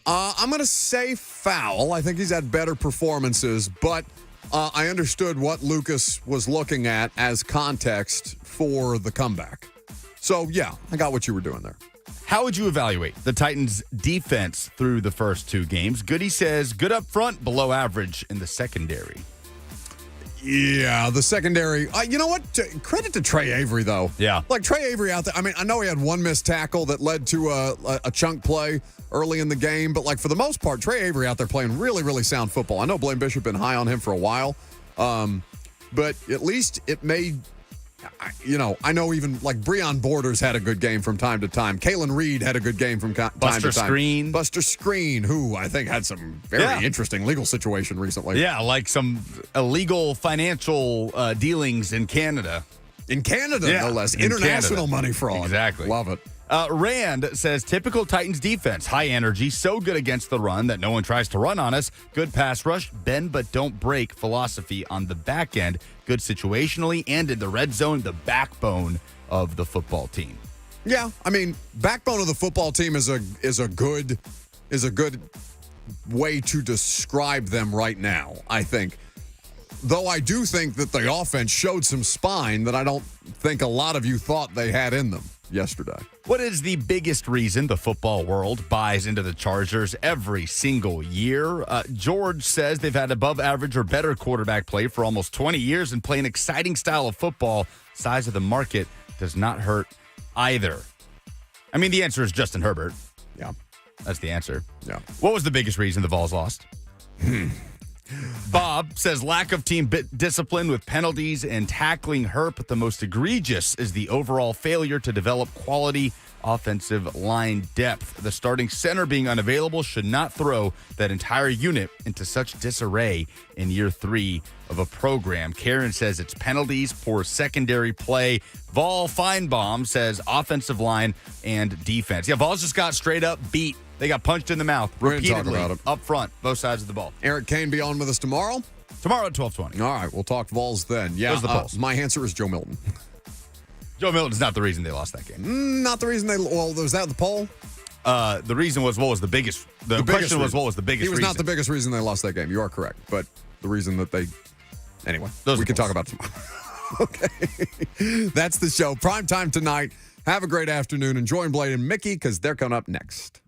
A: I'm going to say foul. I think he's had better performances, but I understood what Lucas was looking at as context for the comeback. So, yeah, I got what you were doing there.
B: How would you evaluate the Titans' defense through the first 2 games? Goody says good up front, below average in the secondary.
A: Yeah, the secondary. You know what? Credit to Trey Avery, though.
B: Yeah.
A: Like, Trey Avery out there. I mean, I know he had one missed tackle that led to a chunk play early in the game, but, like, for the most part, Trey Avery out there playing really, really sound football. I know Blaine Bishop been high on him for a while, but at least it made – I know even like Breon Borders had a good game from time to time. Kalen Reed had a good game from time to time. Buster Screen, who I think had some very interesting legal situation recently.
B: Yeah, like some illegal financial dealings in Canada.
A: In Canada, no less. International money fraud.
B: Exactly.
A: Love it.
B: Rand says, typical Titans defense. High energy, so good against the run that no one tries to run on us. Good pass rush, bend but don't break philosophy on the back end. Good situationally and in the red zone, the backbone of the football team.
A: Yeah, I mean, backbone of the football team is a good way to describe them right now, I think. Though I do think that the offense showed some spine that I don't think a lot of you thought they had in them yesterday.
B: What is the biggest reason the football world buys into the Chargers every single year? George says they've had above average or better quarterback play for almost 20 years and play an exciting style of football. Size of the market does not hurt either. I mean, the answer is Justin Herbert.
A: Yeah.
B: That's the answer.
A: Yeah.
B: What was the biggest reason the Vols lost? Bob says lack of team discipline with penalties and tackling hurt, but the most egregious is the overall failure to develop quality offensive line depth. The starting center being unavailable should not throw that entire unit into such disarray in year 3 of a program. Karen says it's penalties, poor secondary play. Vol Feinbaum says offensive line and defense. Yeah, Vol's just got straight up beat. They got punched in the mouth repeatedly up front, both sides of the ball.
A: Eric Kane be on with us tomorrow?
B: Tomorrow at 12:20.
A: All right, we'll talk Vols then. Yeah,
B: Those are the polls.
A: My answer is Joe Milton.
B: Joe Milton's not the reason they lost that game.
A: Not the reason was that the poll?
B: The reason was what was the biggest. The question was what was the biggest
A: He was
B: reason.
A: not the biggest reason they lost that game. You are correct. But the reason that they. Anyway, we can talk about it tomorrow. Okay. That's the show. Prime time tonight. Have a great afternoon. Enjoy Blade and Mickey because they're coming up next.